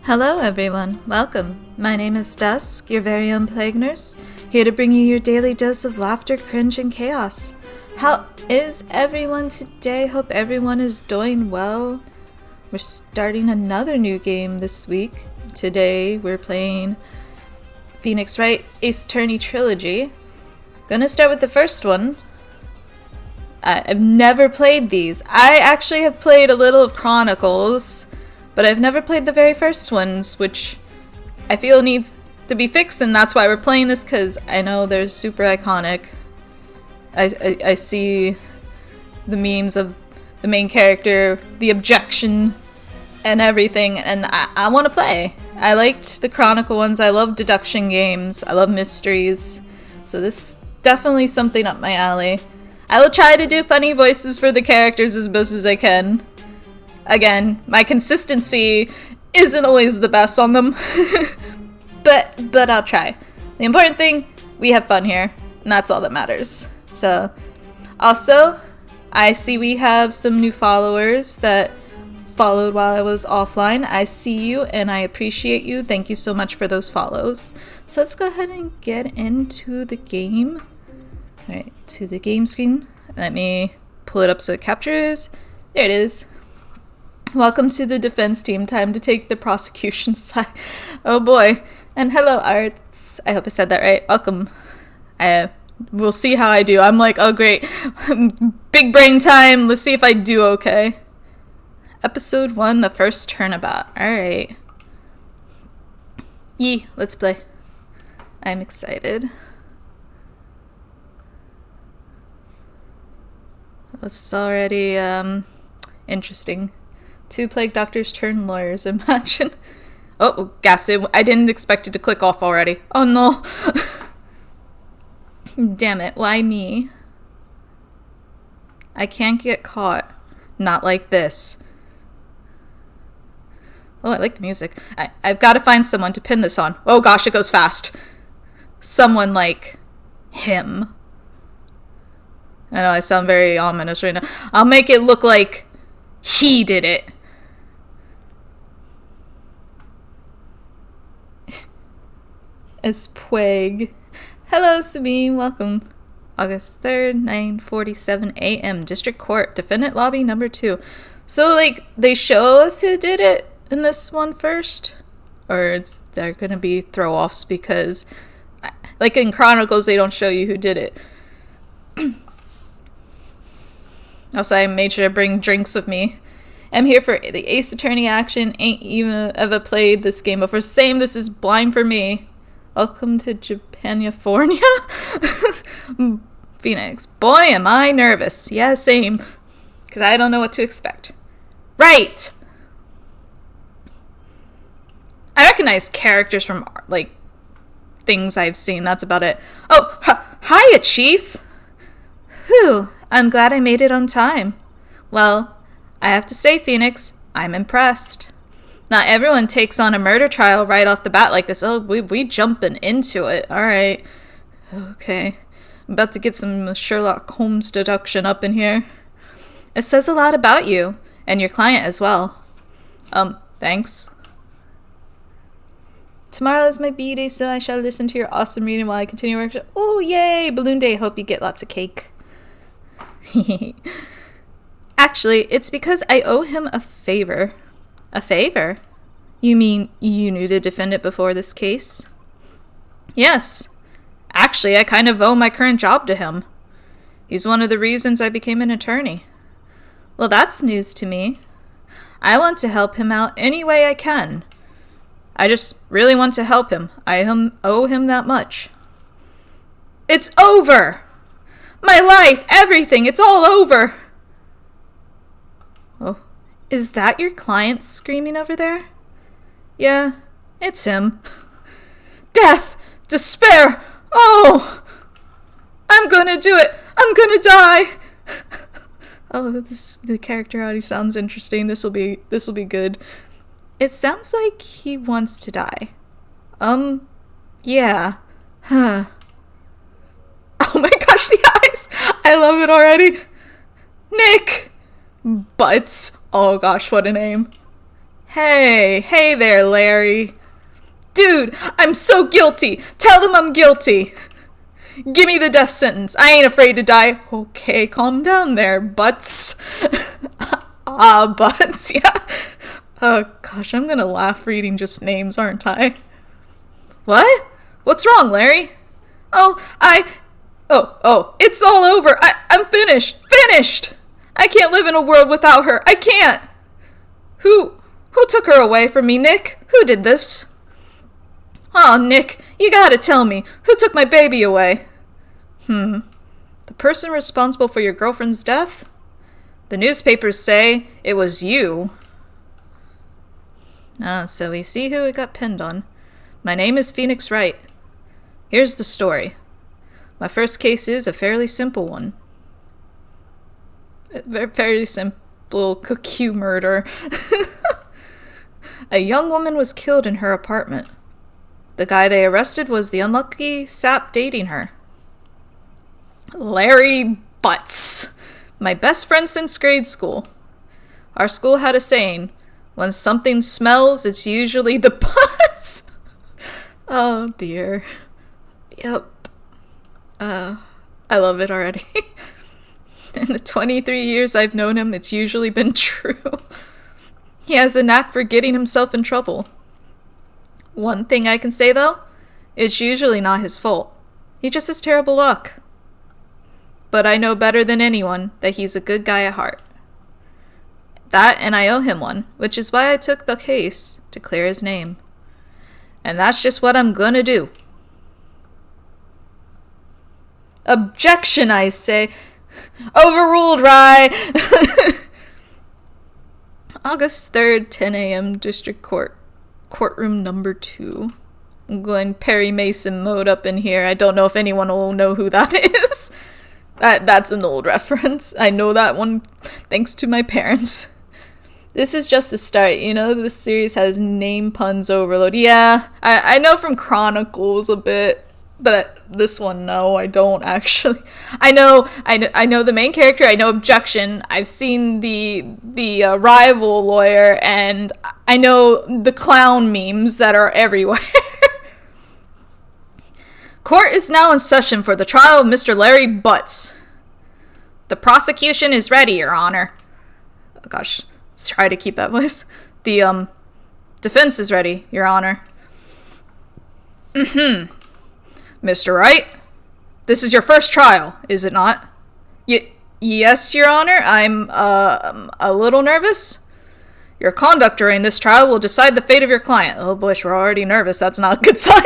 Hello everyone, welcome. My name is Dusk, your very own plague nurse, here to bring you your daily dose of laughter, cringe, and chaos. How is everyone today? Hope everyone is doing well. We're starting another new game this week. Today we're playing Phoenix Wright Ace Attorney Trilogy. Gonna start with the first one. I've never played these. I actually have played a little of Chronicles, but I've never played the very first ones, which I feel needs to be fixed, and that's why we're playing this, because I know they're super iconic. I see the memes of the main character, the objection, and everything, and I want to play. I liked the Chronicle ones. I love deduction games. I love mysteries. So this is definitely something up my alley. I will try to do funny voices for the characters as best as I can. Again, my consistency isn't always the best on them, but I'll try. The important thing, we have fun here, and that's all that matters. So, also, I see we have some new followers that followed while I was offline. I see you, and I appreciate you. Thank you so much for those follows. So let's go ahead and get into the game. Alright, to the game screen. Let me pull it up so it captures. There it is. Welcome to the defense team. Time to take the prosecution side. Oh boy. And hello, Arts. I hope I said that right. Welcome. We'll see how I do. I'm like, oh great. Big brain time. Let's see if I do okay. Episode 1, the first turnabout. Alright. Yee, let's play. I'm excited. This is already, interesting. 2 plague doctors turn lawyers, imagine. Oh, gassed it. I didn't expect it to click off already. Oh no. Damn it, why me? I can't get caught. Not like this. Oh, I like the music. I've got to find someone to pin this on. Oh gosh, it goes fast. Someone like him. I know I sound very ominous right now. I'll make it look like he did it. As Puig. Hello, Sabine. Welcome. August 3rd, 9:47 a.m. District Court. Defendant Lobby number 2. So, like, they show us who did it in this one first? Or they're going to be throw-offs because, like in Chronicles, they don't show you who did it. Also, I made sure to bring drinks with me. I'm here for the Ace Attorney action. Ain't even ever played this game before. Same, this is blind for me. Welcome to Japanifornia? Phoenix. Boy, am I nervous. Yeah, same. Because I don't know what to expect. Right! I recognize characters from, like, things I've seen. That's about it. Oh, hiya, Chief! Whew, I'm glad I made it on time. Well, I have to say, Phoenix, I'm impressed. Not everyone takes on a murder trial right off the bat like this. Oh, we jumping into it. All right. Okay. I'm about to get some Sherlock Holmes deduction up in here. It says a lot about you, and your client as well. Thanks. Tomorrow is my B-day, so I shall listen to your awesome reading while I continue work. Oh, yay! Balloon day. Hope you get lots of cake. Actually, it's because I owe him a favor. A favor? You mean you knew the defendant before this case? Yes. Actually, I kind of owe my current job to him. He's one of the reasons I became an attorney. Well, that's news to me. I want to help him out any way I can. I just really want to help him. I owe him that much. It's over! My life, everything, it's all over! Oh, is that your client screaming over there? Yeah, it's him. Death! Despair! Oh! I'm gonna do it! I'm gonna die! Oh, the character already sounds interesting. This'll be good. It sounds like he wants to die. Yeah. Huh. Oh my gosh, the eyes! I love it already. Nick! Butts. Oh gosh, what a name. Hey there, Larry. Dude, I'm so guilty. Tell them I'm guilty. Give me the death sentence. I ain't afraid to die. Okay, calm down there, butts. Butts, yeah. Oh, gosh, I'm gonna laugh reading just names, aren't I? What? What's wrong, Larry? Oh, it's all over. I'm finished. Finished! I can't live in a world without her. I can't. Who took her away from me, Nick? Who did this? Oh, Nick, you gotta tell me. Who took my baby away? The person responsible for your girlfriend's death? The newspapers say it was you. So we see who it got pinned on. My name is Phoenix Wright. Here's the story. My first case is a fairly simple one. A fairly simple cookie murder. A young woman was killed in her apartment. The guy they arrested was the unlucky sap dating her. Larry Butts. My best friend since grade school. Our school had a saying, when something smells, it's usually the butts. Oh dear. Yep. I love it already. In the 23 years I've known him, it's usually been true. He has a knack for getting himself in trouble. One thing I can say, though, it's usually not his fault. He just has terrible luck. But I know better than anyone that he's a good guy at heart. That, and I owe him one, which is why I took the case to clear his name. And that's just what I'm gonna do. Objection, I say. Overruled, Rye. August 3rd, 10 a.m., District Court. Courtroom number 2. I'm going Perry Mason mode up in here. I don't know if anyone will know who that is. That's an old reference. I know that one thanks to my parents. This is just the start, you know, this series has name puns overload. Yeah, I know from Chronicles a bit, but this one, no, I don't actually. I know the main character, I know Objection, I've seen the rival lawyer, and I know the clown memes that are everywhere. Court is now in session for the trial of Mr. Larry Butts. The prosecution is ready, Your Honor. Oh gosh, let's try to keep that voice. The defense is ready, Your Honor. Mr. Wright, this is your first trial, is it not? Yes, Your Honor. I'm a little nervous. Your conduct during this trial will decide the fate of your client. Oh boy, we're already nervous. That's not a good sign.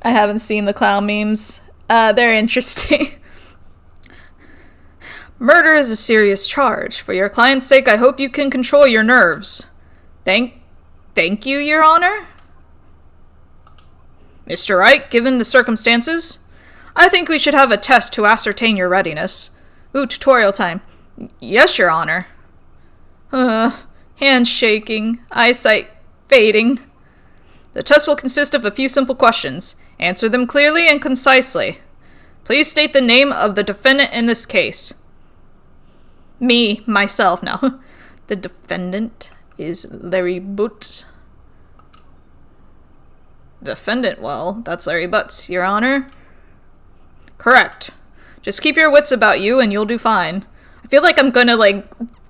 I haven't seen the clown memes. They're interesting. Murder is a serious charge. For your client's sake, I hope you can control your nerves. Thank you, Your Honor. Mr. Wright, given the circumstances, I think we should have a test to ascertain your readiness. Ooh, tutorial time. Yes, Your Honor. Hands shaking, eyesight fading. The test will consist of a few simple questions. Answer them clearly and concisely. Please state the name of the defendant in this case. Myself now. The defendant is Larry Butts. Defendant, well, that's Larry Butts, Your Honor. Correct. Just keep your wits about you and you'll do fine. I feel like I'm gonna,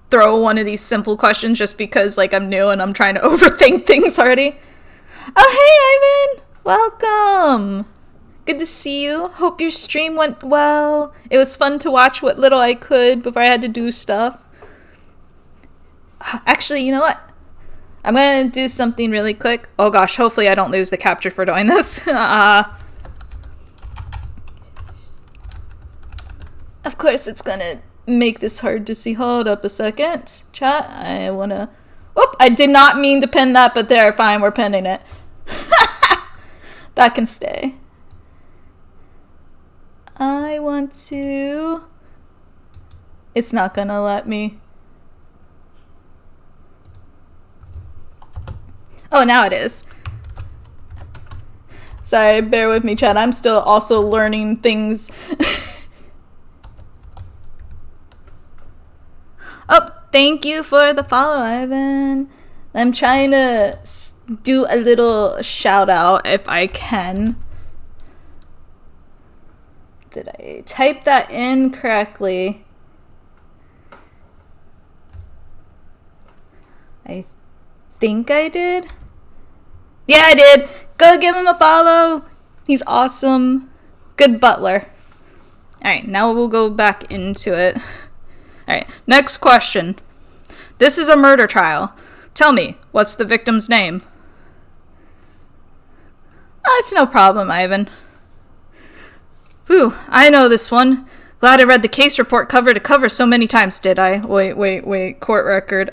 throw one of these simple questions just because, I'm new and I'm trying to overthink things already. Oh, hey, Ivan! Welcome! Good to see you. Hope your stream went well. It was fun to watch what little I could before I had to do stuff. Actually, you know what? I'm gonna do something really quick. Oh gosh, hopefully I don't lose the capture for doing this. Of course it's gonna make this hard to see. Hold up a second. Chat, I wanna... Oop, I did not mean to pin that, but there, fine, we're pinning it. That can stay. I want to... It's not gonna let me. Oh, now it is. Sorry, bear with me, chat. I'm still also learning things. Oh, thank you for the follow, Ivan. I'm trying to do a little shout out if I can. Did I type that in correctly? I think I did. Yeah, I did. Go give him a follow. He's awesome. Good butler. Alright, now we'll go back into it. Alright, next question. This is a murder trial. Tell me, what's the victim's name? Oh, it's no problem, Ivan. Whew, I know this one. Glad I read the case report cover to cover so many times, did I? Wait. Court record.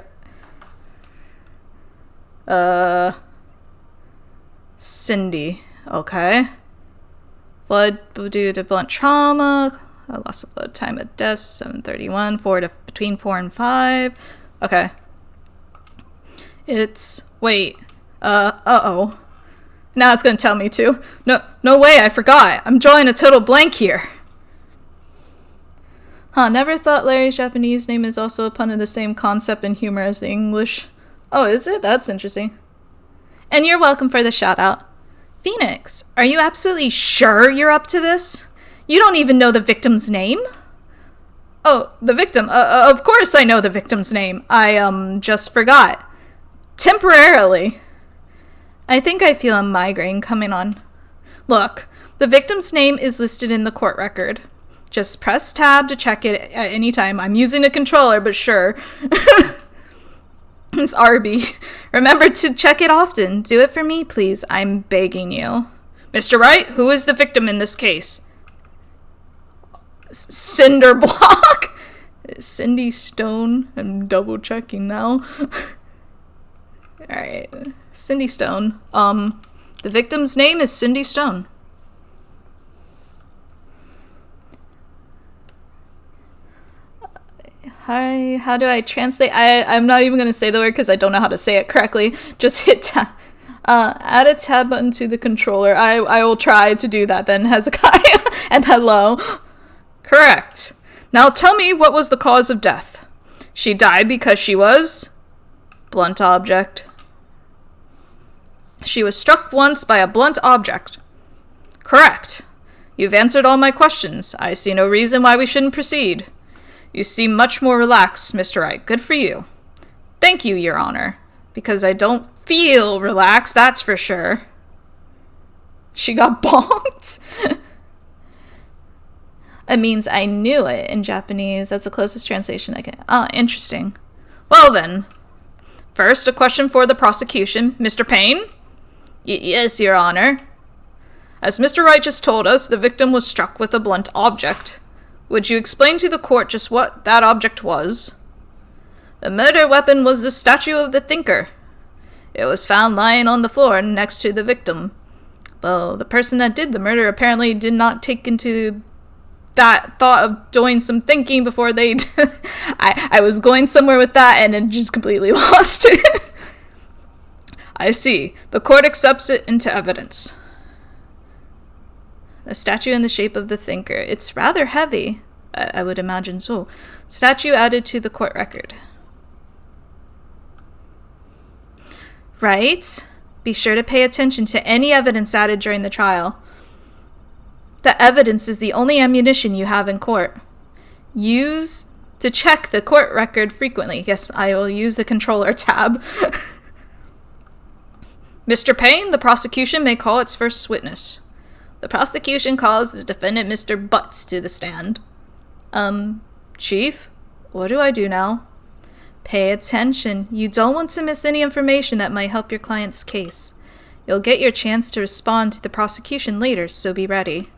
Cindy. Okay. Blood due to blunt trauma. Loss of blood, time of death, 7:31, between 4 and 5. Okay. It's, wait. Uh-oh. Now it's gonna tell me to. No way, I forgot. I'm drawing a total blank here. Huh, never thought Larry's Japanese name is also a pun of the same concept and humor as the English. Oh, is it? That's interesting. And you're welcome for the shout out. Phoenix, are you absolutely sure you're up to this? You don't even know the victim's name? Oh, the victim. Of course I know the victim's name. I, just forgot. Temporarily. I think I feel a migraine coming on. Look, the victim's name is listed in the court record. Just press tab to check it at any time. I'm using a controller, but sure. It's RB. Remember to check it often. Do it for me, please. I'm begging you. Mr. Wright, who is the victim in this case? Cinder Block? Cindy Stone. I'm double checking now. Alright. Cindy Stone. The victim's name is Cindy Stone. Hi, how do I translate? I'm not even going to say the word because I don't know how to say it correctly. Just hit tab. Add a tab button to the controller. I will try to do that then, Hezekiah. And hello. Correct. Now tell me, what was the cause of death? She died because she was... blunt object. She was struck once by a blunt object. Correct. You've answered all my questions. I see no reason why we shouldn't proceed. You seem much more relaxed, Mr. Wright. Good for you. Thank you, Your Honor. Because I don't feel relaxed, that's for sure. She got bonked? It means I knew it in Japanese. That's the closest translation I can... Ah, interesting. Well then. First, a question for the prosecution. Mr. Payne? Yes, Your Honor. As Mr. Wright just told us, the victim was struck with a blunt object. Would you explain to the court just what that object was? The murder weapon was the statue of the thinker. It was found lying on the floor next to the victim. Well, the person that did the murder apparently did not take into that thought of doing some thinking before they... I was going somewhere with that and it just completely lost it. I see. The court accepts it into evidence. A statue in the shape of the thinker. It's rather heavy. I would imagine so. Statue added to the court record. Right? Be sure to pay attention to any evidence added during the trial. The evidence is the only ammunition you have in court. Use to check the court record frequently. Yes, I will use the controller tab. Mr. Payne, the prosecution may call its first witness. The prosecution calls the defendant Mr. Butts to the stand. Chief? What do I do now? Pay attention. You don't want to miss any information that might help your client's case. You'll get your chance to respond to the prosecution later, so be ready.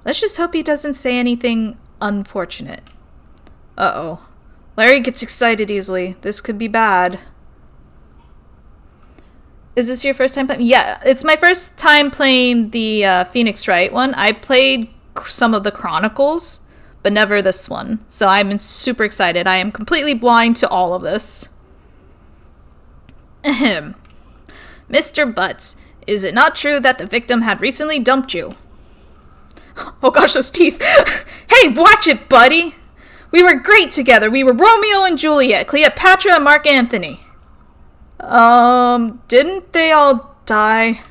Let's just hope he doesn't say anything unfortunate. Uh-oh. Larry gets excited easily. This could be bad. Is this your first time playing? Yeah, it's my first time playing the Phoenix Wright one. I played some of the Chronicles, but never this one. So I'm super excited. I am completely blind to all of this. Ahem. Mr. Butts, is it not true that the victim had recently dumped you? Oh gosh, those teeth. Hey, watch it, buddy. We were great together. We were Romeo and Juliet, Cleopatra and Mark Antony. Didn't they all die?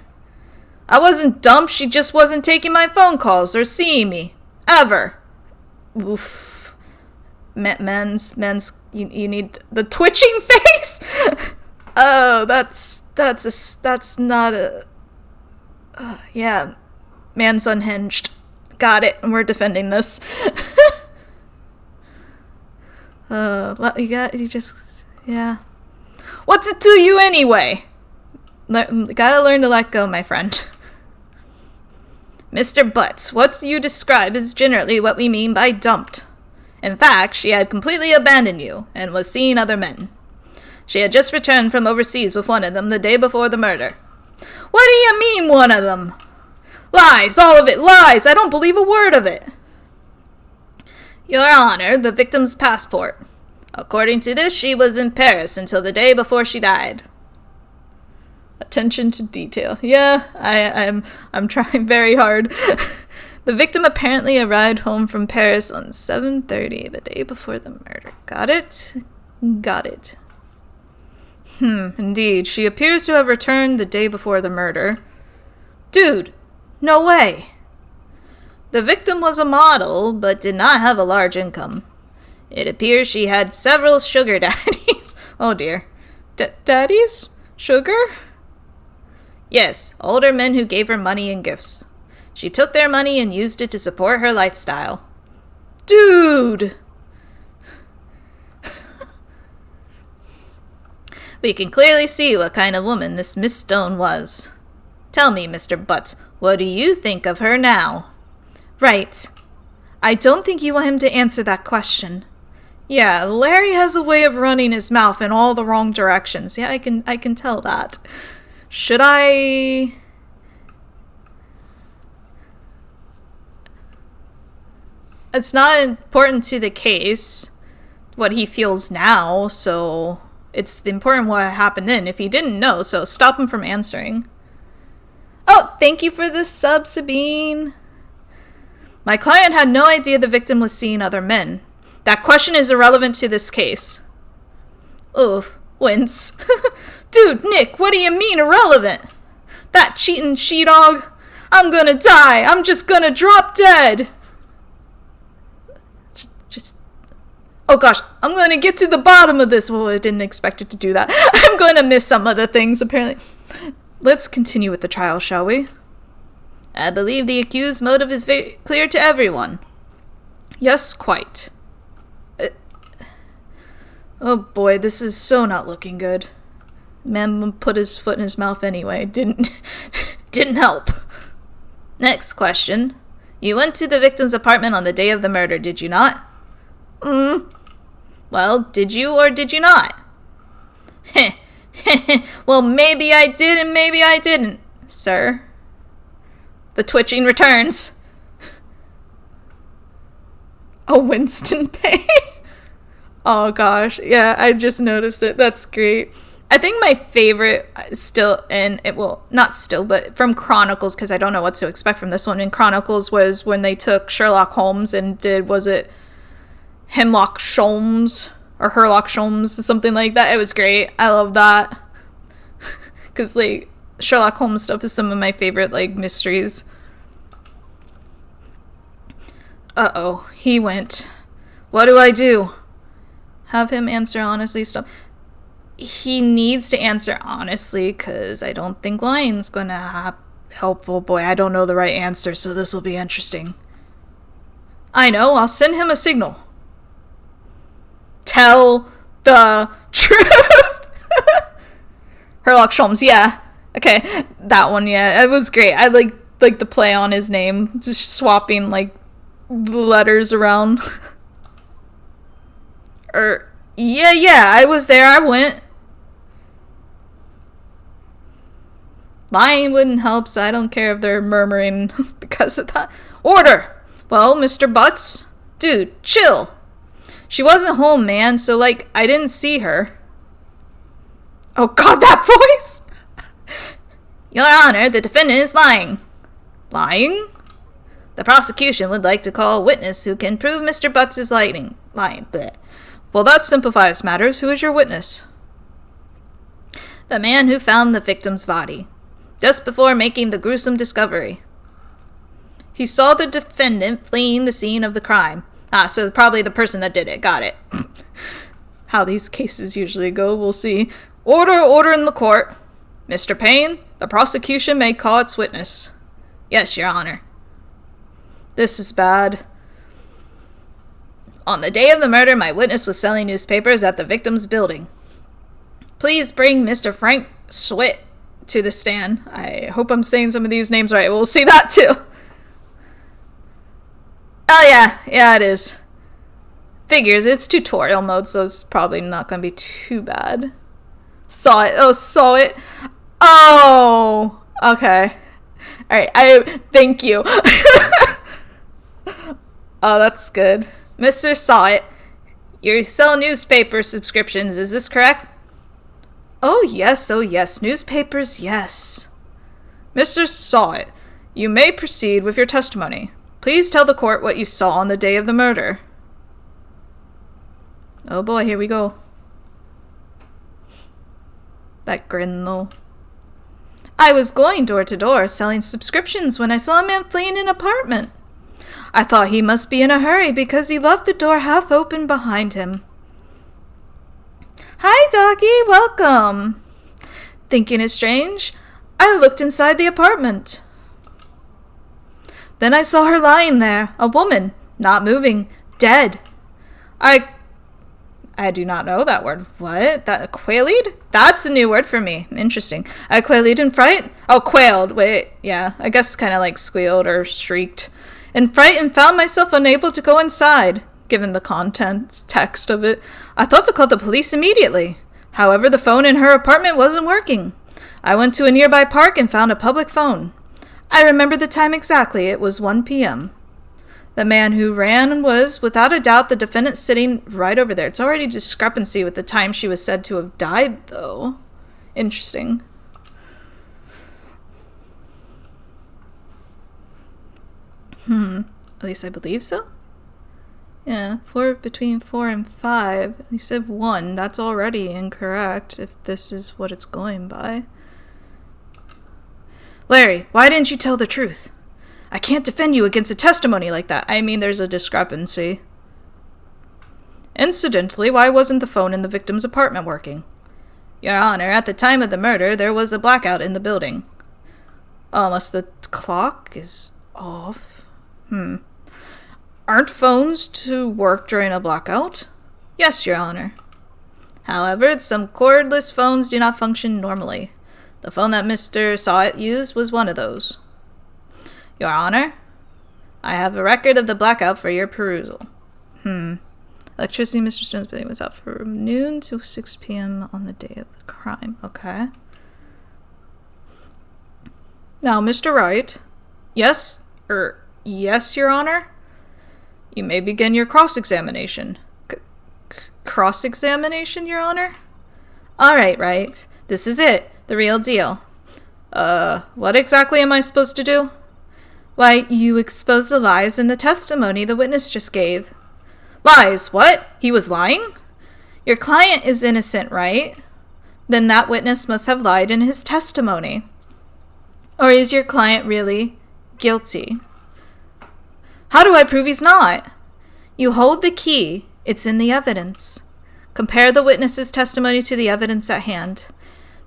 I wasn't dumb, she just wasn't taking my phone calls or seeing me. Ever. Oof. Men's, you need the twitching face? Oh, that's not a... yeah. Man's unhinged. Got it, and we're defending this. Yeah. What's it to you anyway? Gotta learn to let go, my friend. Mr. Butts, what you describe is generally what we mean by dumped. In fact, she had completely abandoned you, and was seeing other men. She had just returned from overseas with one of them the day before the murder. What do you mean, one of them? Lies, all of it, lies! I don't believe a word of it. Your Honor, the victim's passport. According to this, she was in Paris until the day before she died. Attention to detail. Yeah, I'm trying very hard. The victim apparently arrived home from Paris on 7:30, the day before the murder. Got it? Got it. Indeed. She appears to have returned the day before the murder. Dude, no way. The victim was a model, but did not have a large income. It appears she had several sugar daddies. Oh dear. Daddies? Sugar? Yes, older men who gave her money and gifts. She took their money and used it to support her lifestyle. Dude! We can clearly see what kind of woman this Miss Stone was. Tell me, Mr. Butts, what do you think of her now? Right. I don't think you want him to answer that question. Yeah, Larry has a way of running his mouth in all the wrong directions. Yeah, I can tell that. Should I... It's not important to the case what he feels now, so it's important what happened then. If he didn't know, so stop him from answering. Oh, thank you for the sub, Sabine. My client had no idea the victim was seeing other men. That question is irrelevant to this case. Oof, wince. Dude, Nick, what do you mean irrelevant? That cheating she-dog? I'm gonna die. I'm just gonna drop dead. Oh gosh, I'm gonna get to the bottom of this. Well, I didn't expect it to do that. I'm gonna miss some of the things, apparently. Let's continue with the trial, shall we? I believe the accused's motive is very clear to everyone. Yes, quite. Oh boy, this is so not looking good. Man put his foot in his mouth anyway. Didn't help. Next question. You went to the victim's apartment on the day of the murder, did you not? Well, did you or did you not? Well, maybe I did and maybe I didn't, sir. The twitching returns. Oh, Winston Pay. Oh gosh, yeah, I just noticed it. That's great. I think my favorite still, and it will not still, but from Chronicles, because I don't know what to expect from this one. In Chronicles was when they took Sherlock Holmes and did, was it Hemlock Sholmes or Herlock Sholmes, something like that. It was great. I love that. Because, like, Sherlock Holmes stuff is some of my favorite, like, mysteries. Uh-oh. He went. What do I do? Have him answer honestly. Stop. He needs to answer honestly, because I don't think lying's gonna help. Oh boy, I don't know the right answer, so this will be interesting. I know. I'll send him a signal. Tell the truth. Herlock Sholmes, yeah. Okay, that one, yeah. It was great. I like the play on his name. Just swapping, like, the letters around. Yeah, I was there. I went. Lying wouldn't help, so I don't care if they're murmuring because of that. Order! Well, Mr. Butts? Dude, chill. She wasn't home, man, so, like, I didn't see her. Oh god, that voice! Your Honor, the defendant is lying. Lying? The prosecution would like to call a witness who can prove Mr. Butts is lying. Bleh. Well, that simplifies matters. Who is your witness? The man who found the victim's body, just before making the gruesome discovery. He saw the defendant fleeing the scene of the crime. So probably the person that did it. Got it. How these cases usually go, we'll see. Order in the court. Mr. Payne, the prosecution may call its witness. Yes, Your Honor. This is bad. On the day of the murder, my witness was selling newspapers at the victim's building. Please bring Mr. Frank Schwitt to the stand. I hope I'm saying some of these names right. We'll see that too. Oh yeah, it is. Figures, it's tutorial mode, so it's probably not going to be too bad. Saw it. Oh, okay. Alright, thank you. Oh, that's good. Mr. Sawit, you sell newspaper subscriptions, is this correct? Oh yes, newspapers, yes. Mr. Sawit, you may proceed with your testimony. Please tell the court what you saw on the day of the murder. Oh boy, here we go. That grin, though. I was going door to door selling subscriptions when I saw a man fleeing an apartment. I thought he must be in a hurry because he left the door half open behind him. Hi, doggy, welcome. Thinking it strange, I looked inside the apartment. Then I saw her lying there, a woman, not moving, dead. I do not know that word. What? That quailed? That's a new word for me. Interesting. I quailed in fright? Oh, quailed. Wait, yeah. I guess kind of like squealed or shrieked. In fright and found myself unable to go inside. Given the contents text of it, I thought to call the police immediately. However, the phone in her apartment wasn't working. I went to a nearby park and found a public phone. I remember the time exactly. It was 1 p.m. The man who ran was, without a doubt, the defendant sitting right over there. It's already a discrepancy with the time she was said to have died, though. Interesting. At least I believe so. Yeah, between 4 and 5. He said 1. That's already incorrect, if this is what it's going by. Larry, why didn't you tell the truth? I can't defend you against a testimony like that. I mean, there's a discrepancy. Incidentally, why wasn't the phone in the victim's apartment working? Your Honor, at the time of the murder, there was a blackout in the building. Unless the clock is off. Aren't phones to work during a blackout? Yes, Your Honor. However, some cordless phones do not function normally. The phone that Mr. Sawit used was one of those. Your Honor, I have a record of the blackout for your perusal. Electricity in Mr. Stone's building was out from noon to 6 p.m. on the day of the crime. Okay. Now, Mr. Wright. Yes, Your Honor? You may begin your cross-examination. Cross-examination, Your Honor? All right. This is it. The real deal. What exactly am I supposed to do? Why, you expose the lies in the testimony the witness just gave. Lies? What? He was lying? Your client is innocent, right? Then that witness must have lied in his testimony. Or is your client really guilty? How do I prove he's not? You hold the key. It's in the evidence. Compare the witness's testimony to the evidence at hand.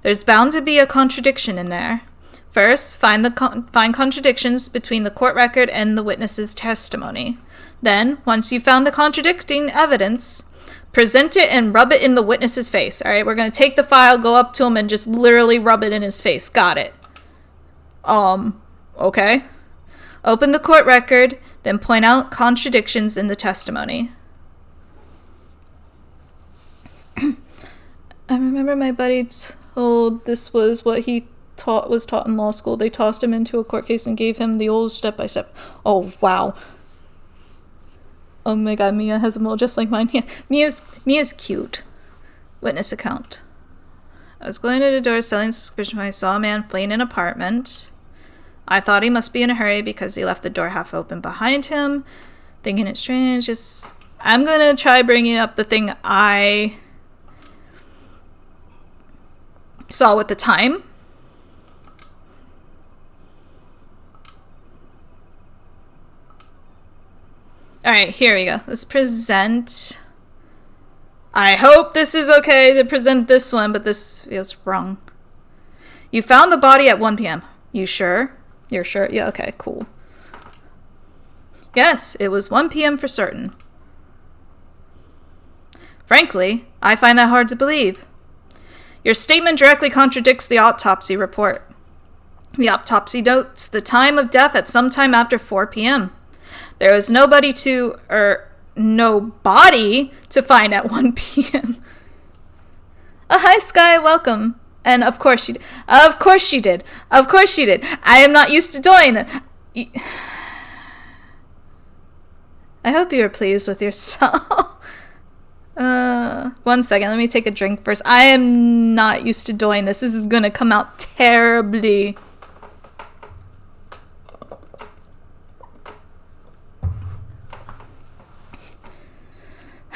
There's bound to be a contradiction in there. First, find contradictions between the court record and the witness's testimony. Then, once you've found the contradicting evidence, present it and rub it in the witness's face. All right, we're going to take the file, go up to him, and just literally rub it in his face. Got it. Okay. Open the court record, then point out contradictions in the testimony. I remember my buddy told this was what he was taught in law school. They tossed him into a court case and gave him the old step-by-step. Oh, wow. Oh my god, Mia has a mole just like mine. Yeah, Mia's cute. Witness account. I was going to the door selling subscription when I saw a man fleeing an apartment. I thought he must be in a hurry because he left the door half open behind him. Thinking it's strange. I'm going to try bringing up the thing I Saw with the time. Alright, here we go. Let's present. I hope this is okay to present this one, but this feels wrong. You found the body at 1 p.m. You sure? You're sure? Yeah, okay, cool. Yes, it was 1 p.m. for certain. Frankly, I find that hard to believe. Your statement directly contradicts the autopsy report. The autopsy notes the time of death at some time after 4 p.m. There was no body to find at 1 p.m. Hi, Sky, welcome. And of course she did. Of course she did. Of course she did. I am not used to doing it. I hope you are pleased with yourself. 1 second, let me take a drink first. I am not used to doing this. This is gonna come out terribly.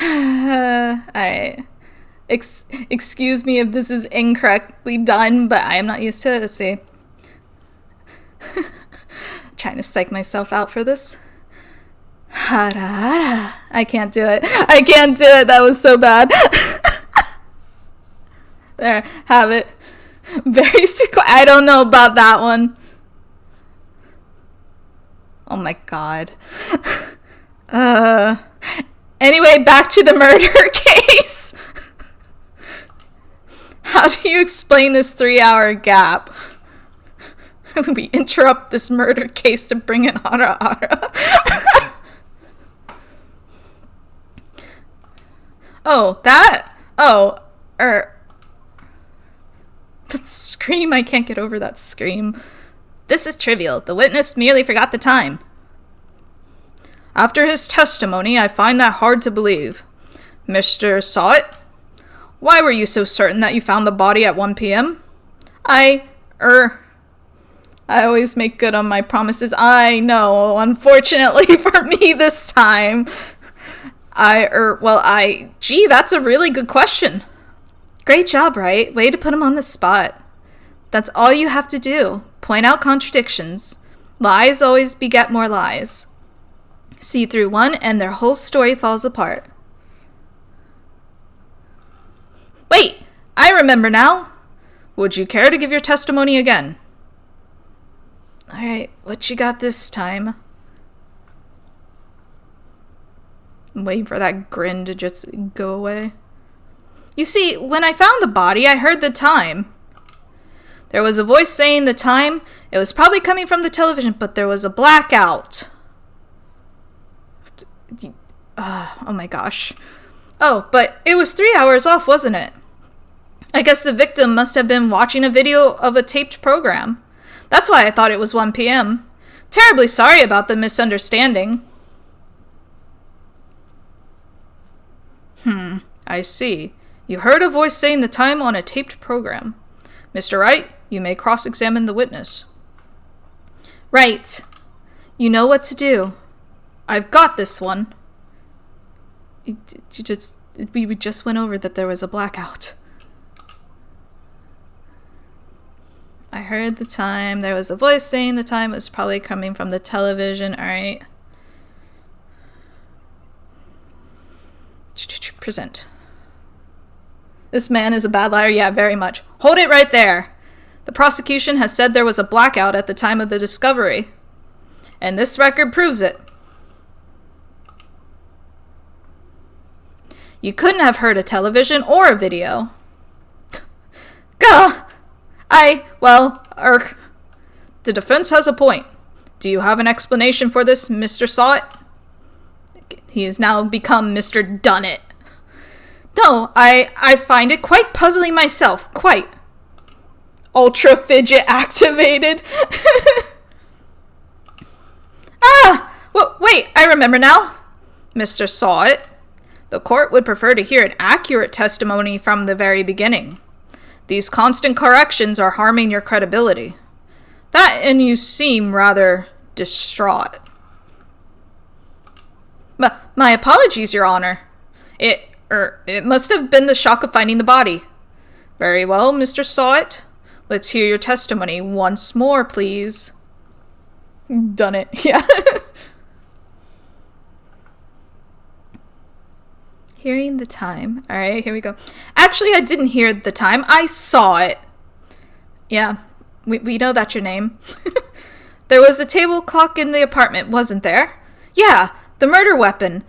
Alright. Excuse me if this is incorrectly done, but I am not used to it. Let's see. Trying to psych myself out for this. I can't do it. I can't do it. That was so bad. There, have it. Very I don't know about that one. Oh my god. Anyway, back to the murder case. How do you explain this 3-hour gap? We interrupt this murder case to bring in Ara Ara. Oh, that? Oh, that scream, I can't get over that scream. This is trivial. The witness merely forgot the time. After his testimony, I find that hard to believe. Mr. Sawit, why were you so certain that you found the body at 1 p.m.? I always make good on my promises. I know, unfortunately for me this time. Gee, that's a really good question. Great job, Wright? Way to put him on the spot. That's all you have to do. Point out contradictions. Lies always beget more lies. See through one and their whole story falls apart. Wait, I remember now. Would you care to give your testimony again? Alright, what you got this time? I'm waiting for that grin to just go away. You see, when I found the body, I heard the time. There was a voice saying the time. It was probably coming from the television, but there was a blackout. Oh my gosh. Oh, but it was 3 hours off, wasn't it? I guess the victim must have been watching a video of a taped program. That's why I thought it was 1 p.m. Terribly sorry about the misunderstanding. I see. You heard a voice saying the time on a taped program. Mr. Wright, you may cross-examine the witness. Right. You know what to do. I've got this one. We just went over that there was a blackout. I heard the time. There was a voice saying the time. It was probably coming from the television. Alright. Present. This man is a bad liar. Yeah, very much. Hold it right there. The prosecution has said there was a blackout at the time of the discovery. And this record proves it. You couldn't have heard a television or a video. Gah! The defense has a point. Do you have an explanation for this, Mr. Sawit? He has now become Mr. Dunnit. No, I find it quite puzzling myself. Quite. Ultra fidget activated. Wait, I remember now. Mr. Sawit, the court would prefer to hear an accurate testimony from the very beginning. These constant corrections are harming your credibility. That and you seem rather distraught. My apologies, Your Honor. It must have been the shock of finding the body. Very well, Mr. Sawit. Let's hear your testimony once more, please. Done it, yeah. Hearing the time. Alright, here we go. Actually, I didn't hear the time. I saw it. Yeah, we know that's your name. There was the table clock in the apartment, wasn't there? Yeah, the murder weapon.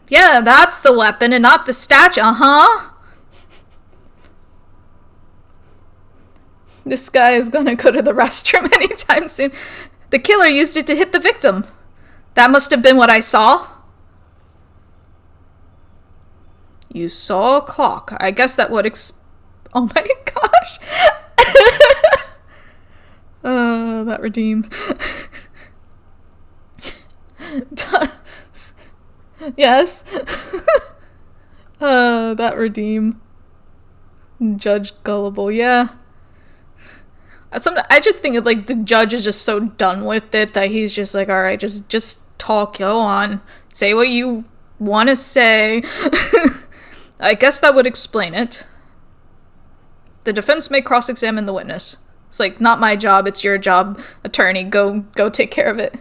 Yeah, that's the weapon and not the statue, uh-huh. This guy is gonna go to the restroom anytime soon. The killer used it to hit the victim. That must have been what I saw. You saw a clock. I guess that would oh my gosh. That redeem. Yes. That redeem. Judge Gullible, yeah. I just think like the judge is just so done with it that he's just like, alright, just talk, go on. Say what you want to say. I guess that would explain it. The defense may cross-examine the witness. It's like, not my job, it's your job, attorney. Go take care of it.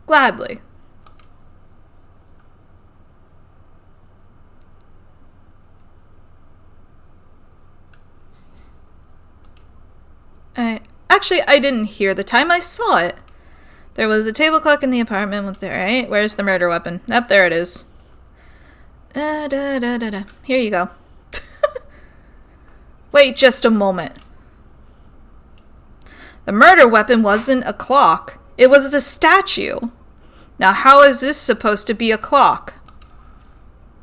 Gladly. Actually, I didn't hear the time. I saw it. There was a table clock in the apartment with right? Where's the murder weapon? Yep, there it is. Here you go. Wait just a moment. The murder weapon wasn't a clock. It was the statue. Now, how is this supposed to be a clock?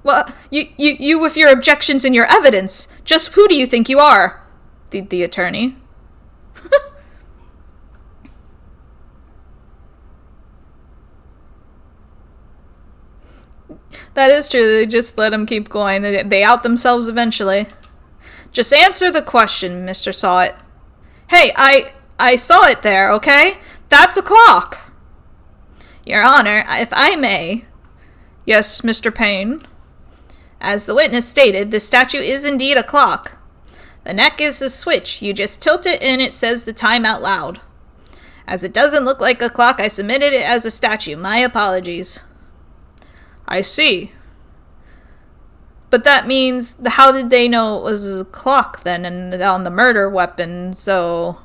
Well, you with your objections and your evidence. Just who do you think you are? The attorney. That is true. They just let him keep going. They out themselves eventually. Just answer the question, Mr. Sawit. Hey, I saw it there, okay? That's a clock. Your Honor, if I may. Yes, Mr. Payne. As the witness stated, the statue is indeed a clock. The neck is a switch. You just tilt it and it says the time out loud. As it doesn't look like a clock, I submitted it as a statue. My apologies. I see. But that means, how did they know it was a clock then, and on the murder weapon, so,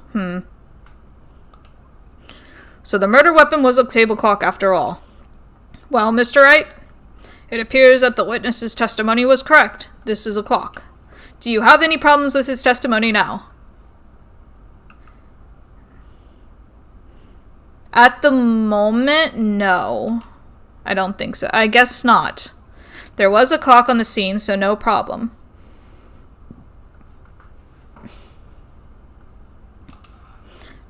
So the murder weapon was a table clock after all. Well, Mr. Wright, it appears that the witness's testimony was correct. This is a clock. Do you have any problems with his testimony now? At the moment, no. I don't think so. I guess not. There was a clock on the scene, so no problem.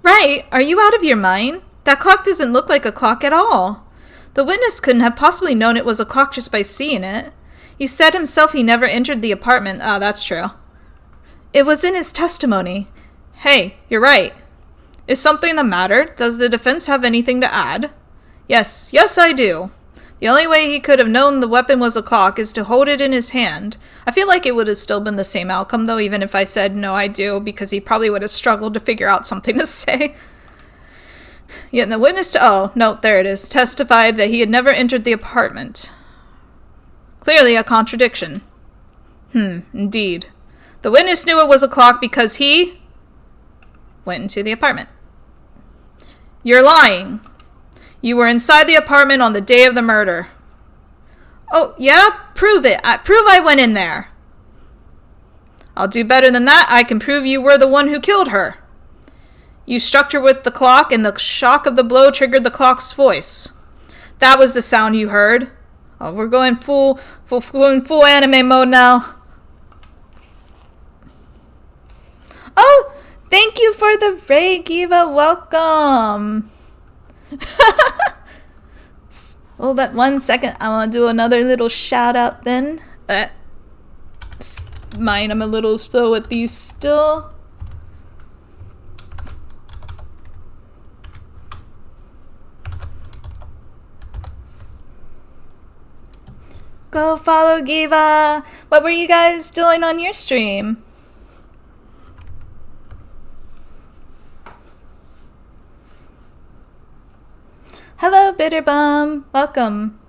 Right? Are you out of your mind? That clock doesn't look like a clock at all. The witness couldn't have possibly known it was a clock just by seeing it. He said himself he never entered the apartment. Ah, that's true. It was in his testimony. Hey, you're right. Is something the matter? Does the defense have anything to add? Yes, I do. The only way he could have known the weapon was a clock is to hold it in his hand. I feel like it would have still been the same outcome, though, even if I said, no, I do, because he probably would have struggled to figure out something to say. Yet the witness, oh, no, there it is, testified that he had never entered the apartment. Clearly a contradiction. Indeed. The witness knew it was a clock because he went into the apartment. You're lying. You were inside the apartment on the day of the murder. Oh, yeah? Prove it. Prove I went in there. I'll do better than that. I can prove you were the one who killed her. You struck her with the clock, and the shock of the blow triggered the clock's voice. That was the sound you heard. Oh, we're going full anime mode now. Oh, thank you for the raid, Giva. Welcome. Hold that 1 second. I want to do another little shout out then. Mine, I'm a little slow with these still. go follow Giva. What were you guys doing on your stream? Hello, Bitterbum. Welcome.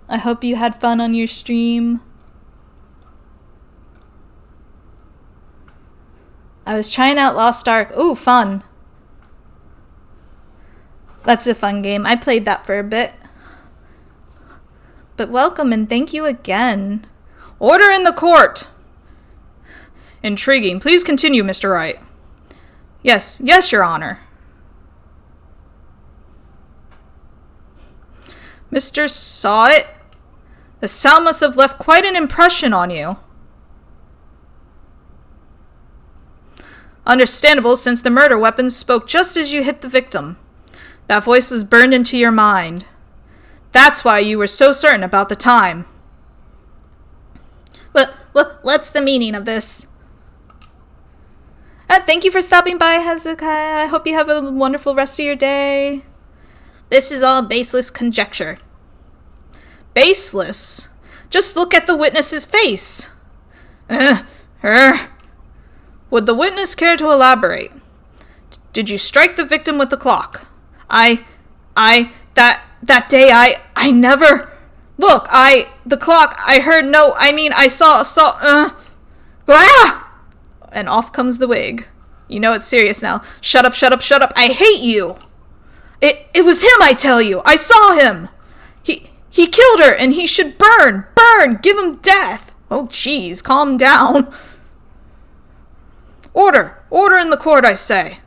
I hope you had fun on your stream. I was trying out Lost Ark. Ooh, fun. That's a fun game. I played that for a bit. But welcome and thank you again. Order in the court! Intriguing. Please continue, Mr. Wright. Yes, Your Honor. Mr. Saw it? The sound must have left quite an impression on you. Understandable, since the murder weapon spoke just as you hit the victim. That voice was burned into your mind. That's why you were so certain about the time. What's the meaning of this? Thank you for stopping by, Hezekiah. I hope you have a wonderful rest of your day. This is all baseless conjecture. Baseless? Just look at the witness's face. Would the witness care to elaborate? Did you strike the victim with the clock? That day, I never... Look, the clock, I heard no, I mean, I saw, ah! And off comes the wig. You know it's serious now. Shut up, I hate you! It was him, I tell you! I saw him! He killed her, and he should burn! Give him death! Oh, jeez, calm down. Order in the court, I say.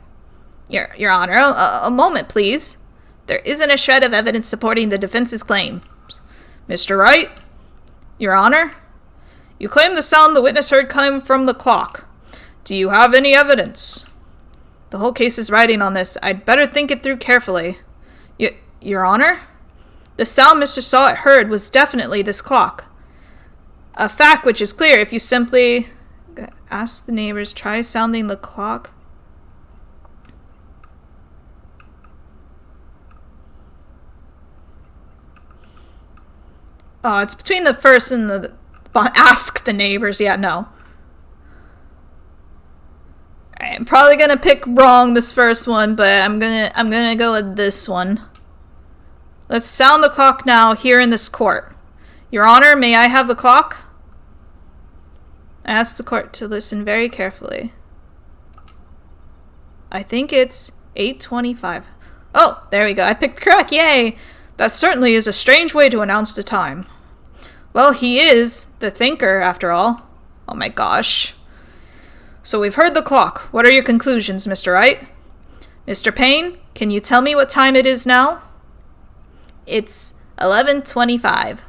Your Honor, a moment, please. There isn't a shred of evidence supporting the defense's claims. Mr. Wright? Your Honor? You claim the sound the witness heard came from the clock. Do you have any evidence? The whole case is riding on this. I'd better think it through carefully. Your Honor? The sound Mr. Sawit heard was definitely this clock. A fact which is clear if you simply ask the neighbors, try sounding the clock. Oh, it's between the first and the ask the neighbors. Yeah, no. Alright, I'm probably gonna pick wrong this first one, but I'm gonna go with this one. Let's sound the clock now here in this court. Your Honor, may I have the clock? I ask the court to listen very carefully. I think it's 8:25. Oh, there we go. I picked correct. Yay! That certainly is a strange way to announce the time. Well, he is the thinker, after all. Oh my gosh. So we've heard the clock. What are your conclusions, Mr. Wright? Mr. Payne, can you tell me what time it is now? It's 11:25.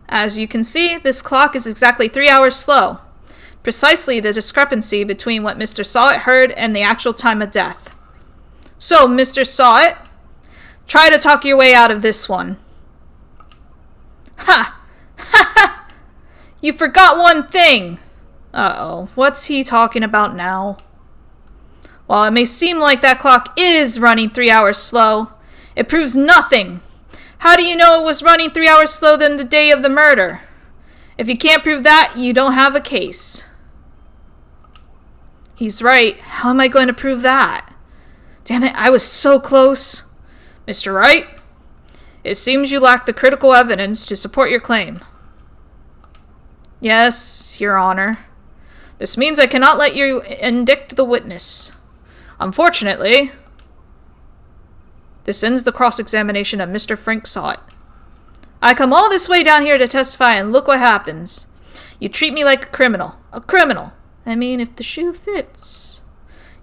As you can see, this clock is exactly 3 hours slow. Precisely the discrepancy between what Mr. Sawit heard and the actual time of death. So, Mr. Sawit, try to talk your way out of this one. Ha! Ha ha! You forgot one thing! Uh-oh, what's he talking about now? While it may seem like that clock is running 3 hours slow, it proves nothing. How do you know it was running 3 hours slower than the day of the murder? If you can't prove that, you don't have a case. He's right. How am I going to prove that? Damn it, I was so close. Mr. Wright, it seems you lack the critical evidence to support your claim. Yes, Your Honor. This means I cannot let you indict the witness. Unfortunately, this ends the cross-examination of Mr. Frank Sawit. I come all this way down here to testify, and look what happens. You treat me like a criminal. A criminal. I mean, if the shoe fits.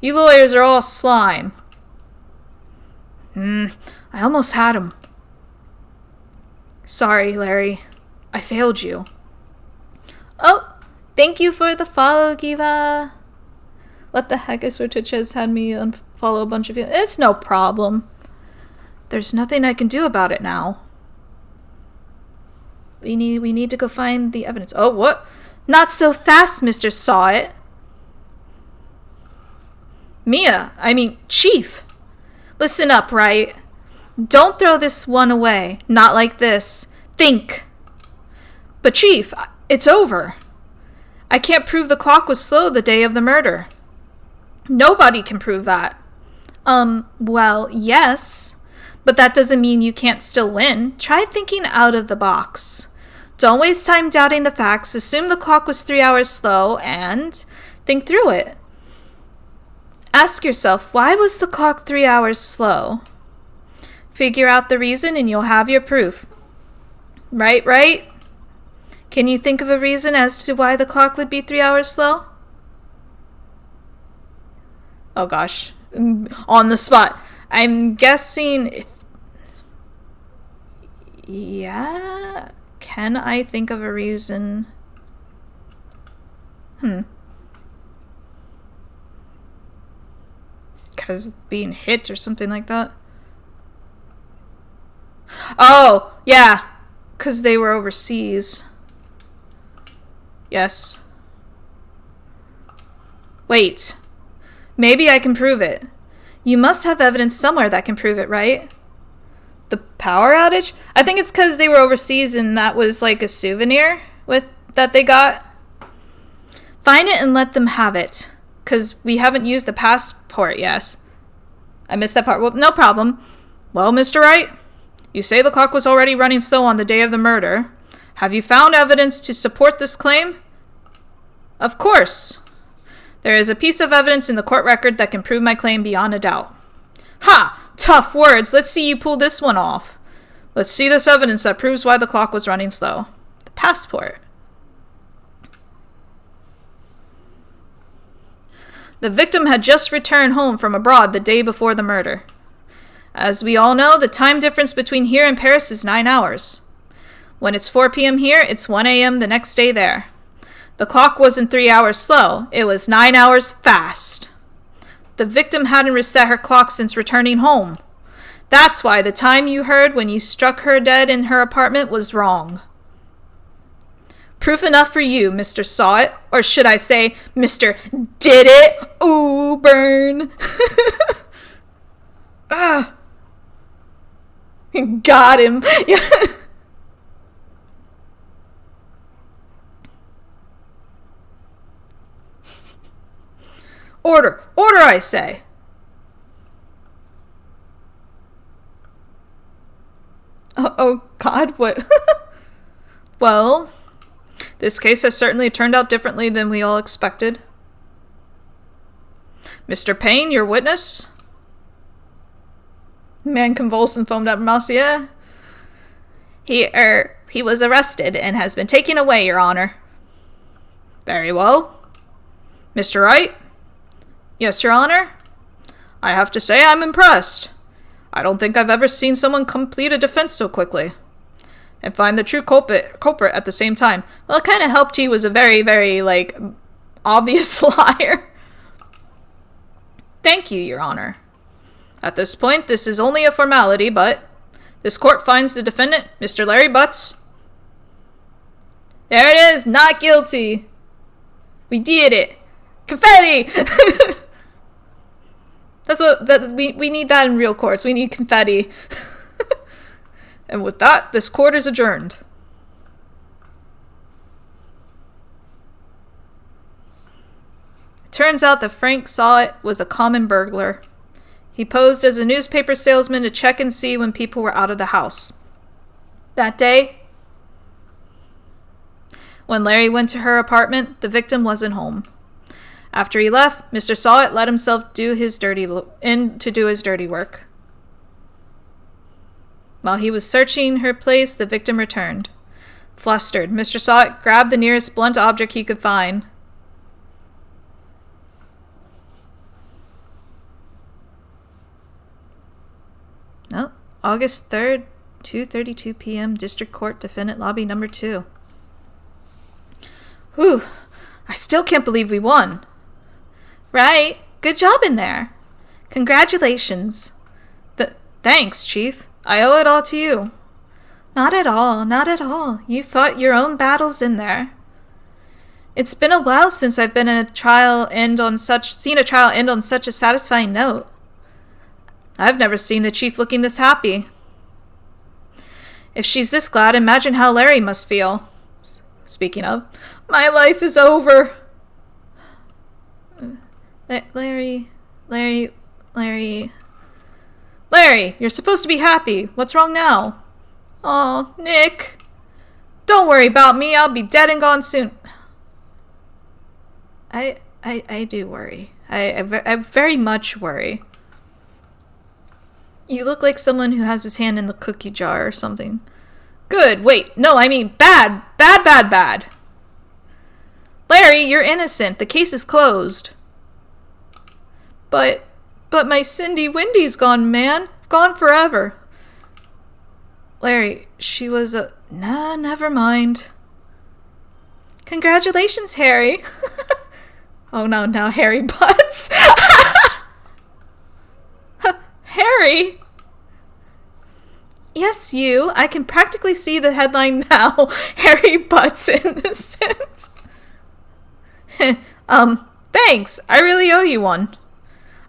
You lawyers are all slime. I almost had him. Sorry, Larry. I failed you. Oh, thank you for the follow, Giva. What the heck? I swear Twitch has had me unfollow a bunch of you. It's no problem. There's nothing I can do about it now. We need to go find the evidence. Oh, what? Not so fast, Mr. Sawit. Chief. Listen up, right? Don't throw this one away. Not like this. Think. But Chief, it's over. I can't prove the clock was slow the day of the murder. Nobody can prove that. Well, yes. But that doesn't mean you can't still win. Try thinking out of the box. Don't waste time doubting the facts. Assume the clock was 3 hours slow and think through it. Ask yourself, why was the clock 3 hours slow? Figure out the reason and you'll have your proof. Right? Can you think of a reason as to why the clock would be 3 hours slow? Oh gosh, on the spot. I'm guessing... Yeah? Can I think of a reason? Because being hit or something like that? Oh, yeah. Because they were overseas. Yes. Wait. Maybe I can prove it. You must have evidence somewhere that can prove it, right? The power outage? I think it's because they were overseas and that was like a souvenir that they got. Find it and let them have it. Because we haven't used the passport, yes. I missed that part. Well, no problem. Well, Mr. Wright, you say the clock was already running slow on the day of the murder. Have you found evidence to support this claim? Of course. There is a piece of evidence in the court record that can prove my claim beyond a doubt. Ha! Tough words. Let's see you pull this one off. Let's see this evidence that proves why the clock was running slow. The passport. The victim had just returned home from abroad the day before the murder. As we all know, the time difference between here and Paris is 9 hours. When it's 4 p.m. here, it's 1 a.m. the next day there. The clock wasn't 3 hours slow, it was 9 hours fast. The victim hadn't reset her clock since returning home. That's why the time you heard when you struck her dead in her apartment was wrong. Proof enough for you, Mr. Saw It, or should I say, Mr. Did It? Ooh, burn. Ah. Got him. Order, I say. Oh God, what? Well, this case has certainly turned out differently than we all expected. Mr. Payne, your witness? Man convulsed and foamed at mouth. Yeah. He was arrested and has been taken away, Your Honor. Very well. Mr. Wright? Yes, Your Honor? I have to say I'm impressed. I don't think I've ever seen someone complete a defense so quickly. And find the true culprit at the same time. Well, it kind of helped he was a very, very, obvious liar. Thank you, Your Honor. At this point, this is only a formality, but this court finds the defendant, Mr. Larry Butts. There it is, not guilty. We did it. Confetti! We need that in real courts. We need confetti. And with that, this court is adjourned. It turns out that Frank Saw It was a common burglar. He posed as a newspaper salesman to check and see when people were out of the house. That day, when Larry went to her apartment, the victim wasn't home. After he left, Mr. Saw It let himself do his dirty work. While he was searching her place, the victim returned. Flustered, Mr. Saw It grabbed the nearest blunt object he could find. Oh, August 3rd, 2:32 p.m., District Court, Defendant Lobby Number 2. Whew, I still can't believe we won. Right, good job in there. Congratulations. Thanks, Chief. I owe it all to you. Not at all, not at all. You fought your own battles in there. It's been a while since I've been in seen a trial end on such a satisfying note. I've never seen the chief looking this happy. If she's this glad, imagine how Larry must feel. Speaking of, my life is over. Larry, you're supposed to be happy. What's wrong now? Oh, Nick. Don't worry about me. I'll be dead and gone soon. I do worry. I very much worry. You look like someone who has his hand in the cookie jar or something. Good. Wait. No, I mean bad. Bad. Larry, you're innocent. The case is closed. But my Cindy Wendy's gone, man. Gone forever. Larry, she was a... Nah, never mind. Congratulations, Harry. Oh no, now Harry butts. Harry? Yes, you. I can practically see the headline now. Harry butts innocent. Thanks. I really owe you one.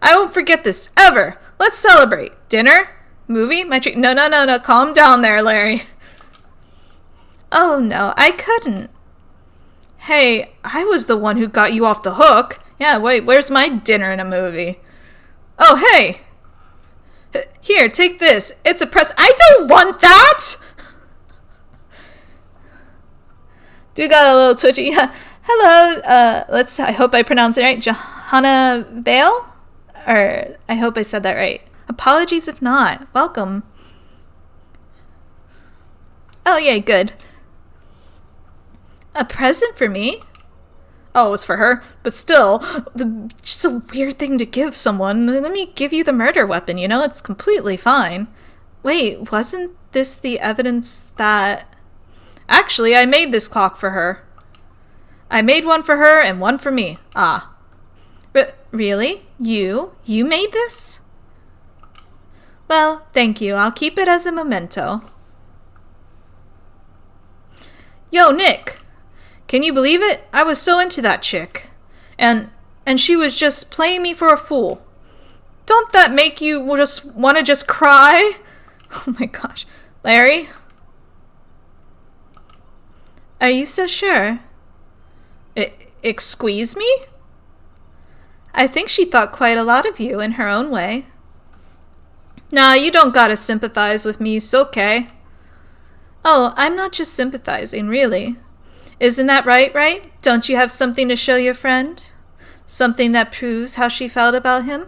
I won't forget this, ever. Let's celebrate. Dinner? Movie? My treat? No. Calm down there, Larry. Oh, no. I couldn't. Hey, I was the one who got you off the hook. Yeah, wait, where's my dinner and a movie? Oh, hey. Here, take this. It's a press. I don't want that! Dude got a little twitchy. Hello, I hope I pronounced it right. Johanna Vale? Or, I hope I said that right. Apologies if not. Welcome. Oh, yay, good. A present for me? Oh, it was for her. But still, just a weird thing to give someone. Let me give you the murder weapon, you know? It's completely fine. Wait, wasn't this the evidence that... Actually, I made this clock for her. I made one for her and one for me. Ah. Really? You made this? Well, thank you. I'll keep it as a memento. Yo, Nick! Can you believe it? I was so into that chick. And she was just playing me for a fool. Don't that make you just want to just cry? Oh my gosh. Larry? Are you so sure? Excuse me? I think she thought quite a lot of you in her own way. Nah, you don't gotta sympathize with me, it's okay. Oh, I'm not just sympathizing, really. Isn't that right? Don't you have something to show your friend? Something that proves how she felt about him?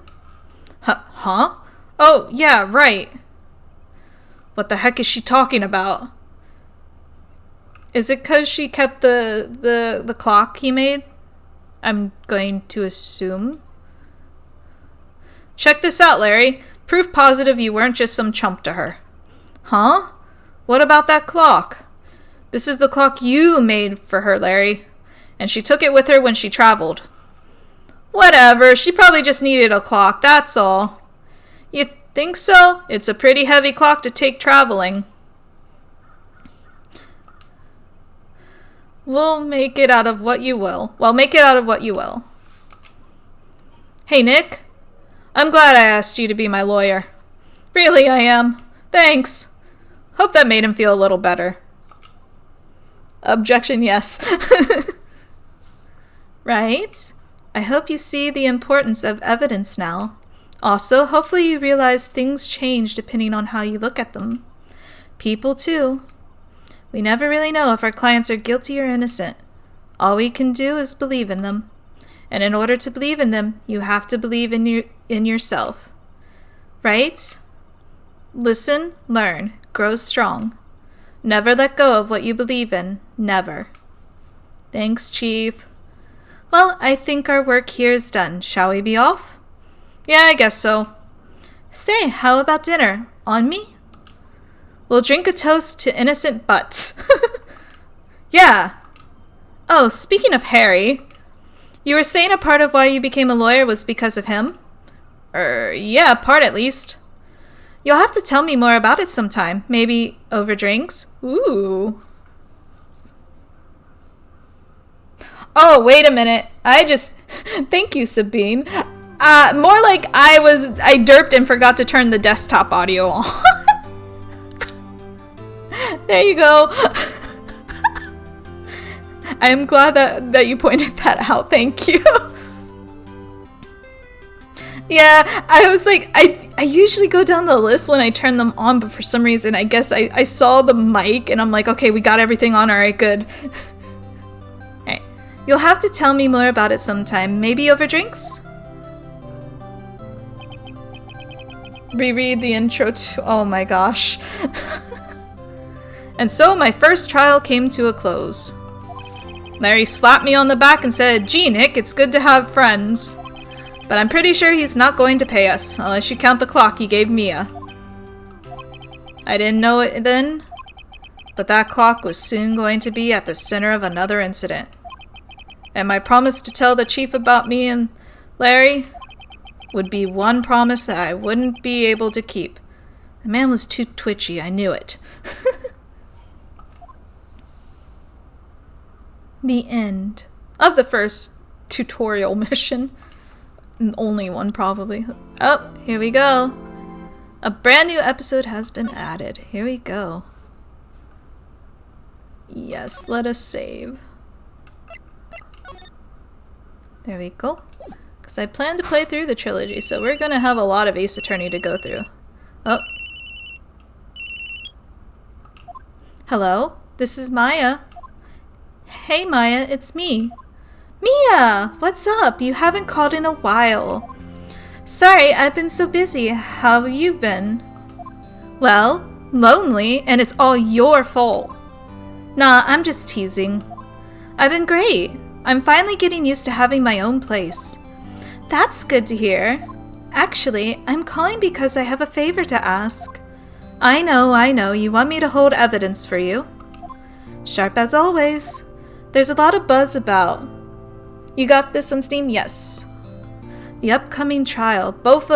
Huh? Oh, yeah, right. What the heck is she talking about? Is it 'cause she kept the clock he made? I'm going to assume. Check this out, Larry. Proof positive you weren't just some chump to her. Huh? What about that clock? This is the clock you made for her, Larry. And she took it with her when she traveled. Whatever, she probably just needed a clock, that's all. You think so? It's a pretty heavy clock to take traveling. We'll make it out of what you will. Hey, Nick. I'm glad I asked you to be my lawyer. Really, I am. Thanks. Hope that made him feel a little better. Objection, yes. Right? I hope you see the importance of evidence now. Also, hopefully you realize things change depending on how you look at them. People, too. We never really know if our clients are guilty or innocent. All we can do is believe in them. And in order to believe in them, you have to believe in yourself. Right? Listen, learn, grow strong. Never let go of what you believe in. Never. Thanks, Chief. Well, I think our work here is done. Shall we be off? Yeah, I guess so. Say, how about dinner? On me? We'll drink a toast to innocent butts. Yeah. Oh, speaking of Harry, you were saying a part of why you became a lawyer was because of him? Yeah, part at least. You'll have to tell me more about it sometime. Maybe over drinks? Ooh. Oh, wait a minute. Thank you, Sabine. More like I derped and forgot to turn the desktop audio on. There you go. I am glad that you pointed that out. Thank you. Yeah, I was like, I usually go down the list when I turn them on, but for some reason, I guess I saw the mic and I'm like, okay, we got everything on, alright, good. Alright, you'll have to tell me more about it sometime, maybe over drinks? Reread the intro to, oh my gosh. And so my first trial came to a close. Larry slapped me on the back and said, "Gee, Nick, it's good to have friends. But I'm pretty sure he's not going to pay us, unless you count the clock he gave Mia." I didn't know it then, but that clock was soon going to be at the center of another incident. And my promise to tell the chief about me and Larry would be one promise that I wouldn't be able to keep. The man was too twitchy, I knew it. The end of the first tutorial mission. Only one, probably. Oh, here we go. A brand new episode has been added. Here we go. Yes, let us save. There we go. Because I plan to play through the trilogy, so we're going to have a lot of Ace Attorney to go through. Oh. Hello, this is Maya. Hey Maya, it's me. Mia! What's up? You haven't called in a while. Sorry, I've been so busy. How have you been? Well, lonely, and it's all your fault. Nah, I'm just teasing. I've been great. I'm finally getting used to having my own place. That's good to hear. Actually, I'm calling because I have a favor to ask. I know, you want me to hold evidence for you. Sharp as always. There's a lot of buzz about. You got this on Steam? Yes. The upcoming trial. Both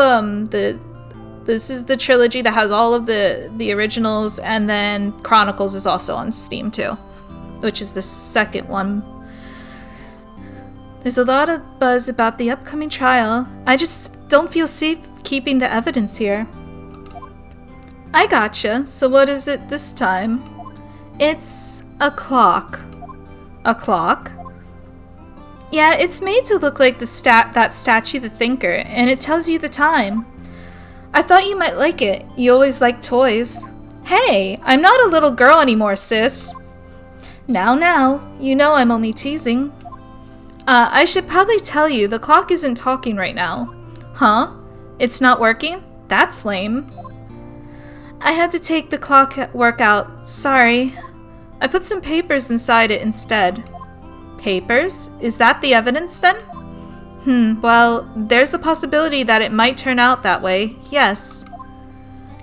this is the trilogy that has all of the originals, and then Chronicles is also on Steam too, which is the second one. There's a lot of buzz about the upcoming trial. I just don't feel safe keeping the evidence here. I gotcha. So what is it this time? It's a clock. A clock? Yeah, it's made to look like that statue, the Thinker, and it tells you the time. I thought you might like it. You always like toys. Hey, I'm not a little girl anymore, sis. Now, you know I'm only teasing. I should probably tell you, the clock isn't talking right now. Huh? It's not working? That's lame. I had to take the clock work out. Sorry. I put some papers inside it instead. Papers? Is that the evidence then? Well, there's a possibility that it might turn out that way, yes.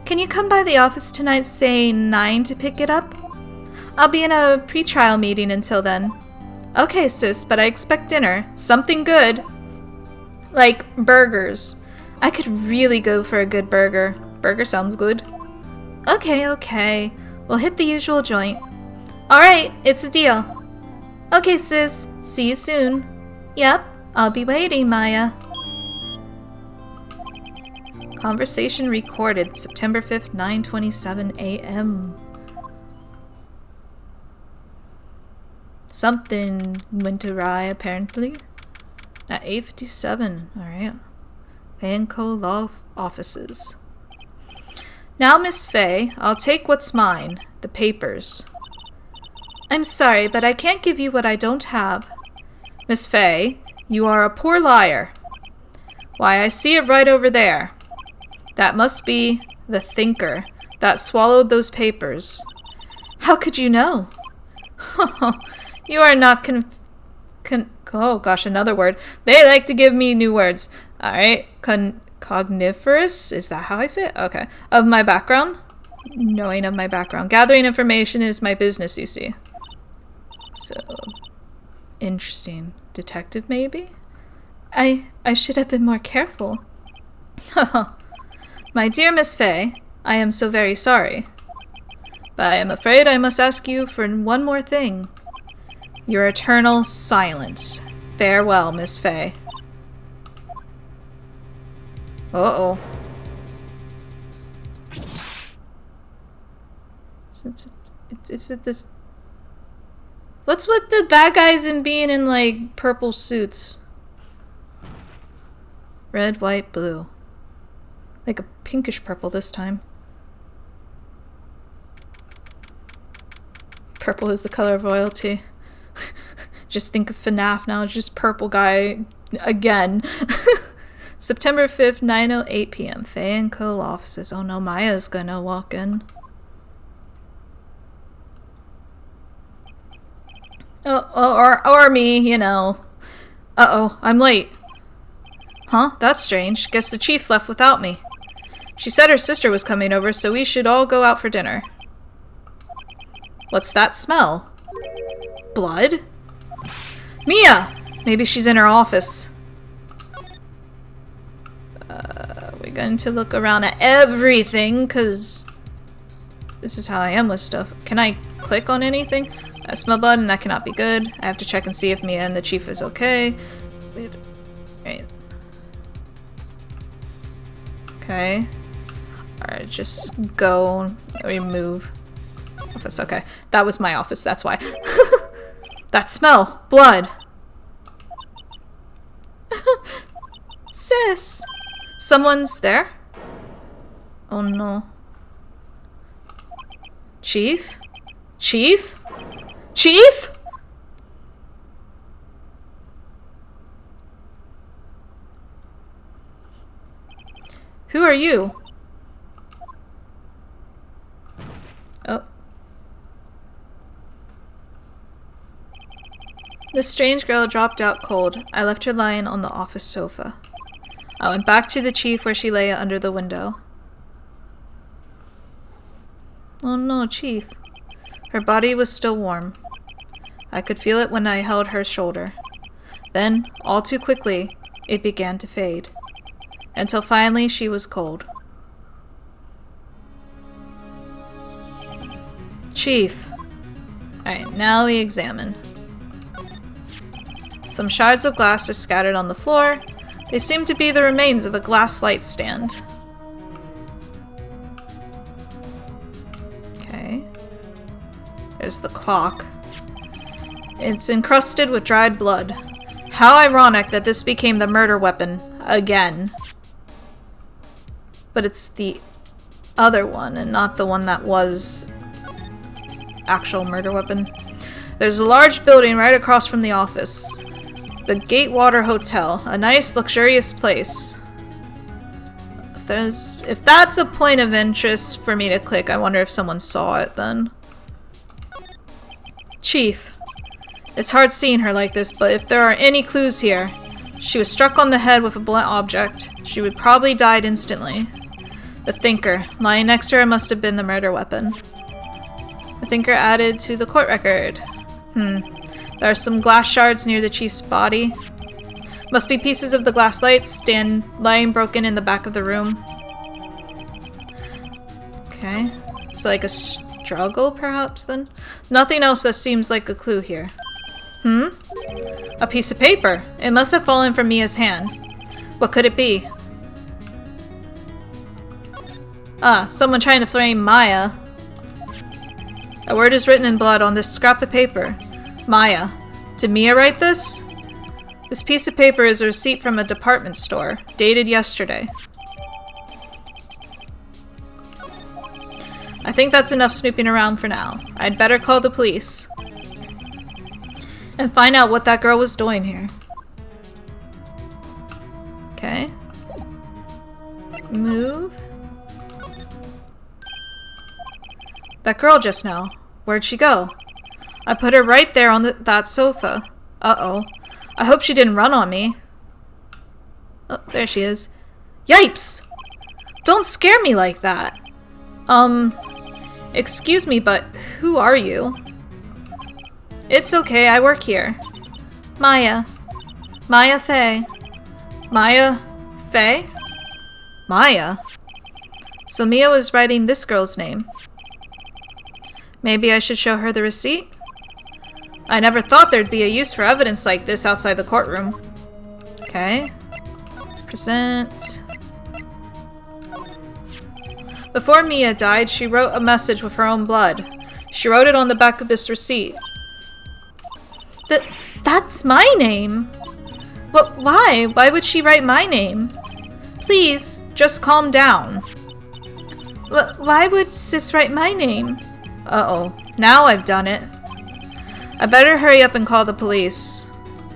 Can you come by the office tonight, say 9 to pick it up? I'll be in a pre-trial meeting until then. Okay, sis, but I expect dinner. Something good. Like burgers. I could really go for a good burger. Burger sounds good. Okay. We'll hit the usual joint. Alright, it's a deal. Okay, sis. See you soon. Yep, I'll be waiting, Maya. Conversation recorded September 5th, 9:27 a.m. Something went awry, apparently. At 8:57. Alright. Vanco Law Offices. Now, Miss Fay, I'll take what's mine. The papers. I'm sorry, but I can't give you what I don't have. Miss Fay, you are a poor liar. Why, I see it right over there. That must be the Thinker that swallowed those papers. How could you know? You are not oh gosh, another word. They like to give me new words. Alright, cogniferous? Is that how I say it? Okay. Of my background? Knowing of my background. Gathering information is my business, you see. So, interesting. Detective, maybe? I should have been more careful. My dear Miss Fay, I am so very sorry. But I am afraid I must ask you for one more thing. Your eternal silence. Farewell, Miss Fay. Uh-oh. It's this... What's with the bad guys and being in, like, purple suits? Red, white, blue. Like a pinkish purple this time. Purple is the color of royalty. Just think of FNAF now, just purple guy again. September 5th, 9:08 p.m. Faye & Co. offices. Oh no, Maya's gonna walk in. Or me, you know. Uh-oh, I'm late. Huh? That's strange. Guess the chief left without me. She said her sister was coming over, so we should all go out for dinner. What's that smell? Blood? Mia! Maybe she's in her office. We're going to look around at everything, because this is how I am with stuff. Can I click on anything? I smell blood, and that cannot be good. I have to check and see if Mia and the chief is okay. Right. Okay. Alright, just go. Remove. Office, okay. That was my office, that's why. That smell! Blood! Sis! Someone's there? Oh no. Chief? Chief? Chief? Who are you? Oh. The strange girl dropped out cold. I left her lying on the office sofa. I went back to the chief where she lay under the window. Oh no, Chief. Her body was still warm. I could feel it when I held her shoulder. Then, all too quickly, it began to fade. Until finally she was cold. Chief. Alright, now we examine. Some shards of glass are scattered on the floor. They seem to be the remains of a glass light stand. Okay. There's the clock. It's encrusted with dried blood. How ironic that this became the murder weapon again. But it's the other one and not the one that was actual murder weapon. There's a large building right across from the office. The Gatewater Hotel. A nice, luxurious place. If that's a point of interest for me to click, I wonder if someone saw it then. Chief. It's hard seeing her like this, but if there are any clues here, she was struck on the head with a blunt object. She would probably died instantly. The thinker. Lying next to her must have been the murder weapon. The thinker added to the court record. There are some glass shards near the chief's body. Must be pieces of the glass light stand lying broken in the back of the room. Okay. So like a struggle, perhaps, then? Nothing else that seems like a clue here. A piece of paper. It must have fallen from Mia's hand. What could it be? Ah, someone trying to frame Maya. A word is written in blood on this scrap of paper. Maya. Did Mia write this? This piece of paper is a receipt from a department store, dated yesterday. I think that's enough snooping around for now. I'd better call the police. And find out what that girl was doing here. Okay. Move. That girl just now. Where'd she go? I put her right there on that sofa. Uh-oh. I hope she didn't run on me. Oh, there she is. Yipes! Don't scare me like that. Excuse me, but who are you? It's okay, I work here. Maya. Maya Faye. Maya Faye? Maya? So Mia was writing this girl's name. Maybe I should show her the receipt? I never thought there'd be a use for evidence like this outside the courtroom. Okay. Present. Before Mia died, she wrote a message with her own blood. She wrote it on the back of this receipt. That's my name? But why? Why would she write my name? Please, just calm down. Why would Sis write my name? Uh-oh. Now I've done it. I better hurry up and call the police.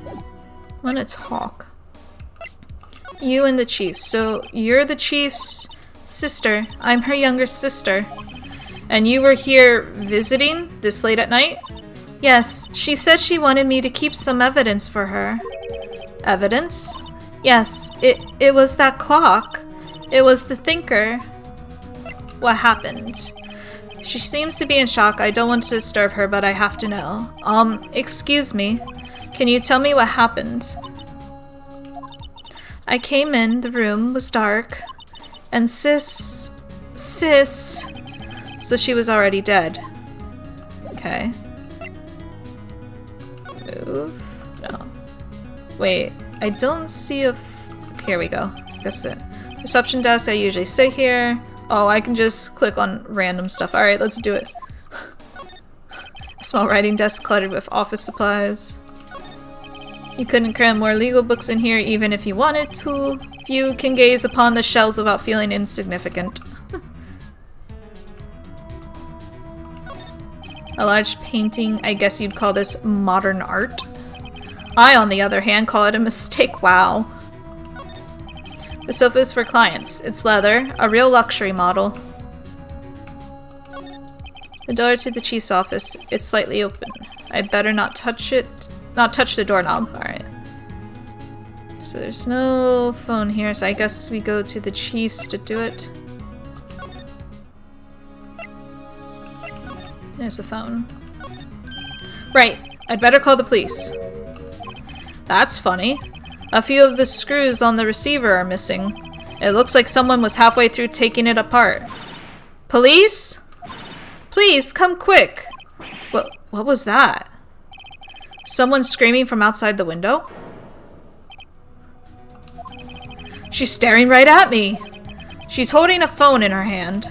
I want to talk. You and the chief. So, you're the chief's sister. I'm her younger sister. And you were here visiting this late at night? Yes, she said she wanted me to keep some evidence for her. Evidence? Yes, it was that clock. It was the thinker. What happened? She seems to be in shock. I don't want to disturb her, but I have to know. Excuse me. Can you tell me what happened? I came in, the room was dark, and Sis... So she was already dead. Okay. Move? No. Wait, I don't see a... Here we go. Guess it. Reception desk, I usually sit here. Oh, I can just click on random stuff. Alright, let's do it. A small writing desk cluttered with office supplies. You couldn't cram more legal books in here even if you wanted to. Few can gaze upon the shelves without feeling insignificant. A large painting, I guess you'd call this modern art. I, on the other hand, call it a mistake. Wow. The sofa is for clients. It's leather, a real luxury model. The door to the chief's office. It's slightly open. I better not touch it. Not touch the doorknob. Alright. So there's no phone here, so I guess we go to the chief's to do it. There's a phone. Right. I'd better call the police. That's funny. A few of the screws on the receiver are missing. It looks like someone was halfway through taking it apart. Police? Please, come quick! What was that? Someone screaming from outside the window? She's staring right at me! She's holding a phone in her hand.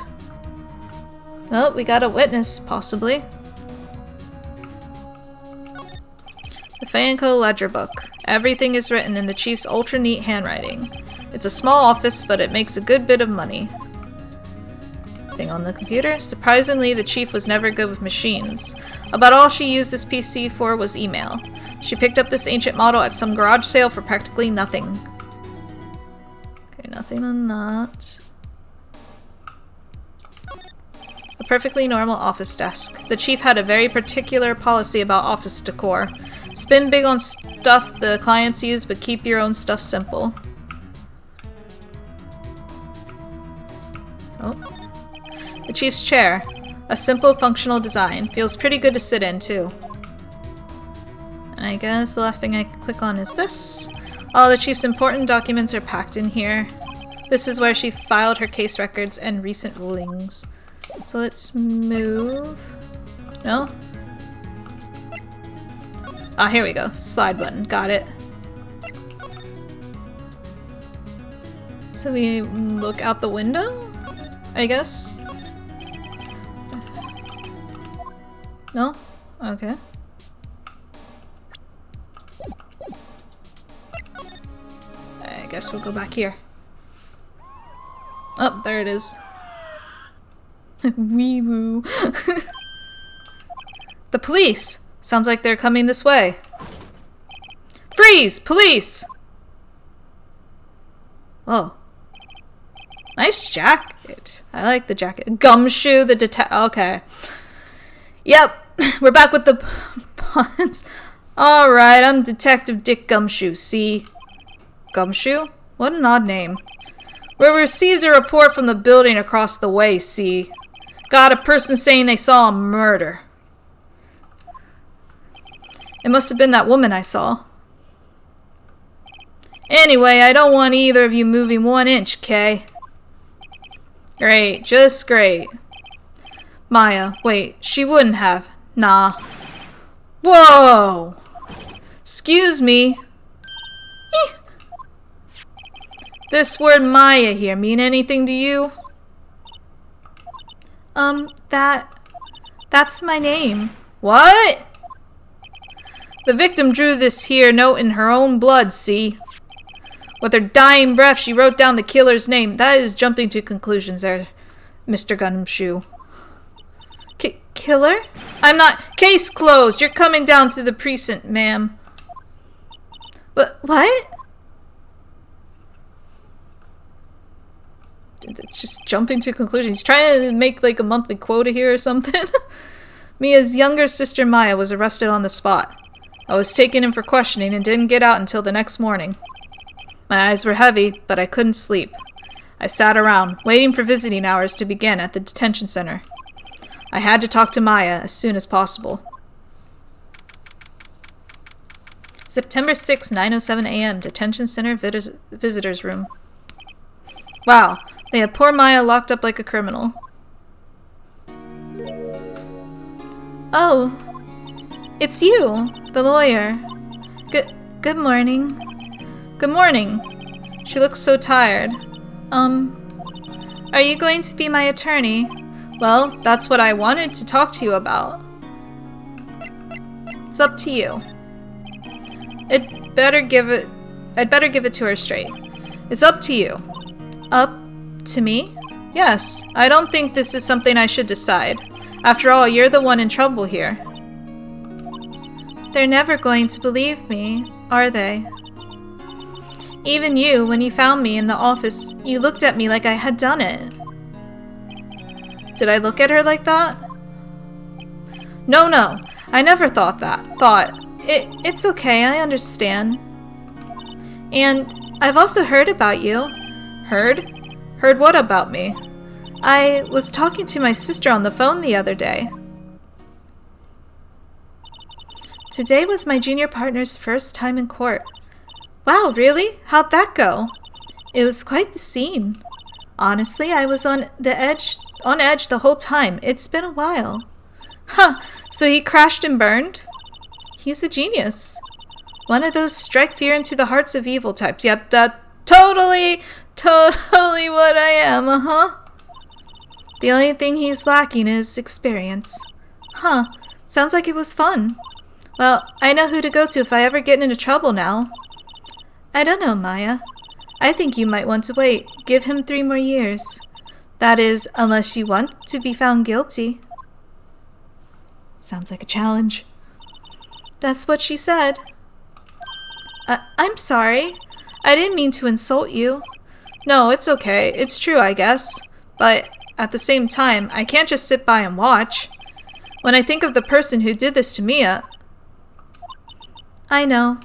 Well, we got a witness, possibly. The Fanco ledger book. Everything is written in the chief's ultra-neat handwriting. It's a small office, but it makes a good bit of money. Thing on the computer? Surprisingly, the chief was never good with machines. About all she used this PC for was email. She picked up this ancient model at some garage sale for practically nothing. Okay, nothing on that. A perfectly normal office desk. The chief had a very particular policy about office decor. Spend big on stuff the clients use, but keep your own stuff simple. Oh. The chief's chair. A simple, functional design. Feels pretty good to sit in, too. And I guess the last thing I click on is this. All the chief's important documents are packed in here. This is where she filed her case records and recent rulings. So let's move. No? Ah, here we go. Slide button. Got it. So we look out the window? I guess? No? Okay. I guess we'll go back here. Oh, there it is. Wee woo. The police! Sounds like they're coming this way. Freeze! Police! Oh. Nice jacket. I like the jacket. Gumshoe, the okay. Yep, we're back with the puns. Alright, I'm Detective Dick Gumshoe, see? Gumshoe? What an odd name. We received a report from the building across the way, see? Got a person saying they saw a murder. It must have been that woman I saw. Anyway, I don't want either of you moving 1 inch, Kay? Great, just great. Maya, wait, she wouldn't have. Nah. Whoa! Excuse me. Eeh. This word Maya here mean anything to you? That's my name. What? The victim drew this here note in her own blood, see? With her dying breath, she wrote down the killer's name. That is jumping to conclusions there, Mr. Gumshoe. Killer? I'm not. Case closed. You're coming down to the precinct, ma'am. What? Just jumping to conclusions. He's trying to make like a monthly quota here or something. Mia's younger sister Maya was arrested on the spot. I was taken in for questioning and didn't get out until the next morning. My eyes were heavy, but I couldn't sleep. I sat around, waiting for visiting hours to begin at the detention center. I had to talk to Maya as soon as possible. September 6, 9:07 a.m. Detention Center Visitors Room. Wow, they had poor Maya locked up like a criminal. Oh, it's you, the lawyer. Good morning. Good morning. She looks so tired. Are you going to be my attorney? Well, that's what I wanted to talk to you about. It's up to you. I'd better give it to her straight. It's up to you. Up to me? Yes. I don't think this is something I should decide. After all, you're the one in trouble here. They're never going to believe me, are they? Even you, when you found me in the office, you looked at me like I had done it. Did I look at her like that? No. I never thought that. It's okay, I understand. And I've also heard about you. Heard? Heard what about me? I was talking to my sister on the phone the other day. Today was my junior partner's first time in court. Wow, really? How'd that go? It was quite the scene. Honestly, I was on edge the whole time. It's been a while. Huh, so he crashed and burned? He's a genius. One of those strike fear into the hearts of evil types. Yep, that totally what I am, The only thing he's lacking is experience. Huh, sounds like it was fun. Well, I know who to go to if I ever get into trouble now. I don't know, Maya. I think you might want to wait. Give him 3 more years. That is, unless you want to be found guilty. Sounds like a challenge. That's what she said. I'm sorry. I didn't mean to insult you. No, it's okay. It's true, I guess. But at the same time, I can't just sit by and watch. When I think of the person who did this to Mia... I know.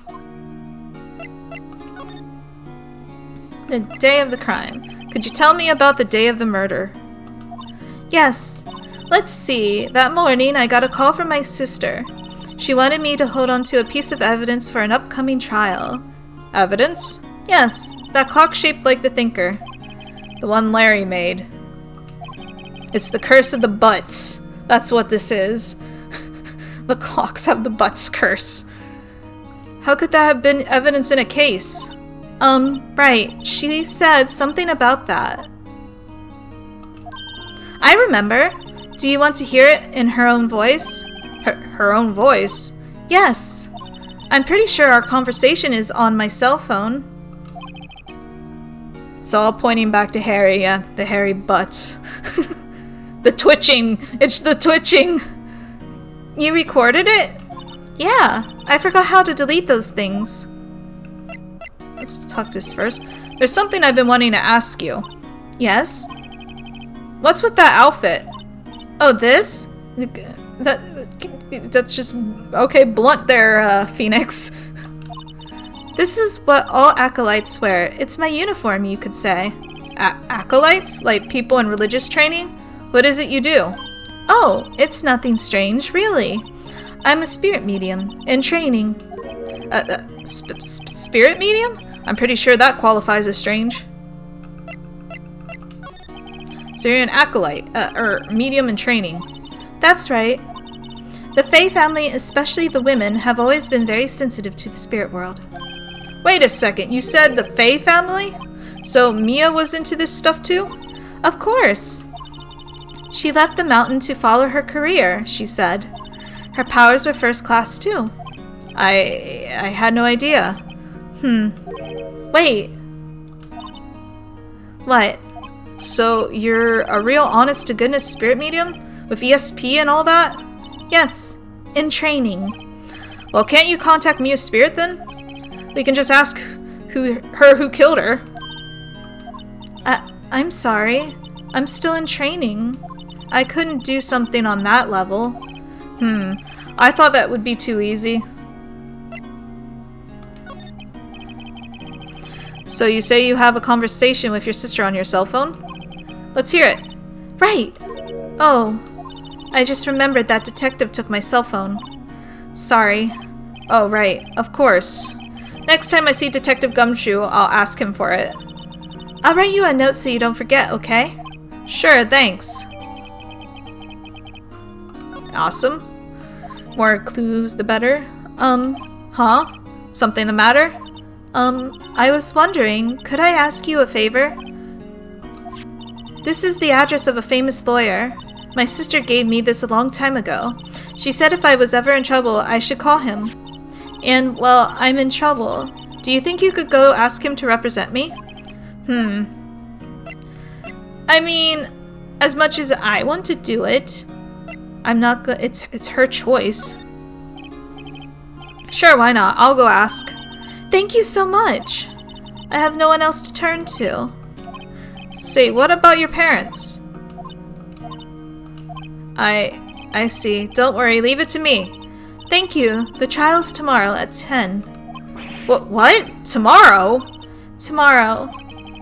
The day of the crime. Could you tell me about the day of the murder? Yes. Let's see. That morning, I got a call from my sister. She wanted me to hold on to a piece of evidence for an upcoming trial. Evidence? Yes, that clock shaped like the thinker. The one Larry made. It's the curse of the butts. That's what this is. The clocks have the butts curse. How could that have been evidence in a case? Right. She said something about that. I remember. Do you want to hear it in her own voice? Her own voice? Yes. I'm pretty sure our conversation is on my cell phone. It's all pointing back to Harry, yeah. The hairy butts. The twitching. It's the twitching. You recorded it? Yeah. I forgot how to delete those things. Let's talk this first. There's something I've been wanting to ask you. Yes? What's with that outfit? Oh, this? That's just... Okay, blunt there, Phoenix. This is what all acolytes wear. It's my uniform, you could say. Acolytes? Like people in religious training? What is it you do? Oh, it's nothing strange, really. I'm a spirit medium in training. Spirit medium? I'm pretty sure that qualifies as strange. So you're an acolyte, or medium in training. That's right. The Fae family, especially the women, have always been very sensitive to the spirit world. Wait a second, you said the Fae family? So Mia was into this stuff too? Of course. She left the mountain to follow her career, she said. Her powers were first class too. I had no idea. Wait. What? So you're a real honest-to-goodness spirit medium? With ESP and all that? Yes, in training. Well, can't you contact Mia's spirit then? We can just ask who killed her. I'm sorry. I'm still in training. I couldn't do something on that level. I thought that would be too easy. So you say you have a conversation with your sister on your cell phone? Let's hear it. Right. Oh, I just remembered that detective took my cell phone. Sorry. Oh, right. Of course. Next time I see Detective Gumshoe, I'll ask him for it. I'll write you a note so you don't forget, okay? Sure, thanks. Awesome. More clues, the better. Huh? Something the matter? I was wondering, could I ask you a favor? This is the address of a famous lawyer. My sister gave me this a long time ago. She said if I was ever in trouble, I should call him. And, well, I'm in trouble. Do you think you could go ask him to represent me? I mean, as much as I want to do it, I'm not go- it's her choice. Sure, why not? I'll go ask. Thank you so much. I have no one else to turn to. Say, what about your parents? I see. Don't worry, leave it to me. Thank you. The trial's tomorrow at 10. What? Tomorrow? Tomorrow.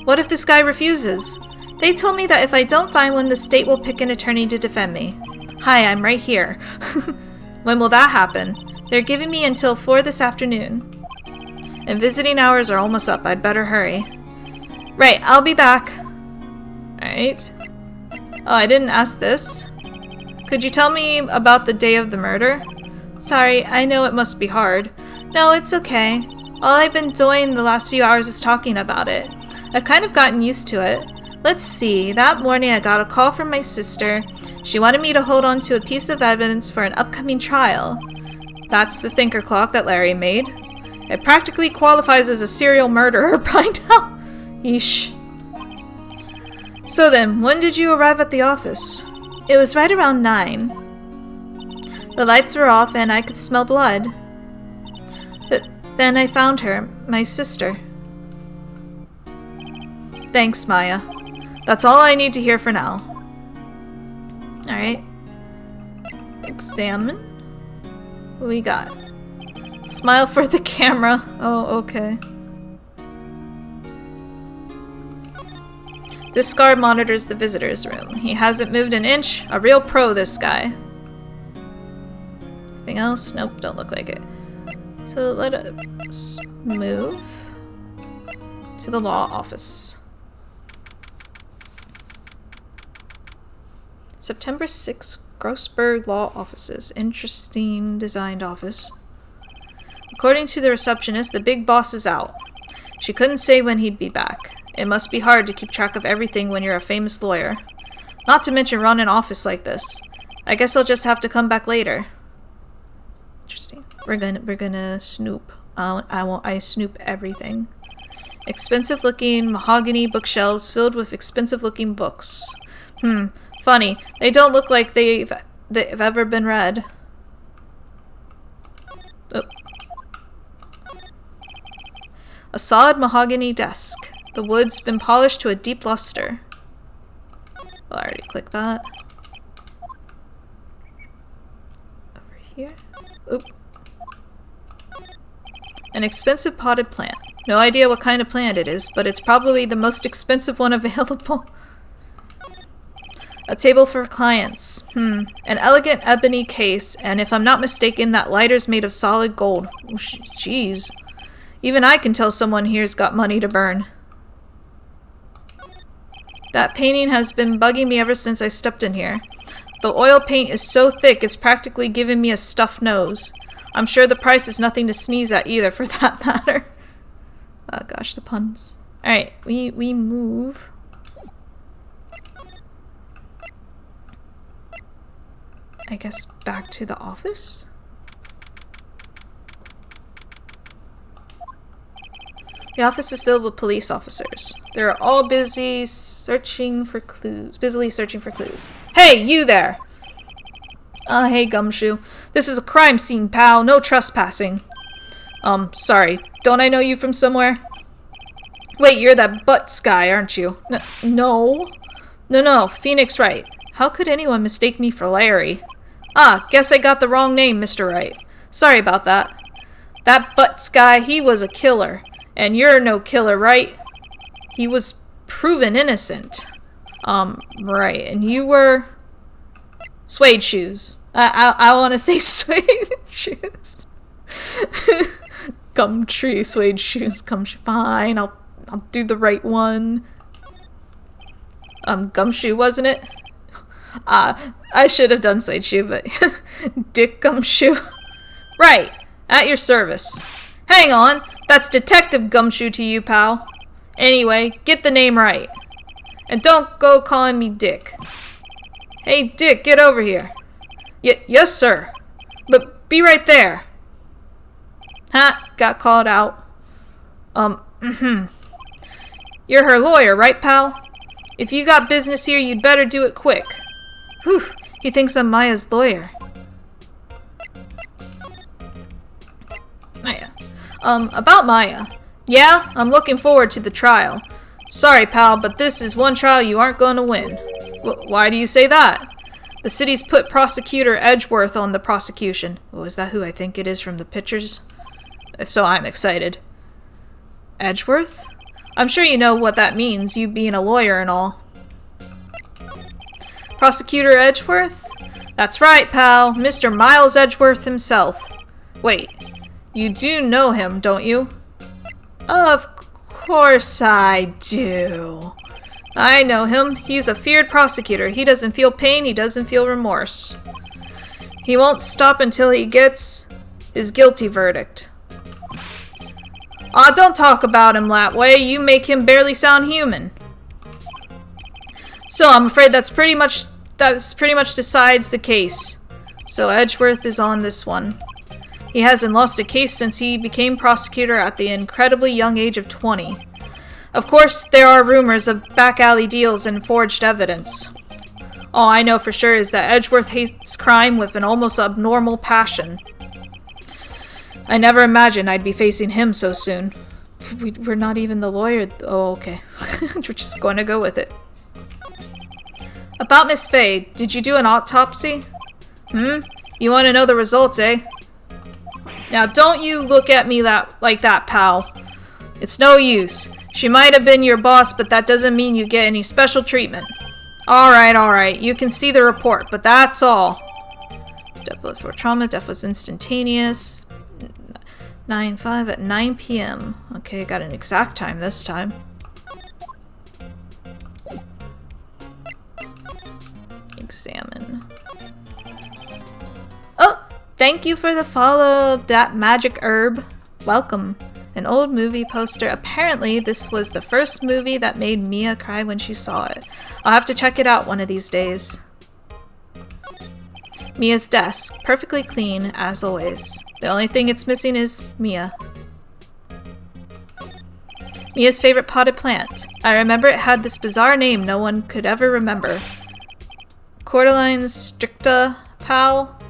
What if this guy refuses? They told me that if I don't find one, the state will pick an attorney to defend me. Hi, I'm right here. When will that happen? They're giving me until 4 this afternoon. And visiting hours are almost up. I'd better hurry. Right, I'll be back. Alright. Oh, I didn't ask this. Could you tell me about the day of the murder? Sorry, I know it must be hard. No, it's okay. All I've been doing the last few hours is talking about it. I've kind of gotten used to it. Let's see, that morning I got a call from my sister. She wanted me to hold on to a piece of evidence for an upcoming trial. That's the thinker clock that Larry made. It practically qualifies as a serial murderer by now. Yeesh. So then, when did you arrive at the office? It was right around 9. The lights were off and I could smell blood. But then I found her, my sister. Thanks, Maya. That's all I need to hear for now. Alright. Examine. What we got? Smile for the camera. Oh, okay. This guard monitors the visitor's room. He hasn't moved an inch. A real pro, this guy. Anything else? Nope, don't look like it. So let us move to the law office. September 6th, Grossberg Law Offices. Interesting designed office. According to the receptionist, the big boss is out. She couldn't say when he'd be back. It must be hard to keep track of everything when you're a famous lawyer. Not to mention run an office like this. I guess I'll just have to come back later. Interesting. We're gonna snoop. I snoop everythth. Expensive looking mahogany bookshelves filled with expensive looking books. Funny. They don't look like they've ever been read. Oh. A solid mahogany desk. The wood's been polished to a deep luster. Well, I already clicked that. Over here. Oop. An expensive potted plant. No idea what kind of plant it is, but it's probably the most expensive one available. A table for clients. An elegant ebony case, and if I'm not mistaken, that lighter's made of solid gold. Oh, jeez. Even I can tell someone here's got money to burn. That painting has been bugging me ever since I stepped in here. The oil paint is so thick it's practically giving me a stuffed nose. I'm sure the price is nothing to sneeze at either, for that matter. Oh gosh, the puns. Alright, we move. I guess back to the office? The office is filled with police officers. They're all busily searching for clues. Hey, you there! Hey, Gumshoe. This is a crime scene, pal. No trespassing. Sorry. Don't I know you from somewhere? Wait, you're that Butts guy, aren't you? No. No, Phoenix Wright. How could anyone mistake me for Larry? Ah, guess I got the wrong name, Mr. Wright. Sorry about that. That Butts guy, he was a killer. And you're no killer, right? He was proven innocent. Right. And you were... Suede shoes. I want to say suede shoes. Gumtree, suede shoes. Fine, I'll do the right one. Gumshoe, wasn't it? I should have done suede shoe, but... Dick Gumshoe. Right. At your service. Hang on. That's Detective Gumshoe to you, pal. Anyway, get the name right. And don't go calling me Dick. Hey, Dick, get over here. Yes, sir. But be right there. Ha, got called out. You're her lawyer, right, pal? If you got business here, you'd better do it quick. Whew, he thinks I'm Maya's lawyer. Maya. About Maya. Yeah, I'm looking forward to the trial. Sorry, pal, but this is one trial you aren't going to win. Why do you say that? The city's put Prosecutor Edgeworth on the prosecution. Oh, is that who I think it is from the pictures? If so, I'm excited. Edgeworth? I'm sure you know what that means, you being a lawyer and all. Prosecutor Edgeworth? That's right, pal. Mr. Miles Edgeworth himself. Wait, you do know him, don't you? Of course I do. I know him. He's a feared prosecutor. He doesn't feel pain, he doesn't feel remorse. He won't stop until he gets his guilty verdict. Aw, don't talk about him that way. You make him barely sound human. So I'm afraid that's pretty much decides the case. So Edgeworth is on this one. He hasn't lost a case since he became prosecutor at the incredibly young age of 20. Of course, there are rumors of back-alley deals and forged evidence. All I know for sure is that Edgeworth hates crime with an almost abnormal passion. I never imagined I'd be facing him so soon. We're not even the lawyer. Oh, okay. We're just going to go with it. About Miss Faye, did you do an autopsy? You want to know the results, eh? Now, don't you look at me like that, pal. It's no use. She might have been your boss, but that doesn't mean you get any special treatment. Alright. You can see the report, but that's all. Death was for trauma. Death was instantaneous. 9/5 at 9 p.m. Okay, got an exact time this time. Examine. Oh! Thank you for the follow, that magic herb. Welcome. An old movie poster. Apparently, this was the first movie that made Mia cry when she saw it. I'll have to check it out one of these days. Mia's desk. Perfectly clean, as always. The only thing it's missing is Mia. Mia's favorite potted plant. I remember it had this bizarre name no one could ever remember. Cordyline stricta, pal?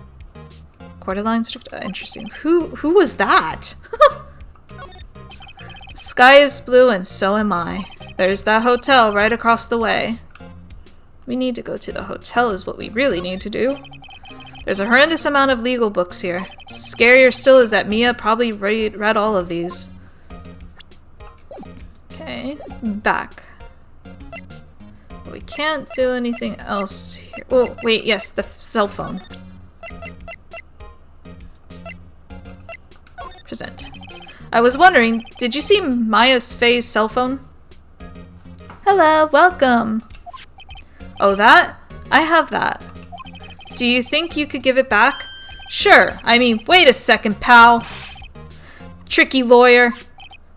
Cordyline stricta? Interesting. Who was that? The sky is blue and so am I. There's that hotel right across the way. We need to go to the hotel is what we really need to do. There's a horrendous amount of legal books here. Scarier still is that Mia probably read all of these. Okay, back. We can't do anything else here. Oh, wait, yes, the cell phone. Present. I was wondering, did you see Maya's Faye's cell phone? Hello, welcome. Oh, that? I have that. Do you think you could give it back? Sure. I mean, wait a second, pal. Tricky lawyer.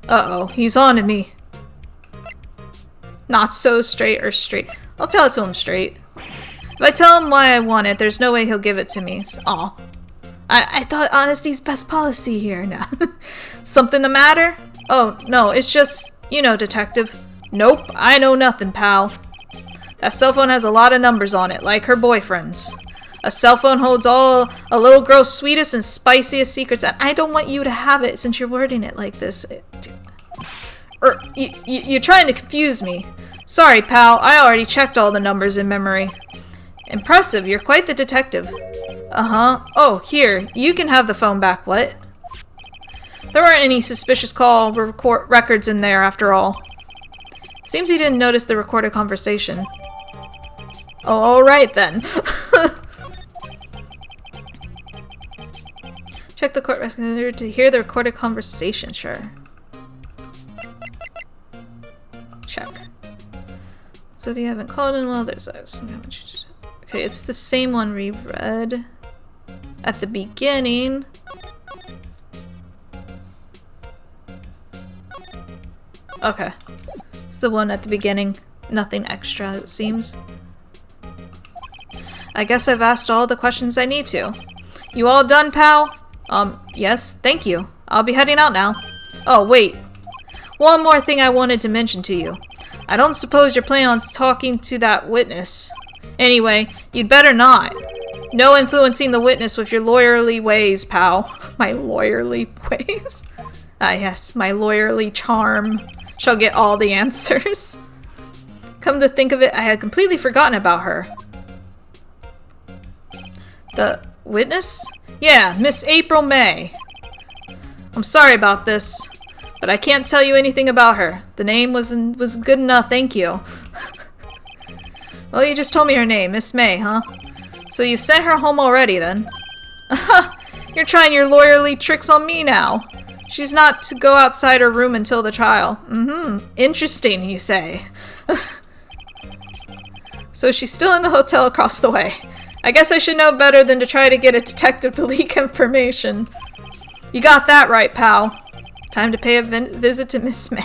Uh-oh, he's on to me. Not so straight or straight. I'll tell it to him straight. If I tell him why I want it, there's no way he'll give it to me. Aw. I thought honesty's best policy here. No. Something the matter? Oh, no, it's just, you know, detective. Nope, I know nothing, pal. That cell phone has a lot of numbers on it, like her boyfriend's. A cell phone holds all a little girl's sweetest and spiciest secrets, and I don't want you to have it since you're wording it like this. You're trying to confuse me. Sorry, pal, I already checked all the numbers in memory. Impressive, you're quite the detective. Uh-huh. Oh, here, you can have the phone back, what? There weren't any suspicious call records in there after all. Seems he didn't notice the recorded conversation. Oh, alright then. Check the court recorder to hear the recorded conversation, sure. Check. So if you haven't called in, well, there's those. Okay, it's the same one we read at the beginning. Okay. It's the one at the beginning. Nothing extra, it seems. I guess I've asked all the questions I need to. You all done, pal? Yes, thank you. I'll be heading out now. Oh, wait. One more thing I wanted to mention to you. I don't suppose you're planning on talking to that witness. Anyway, you'd better not. No influencing the witness with your lawyerly ways, pal. My lawyerly ways? Ah, yes, my lawyerly charm shall get all the answers. Come to think of it, I had completely forgotten about her. The witness? Yeah, Miss April May. I'm sorry about this, but I can't tell you anything about her. The name was good enough, thank you. Well, you just told me her name, Miss May, huh? So you've sent her home already, then? You're trying your lawyerly tricks on me now. She's not to go outside her room until the trial. Interesting, you say. So she's still in the hotel across the way. I guess I should know better than to try to get a detective to leak information. You got that right, pal. Time to pay a visit to Miss May.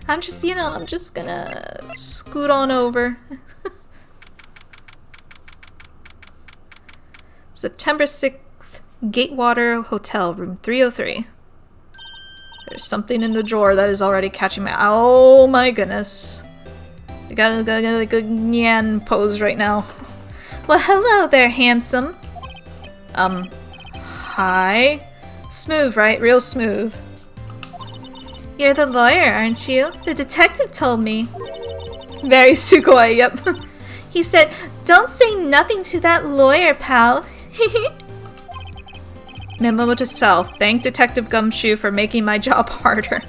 I'm just gonna scoot on over. September 6th, Gatewater Hotel, room 303. There's something in the drawer that is already catching my... Oh my goodness. I got like a nyan pose right now. Well, hello there, handsome. Hi? Smooth, right? Real smooth. You're the lawyer, aren't you? The detective told me. Very sugoi, yep. He said, don't say nothing to that lawyer, pal. Memo to self. Thank Detective Gumshoe for making my job harder.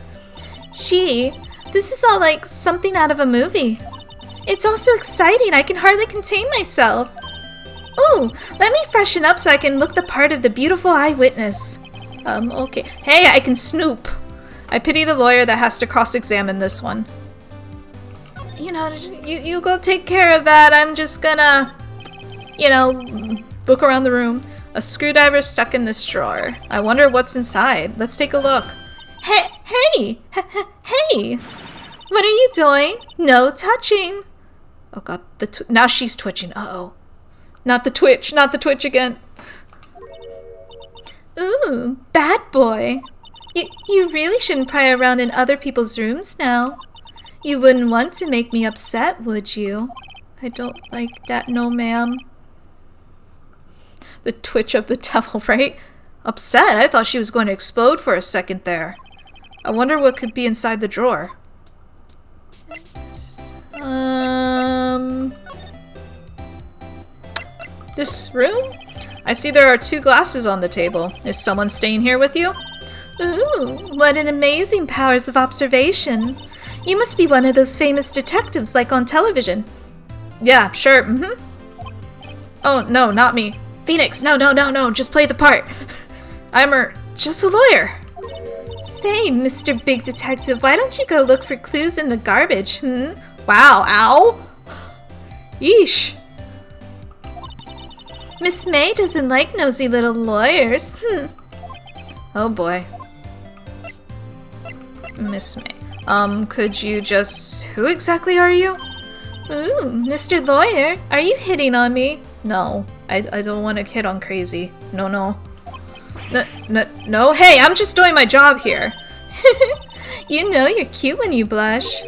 Gee, this is all like something out of a movie. It's all so exciting, I can hardly contain myself. Ooh, let me freshen up so I can look the part of the beautiful eyewitness. Okay. Hey, I can snoop. I pity the lawyer that has to cross-examine this one. You know, you go take care of that. I'm just gonna, you know, look around the room. A screwdriver stuck in this drawer. I wonder what's inside. Let's take a look. Hey! What are you doing? No touching. Oh god, now she's twitching. Uh-oh. Not the twitch again. Ooh, bad boy. You really shouldn't pry around in other people's rooms now. You wouldn't want to make me upset, would you? I don't like that, no ma'am. The twitch of the devil, right? Upset? I thought she was going to explode for a second there. I wonder what could be inside the drawer. This room? I see there are 2 glasses on the table. Is someone staying here with you? Ooh, what an amazing powers of observation. You must be one of those famous detectives like on television. Yeah, sure, Oh, no, not me. Phoenix, no, just play the part. I'm just a lawyer. Say, Mr. Big Detective, why don't you go look for clues in the garbage, Wow, ow. Yeesh. Miss May doesn't like nosy little lawyers. Oh boy. Miss May. Could you just... Who exactly are you? Ooh, Mr. Lawyer, are you hitting on me? No, I don't want to hit on Crazy. No. No, hey, I'm just doing my job here. You know you're cute when you blush.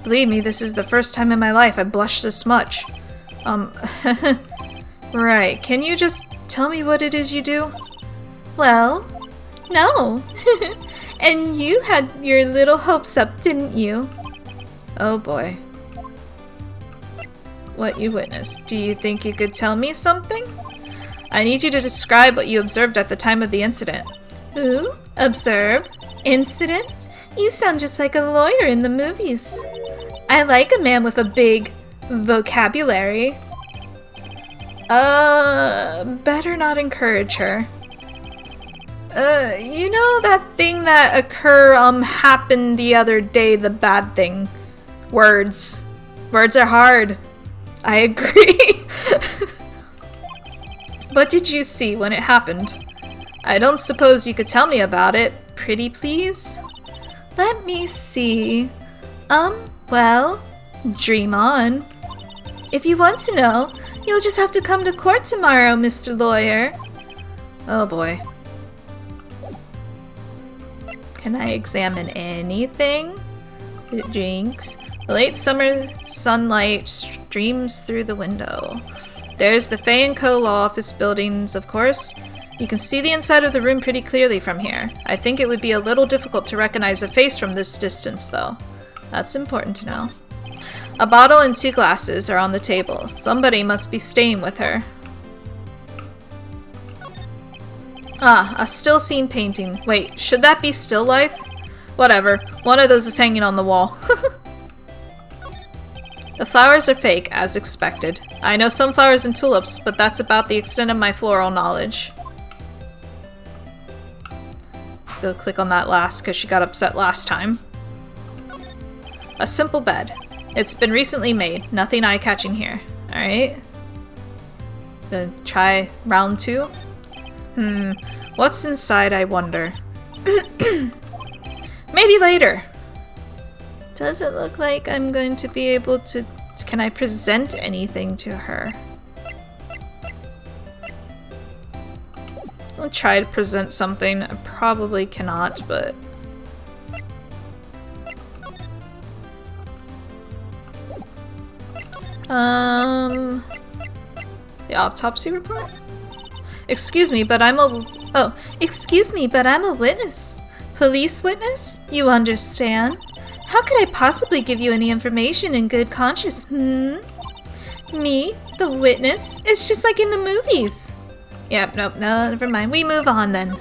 Believe me, this is the first time in my life I've blushed this much. Right, can you just tell me what it is you do? Well, no. And you had your little hopes up, didn't you? Oh boy. What you witnessed. Do you think you could tell me something? I need you to describe what you observed at the time of the incident. Ooh, observe? Incident? You sound just like a lawyer in the movies. I like a man with a big vocabulary. Better not encourage her. You know that thing that happened the other day, the bad thing? Words. Words are hard. I agree. What did you see when it happened? I don't suppose you could tell me about it, pretty please? Let me see. Well, dream on. If you want to know, you'll just have to come to court tomorrow, Mr. Lawyer. Oh boy. Can I examine anything? It drinks. The late summer sunlight streams through the window. There's the Fay & Co. law office buildings, of course. You can see the inside of the room pretty clearly from here. I think it would be a little difficult to recognize a face from this distance, though. That's important to know. A bottle and 2 glasses are on the table. Somebody must be staying with her. Ah, a still scene painting. Wait, should that be still life? Whatever. One of those is hanging on the wall. The flowers are fake, as expected. I know sunflowers and tulips, but that's about the extent of my floral knowledge. Go click on that last, because she got upset last time. A simple bed. It's been recently made. Nothing eye-catching here. Alright. Gonna try round 2. What's inside, I wonder? Maybe later. Doesn't look like I'm going to be able to... Can I present anything to her? I'll try to present something. I probably cannot, but... The autopsy report? Excuse me, but I'm a... Oh, excuse me, but I'm a witness. Police witness? You understand? How could I possibly give you any information in good conscience, Me? The witness? It's just like in the movies. Yep, nope, no, never mind. We move on then.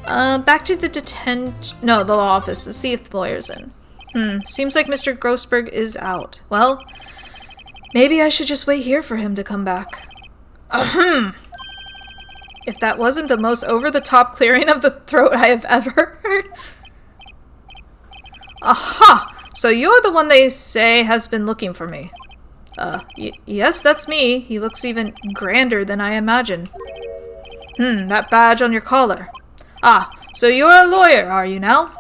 Back to the the law office to see if the lawyer's in. Seems like Mr. Grossberg is out. Well, maybe I should just wait here for him to come back. Ahem! If that wasn't the most over-the-top clearing of the throat I have ever heard. Aha! So you're the one they say has been looking for me. Yes, that's me. He looks even grander than I imagined. That badge on your collar. Ah, so you're a lawyer, are you now?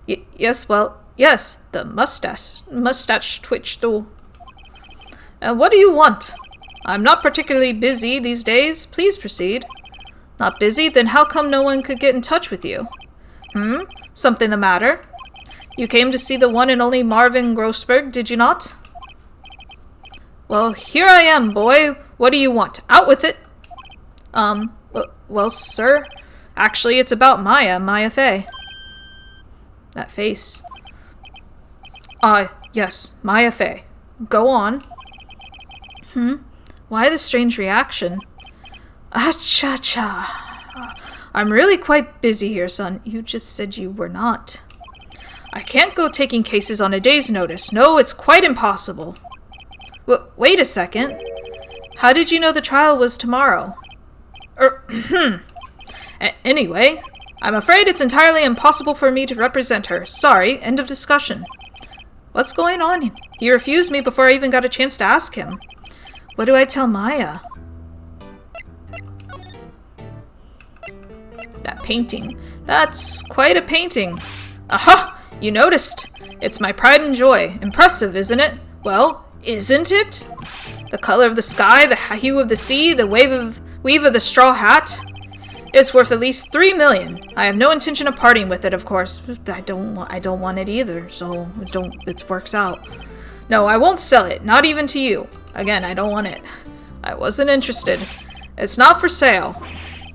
Yes, well, yes, the mustache twitched too. And what do you want? I'm not particularly busy these days. Please proceed. Not busy? Then how come no one could get in touch with you? Something the matter? You came to see the one and only Marvin Grossberg, did you not? Well, here I am, boy. What do you want? Out with it! Well, sir, actually, it's about Maya Fey. That face. Yes, Maya Fey. Go on. Why the strange reaction? Cha-cha. I'm really quite busy here, son. You just said you were not. I can't go taking cases on a day's notice. No, it's quite impossible. Wait a second. How did you know the trial was tomorrow? Anyway, I'm afraid it's entirely impossible for me to represent her. Sorry, end of discussion. What's going on? He refused me before I even got a chance to ask him. What do I tell Maya? That painting. That's quite a painting. Aha! You noticed! It's my pride and joy. Impressive, isn't it? Well, isn't it? The color of the sky, the hue of the sea, the weave of the straw hat. It's worth at least 3 million. I have no intention of parting with it, of course. I don't want it either, so it works out. No, I won't sell it, not even to you. Again, I don't want it. I wasn't interested. It's not for sale.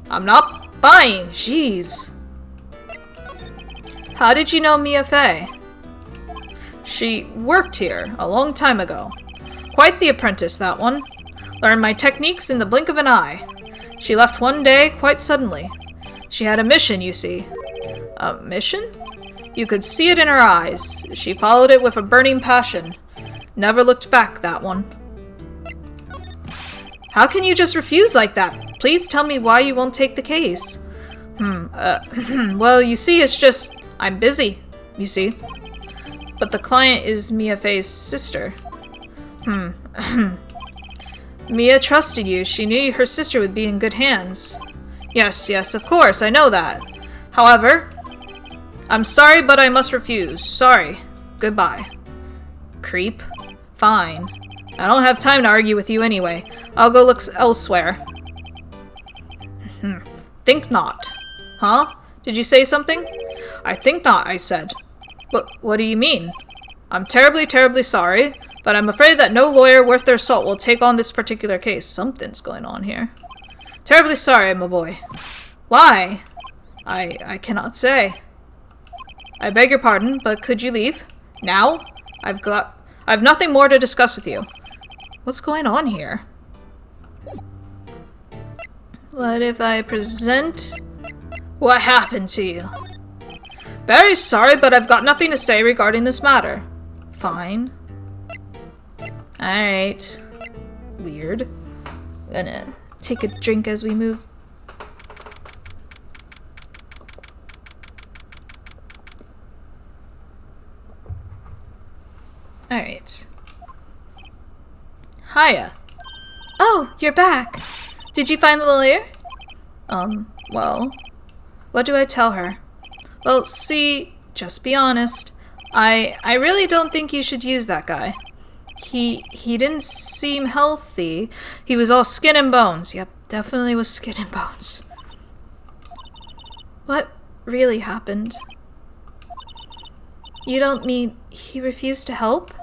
I'm not buying. Jeez. How did you know Mia Fey? She worked here a long time ago. Quite the apprentice, that one. Learned my techniques in the blink of an eye. She left one day, quite suddenly. She had a mission, you see. A mission? You could see it in her eyes. She followed it with a burning passion. Never looked back, that one. How can you just refuse like that? Please tell me why you won't take the case. Well, you see, it's just... I'm busy, you see. But the client is Mia Fey's sister. Mia trusted you. She knew her sister would be in good hands. Yes, of course, I know that. However, I'm sorry, but I must refuse. Sorry. Goodbye. Creep. Fine. I don't have time to argue with you anyway. I'll go look elsewhere. Think not. Huh? Did you say something? I think not, I said. What do you mean? I'm terribly, terribly sorry, but I'm afraid that no lawyer worth their salt will take on this particular case. Something's going on here. Terribly sorry, my boy. Why? I cannot say. I beg your pardon, but could you leave? Now? I've nothing more to discuss with you. What's going on here? What if I present... What happened to you? Very sorry, but I've got nothing to say regarding this matter. Fine. Alright. Weird. Gonna take a drink as we move. Alright. Hiya. Oh, you're back. Did you find the lawyer? Well, what do I tell her? Well, see, just be honest. I really don't think you should use that guy. He didn't seem healthy. He was all skin and bones. Yep, definitely was skin and bones. What really happened? You don't mean he refused to help?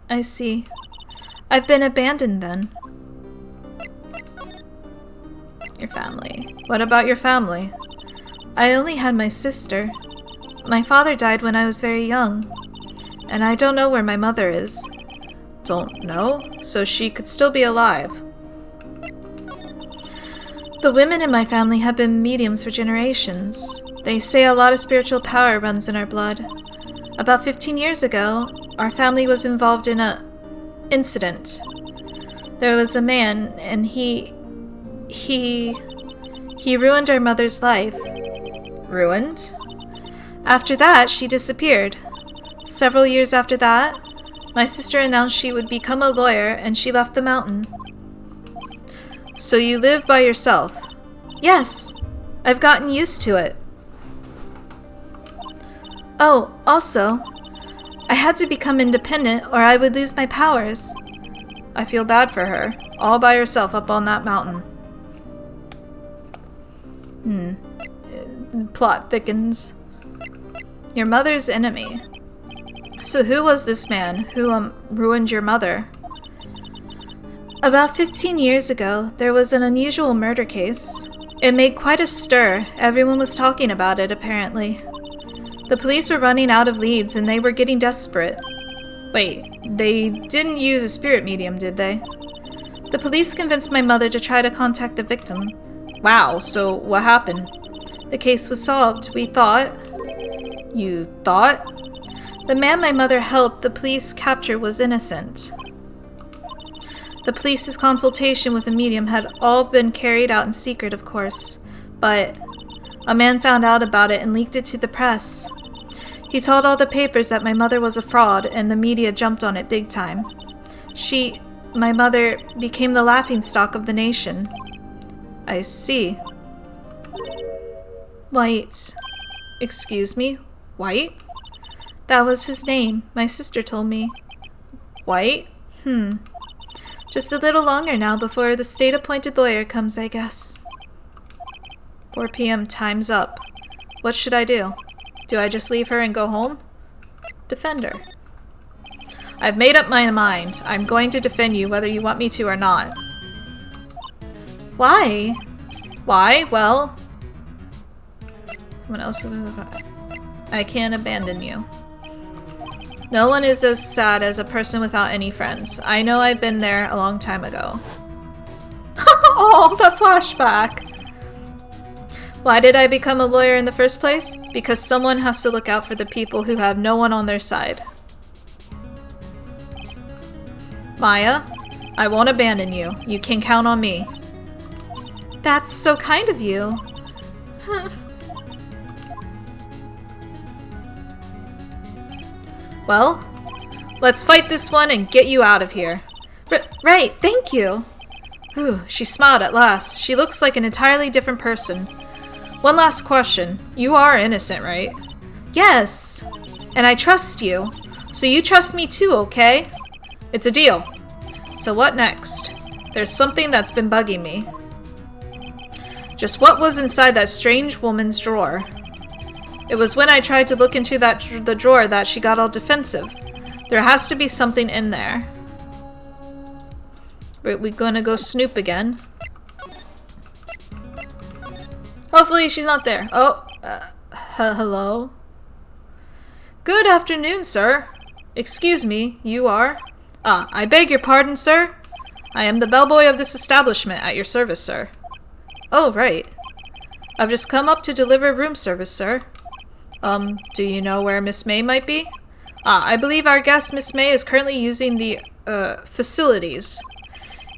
I see. I've been abandoned then. Your family. What about your family? I only had my sister. My father died when I was very young. And I don't know where my mother is. Don't know? So she could still be alive. The women in my family have been mediums for generations. They say a lot of spiritual power runs in our blood. About 15 years ago, our family was involved in a incident. There was a man, and he ruined our mother's life. Ruined? After that, she disappeared. Several years after that, my sister announced she would become a lawyer, and she left the mountain. So you live by yourself? Yes. I've gotten used to it. Oh, also, I had to become independent or I would lose my powers. I feel bad for her, all by herself up on that mountain. Plot thickens. Your mother's enemy. So who was this man who ruined your mother? About 15 years ago, there was an unusual murder case. It made quite a stir. Everyone was talking about it, apparently. The police were running out of leads and they were getting desperate. Wait, they didn't use a spirit medium, did they? The police convinced my mother to try to contact the victim. Wow, so what happened? The case was solved, we thought. You thought? The man my mother helped the police capture was innocent. The police's consultation with the medium had all been carried out in secret, of course, but a man found out about it and leaked it to the press. He told all the papers that my mother was a fraud, and the media jumped on it big time. My mother, became the laughingstock of the nation. I see. Wait, excuse me? White? That was his name. My sister told me. White? Just a little longer now before the state-appointed lawyer comes, I guess. 4 p.m. Time's up. What should I do? Do I just leave her and go home? Defend her. I've made up my mind. I'm going to defend you whether you want me to or not. Why? Why? Well... Someone else... I can't abandon you. No one is as sad as a person without any friends. I know I've been there a long time ago. Oh, the flashback! Why did I become a lawyer in the first place? Because someone has to look out for the people who have no one on their side. Maya, I won't abandon you. You can count on me. That's so kind of you. Well, let's fight this one and get you out of here. Right, thank you. Whew, she smiled at last. She looks like an entirely different person. One last question. You are innocent, right? Yes. And I trust you. So you trust me too, okay? It's a deal. So what next? There's something that's been bugging me. Just what was inside that strange woman's drawer? It was when I tried to look into the drawer that she got all defensive. There has to be something in there. Are we gonna go snoop again? Hopefully she's not there. Oh, hello? Good afternoon, sir. Excuse me, you are? I beg your pardon, sir? I am the bellboy of this establishment at your service, sir. Oh, right. I've just come up to deliver room service, sir. Do you know where Miss May might be? I believe our guest, Miss May, is currently using the, facilities.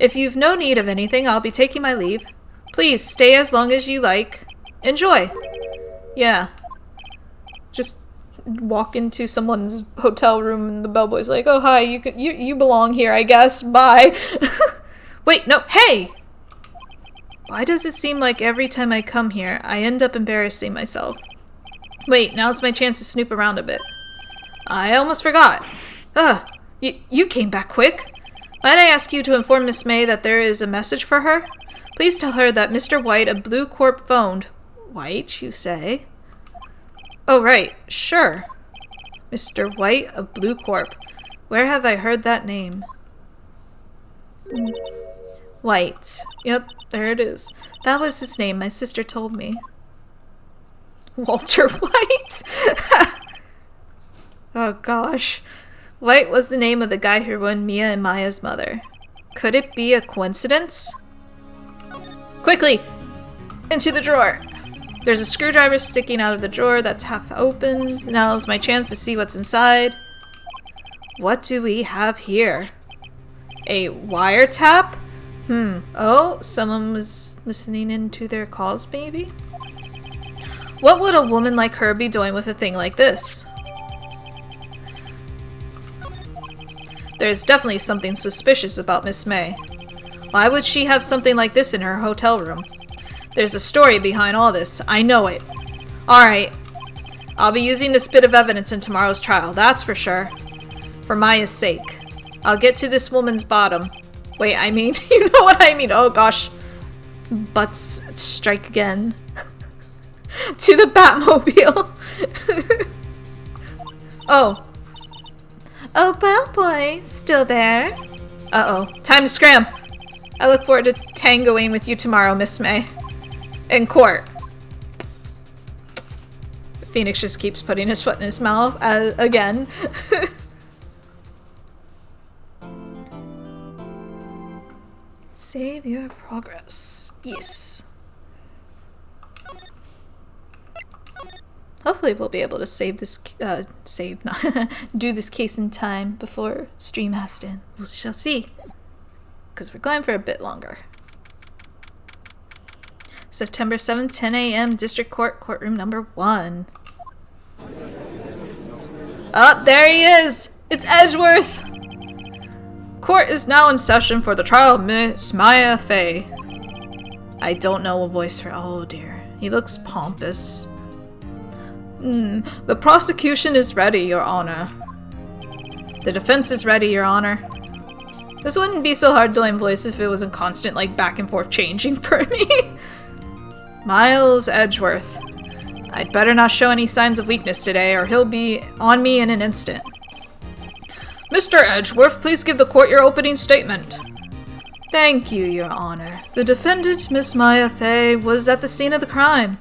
If you've no need of anything, I'll be taking my leave. Please, stay as long as you like. Enjoy! Yeah. Just walk into someone's hotel room and the bellboy's like, oh, hi, you belong here, I guess. Bye. Wait, no, hey! Why does it seem like every time I come here, I end up embarrassing myself? Wait, now's my chance to snoop around a bit. I almost forgot. Ugh, you came back quick. Might I ask you to inform Miss May that there is a message for her? Please tell her that Mr. White of Blue Corp phoned. White, you say? Oh, right, sure. Mr. White of Blue Corp. Where have I heard that name? White. Yep, there it is. That was his name, my sister told me. Walter White? Oh gosh. White was the name of the guy who ruined Mia and Maya's mother. Could it be a coincidence? Quickly! Into the drawer! There's a screwdriver sticking out of the drawer that's half open. Now's my chance to see what's inside. What do we have here? A wiretap? Oh, someone was listening into their calls, maybe? What would a woman like her be doing with a thing like this? There's definitely something suspicious about Miss May. Why would she have something like this in her hotel room? There's a story behind all this. I know it. Alright. I'll be using this bit of evidence in tomorrow's trial, that's for sure. For Maya's sake. I'll get to this woman's bottom. Wait, I mean, you know what I mean. Oh gosh. Butts strike again. To the Batmobile. Oh. Oh, bellboy. Still there? Uh-oh. Time to scram. I look forward to tangoing with you tomorrow, Miss May. In court. Phoenix just keeps putting his foot in his mouth again. Save your progress. Yes. Hopefully we'll be able to save this, do this case in time before stream has to end. We shall see. Because we're going for a bit longer. September 7th, 10 a.m. District Court, courtroom number 1. Oh, there he is! It's Edgeworth! Court is now in session for the trial of Miss Maya Fey. I don't know a voice for— oh dear. He looks pompous. The prosecution is ready, Your Honor. The defense is ready, Your Honor. This wouldn't be so hard doing voices if it wasn't constant, like, back and forth changing for me. Miles Edgeworth. I'd better not show any signs of weakness today, or he'll be on me in an instant. Mr. Edgeworth, please give the court your opening statement. Thank you, Your Honor. The defendant, Miss Maya Fey, was at the scene of the crime.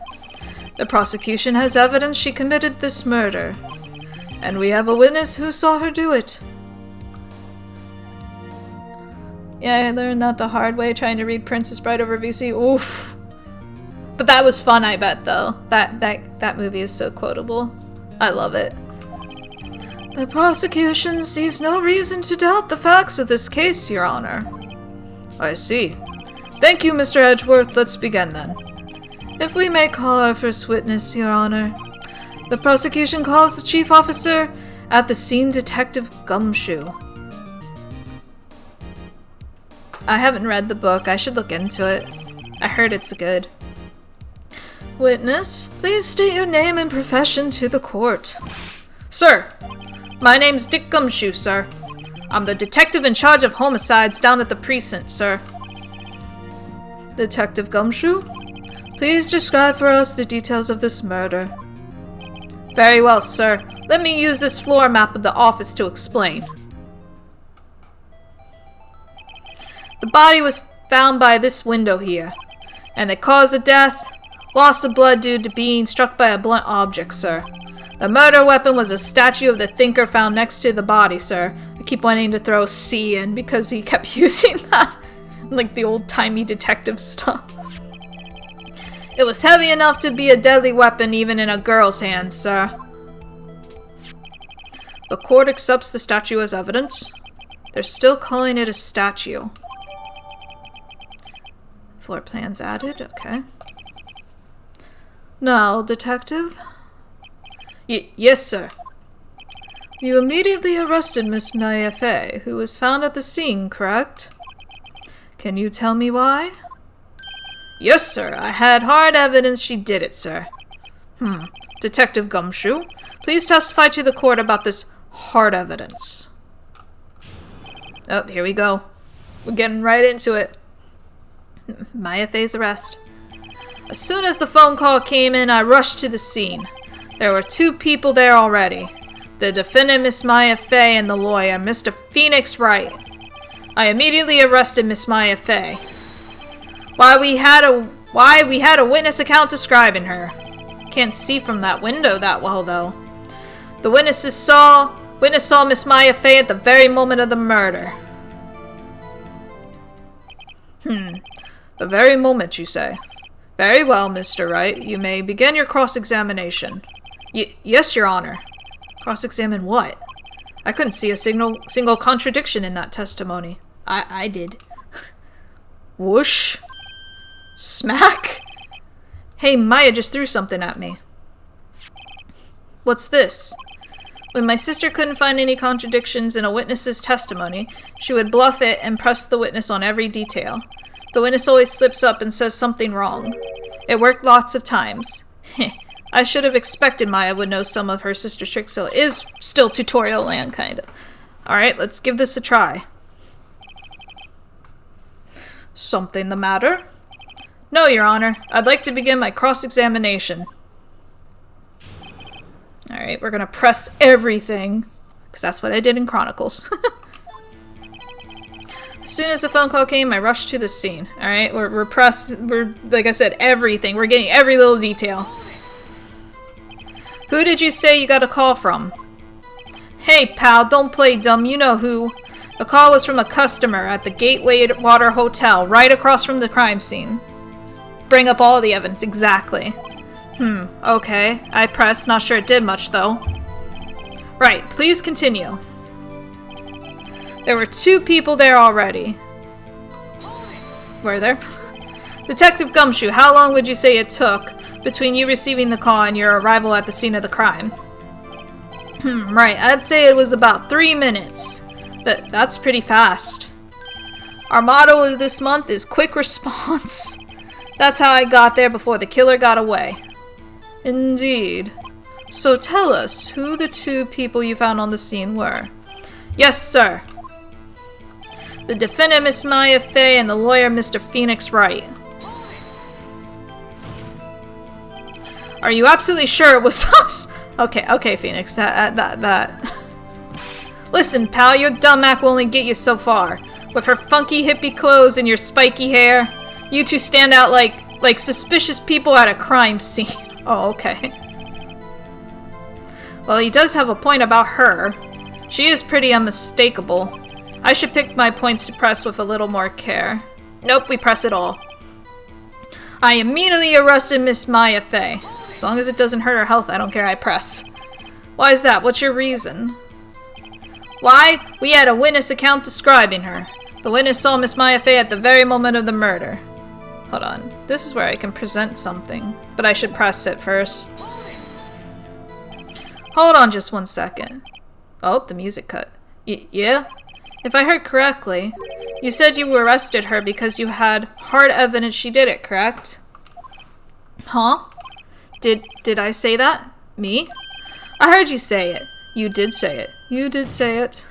The prosecution has evidence she committed this murder, and we have a witness who saw her do it. Yeah, I learned that the hard way trying to read Princess Bride over VC. Oof. But that was fun, I bet, though. That movie is so quotable. I love it. The prosecution sees no reason to doubt the facts of this case, Your Honor. I see. Thank you, Mr. Edgeworth. Let's begin, then. If we may call our first witness, Your Honor. The prosecution calls the chief officer at the scene, Detective Gumshoe. I haven't read the book. I should look into it. I heard it's good. Witness, please state your name and profession to the court. Sir, my name's Dick Gumshoe, sir. I'm the detective in charge of homicides down at the precinct, sir. Detective Gumshoe, please describe for us the details of this murder. Very well, sir. Let me use this floor map of the office to explain. The body was found by this window here, and the cause of death, loss of blood due to being struck by a blunt object, sir. The murder weapon was a statue of the thinker found next to the body, sir. I keep wanting to throw C in because he kept using that, like the old-timey detective stuff. It was heavy enough to be a deadly weapon even in a girl's hands, sir. The court accepts the statue as evidence. They're still calling it a statue. Floor plans added, okay. Now, detective? Yes, sir. You immediately arrested Miss Maya Fey, who was found at the scene, correct? Can you tell me why? Yes, sir. I had hard evidence she did it, sir. Detective Gumshoe, please testify to the court about this hard evidence. Oh, here we go. We're getting right into it. Maya Fey's arrest. As soon as the phone call came in, I rushed to the scene. There were two people there already. The defendant, Miss Maya Fey, and the lawyer, Mr. Phoenix Wright. I immediately arrested Miss Maya Fey. Why we had a witness account describing her. Can't see from that window that well, though. The witness saw Miss Maya Fey at the very moment of the murder. The very moment, you say? Very well, Mr. Wright. You may begin your cross-examination. Yes, Your Honor. Cross-examine what? I couldn't see a single contradiction in that testimony. I did. Whoosh. Smack? Hey, Maya just threw something at me. What's this? When my sister couldn't find any contradictions in a witness's testimony, she would bluff it and press the witness on every detail. The witness always slips up and says something wrong. It worked lots of times. I should have expected Maya would know some of her sister's tricks, so it is still tutorial land, kind of. Alright, let's give this a try. Something the matter? No, Your Honor. I'd like to begin my cross-examination. Alright, we're gonna press everything, because that's what I did in Chronicles. As soon as the phone call came, I rushed to the scene. Alright, we're like I said, everything. We're getting every little detail. Who did you say you got a call from? Hey, pal, don't play dumb. You know who. The call was from a customer at the Gateway Water Hotel, right across from the crime scene. Bring up all the evidence, exactly. Okay. I pressed, not sure it did much, though. Right, please continue. There were two people there already. Were there? Detective Gumshoe, how long would you say it took between you receiving the call and your arrival at the scene of the crime? Right, I'd say it was about 3 minutes. That's pretty fast. Our motto this month is quick response. That's how I got there before the killer got away. Indeed. So tell us who the two people you found on the scene were. Yes, sir. The defendant, Miss Maya Fey, and the lawyer, Mr. Phoenix Wright. Are you absolutely sure it was us? Okay, Phoenix, that. Listen, pal, your dumb act will only get you so far. With her funky hippie clothes and your spiky hair, you two stand out like suspicious people at a crime scene. Oh, okay. Well, he does have a point about her. She is pretty unmistakable. I should pick my points to press with a little more care. Nope, we press it all. I immediately arrested Miss Maya Fey. As long as it doesn't hurt her health, I don't care, I press. Why is that? What's your reason? Why? We had a witness account describing her. The witness saw Miss Maya Fey at the very moment of the murder. Hold on. This is where I can present something. But I should press it first. Hold on just 1 second. Oh, the music cut. Yeah? If I heard correctly, you said you arrested her because you had hard evidence she did it, correct? Huh? Did I say that? Me? I heard you say it. You did say it. You did say it.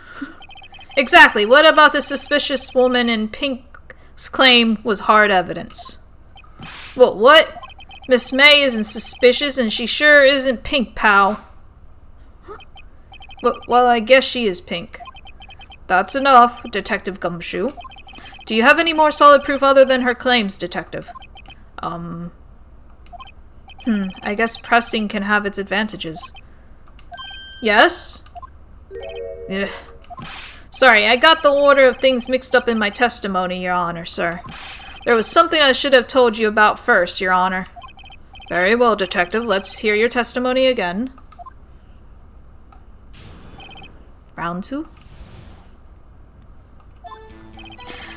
Exactly. What about the suspicious woman in Pink's claim was hard evidence? Well, what? Miss May isn't suspicious and she sure isn't Pink, pal. Well, I guess she is Pink. That's enough, Detective Gumshoe. Do you have any more solid proof other than her claims, Detective? I guess pressing can have its advantages. Yes? Ugh. Sorry, I got the order of things mixed up in my testimony, Your Honor, sir. There was something I should have told you about first, Your Honor. Very well, Detective. Let's hear your testimony again. Round 2.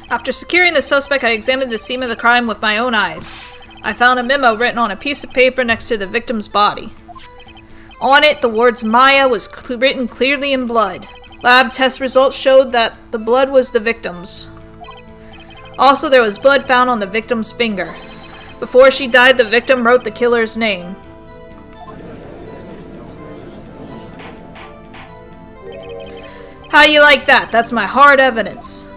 After securing the suspect, I examined the scene of the crime with my own eyes. I found a memo written on a piece of paper next to the victim's body. On it, the words Maya was written clearly in blood. Lab test results showed that the blood was the victim's. Also, there was blood found on the victim's finger. Before she died, the victim wrote the killer's name. How you like that? That's my hard evidence.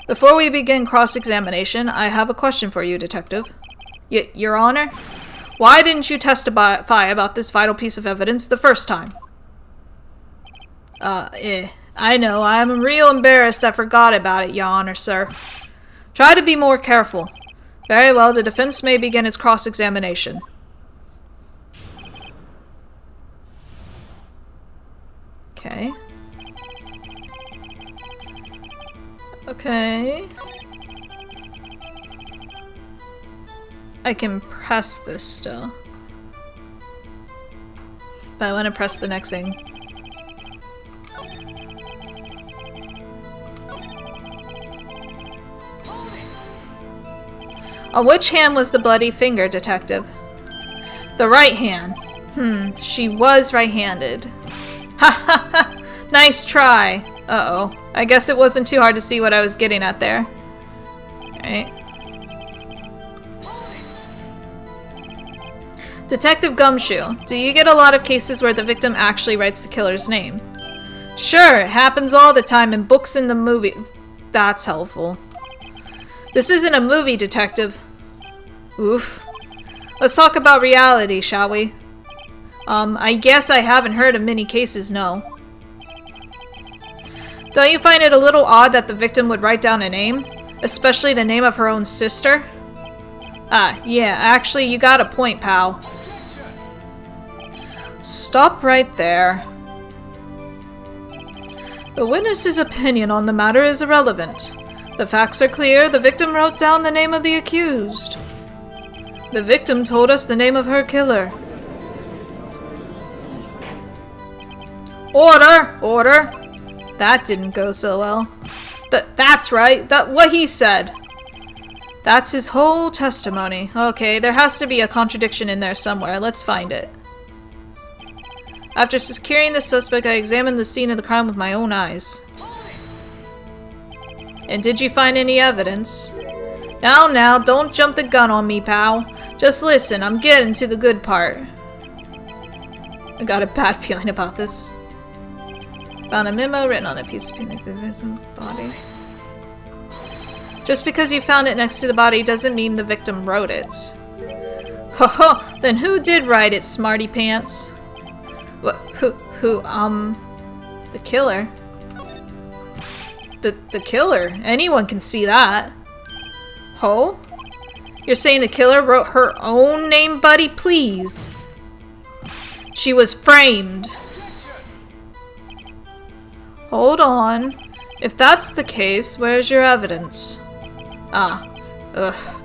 Before we begin cross-examination, I have a question for you, Detective. Your Honor? Why didn't you testify about this vital piece of evidence the first time? I know. I'm real embarrassed I forgot about it, Your Honor, sir. Try to be more careful. Very well, the defense may begin its cross-examination. Okay. Okay. I can press this still. But I want to press the next thing. On which hand was the bloody finger, Detective? The right hand. She was right-handed. Ha ha ha! Nice try! Uh-oh. I guess it wasn't too hard to see what I was getting at there. Alright. Detective Gumshoe, do you get a lot of cases where the victim actually writes the killer's name? Sure, it happens all the time in books and the movie. That's helpful. This isn't a movie, Detective. Oof. Let's talk about reality, shall we? I guess I haven't heard of many cases, no. Don't you find it a little odd that the victim would write down a name? Especially the name of her own sister? Yeah, actually, you got a point, pal. Stop right there. The witness's opinion on the matter is irrelevant. The facts are clear. The victim wrote down the name of the accused. The victim told us the name of her killer. Order! Order! That didn't go so well. That's right. What he said. That's his whole testimony. Okay, there has to be a contradiction in there somewhere. Let's find it. After securing the suspect, I examined the scene of the crime with my own eyes. And did you find any evidence? Now, don't jump the gun on me, pal. Just listen, I'm getting to the good part. I got a bad feeling about this. Found a memo written on a piece of paper. The victim's body. Just because you found it next to the body doesn't mean the victim wrote it. Ho ho! Then who did write it, smarty pants? What? The killer? The killer? Anyone can see that. Ho? You're saying the killer wrote her own name, buddy? Please. She was framed. Hold on. If that's the case, where's your evidence? Ah. Ugh.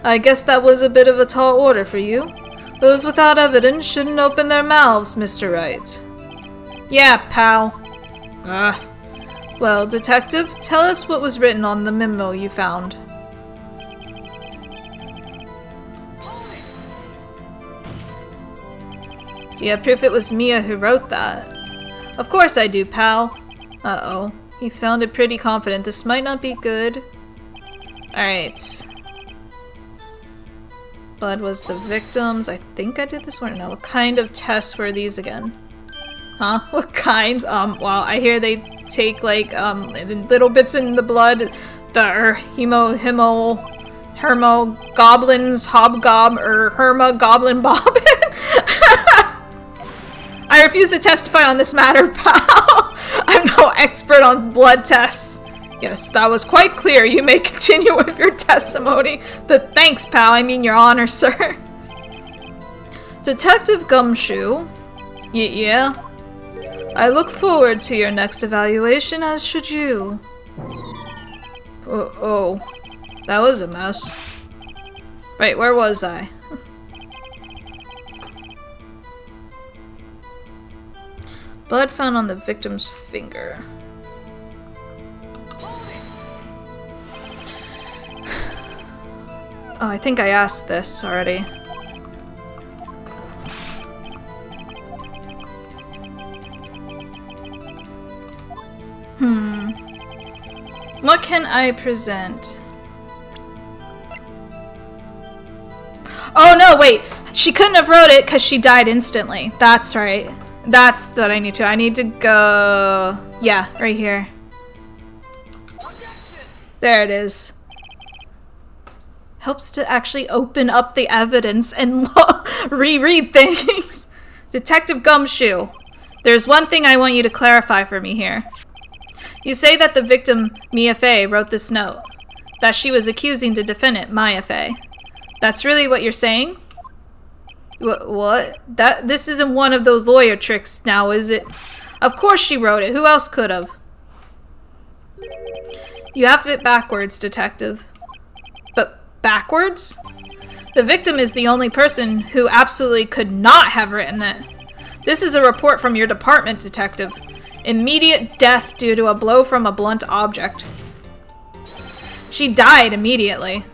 I guess that was a bit of a tall order for you. Those without evidence shouldn't open their mouths, Mr. Wright. Yeah, pal. Well, detective, tell us what was written on the memo you found. Do you have proof it was Mia who wrote that? Of course I do, pal. Uh-oh. He sounded pretty confident. This might not be good. Alright. Blood was the victims. I think I did this one. No, what kind of tests were these again? Huh? What kind? Well, I hear they take, like, little bits in the blood. The hermo goblins, hobgob, or herma goblin bobbin. I refuse to testify on this matter, pal. I'm no expert on blood tests. Yes, that was quite clear. You may continue with your testimony. But thanks, pal. I mean your honor, sir. Detective Gumshoe. Yeah? I look forward to your next evaluation, as should you. Oh. That was a mess. Right, where was I? Blood found on the victim's finger. Oh, I think I asked this already. What can I present? Oh no, wait! She couldn't have wrote it because she died instantly. That's right. That's what I need to. I need to go... Yeah, right here. There it is. Helps to actually open up the evidence and reread things. Detective Gumshoe, there's one thing I want you to clarify for me here. You say that the victim, Mia Fey, wrote this note. That she was accusing the defendant, Maya Fey. That's really what you're saying? What? This isn't one of those lawyer tricks now, is it? Of course she wrote it. Who else could have? You have it backwards, detective. But backwards? The victim is the only person who absolutely could not have written it. This is a report from your department, detective. Immediate death due to a blow from a blunt object. She died immediately.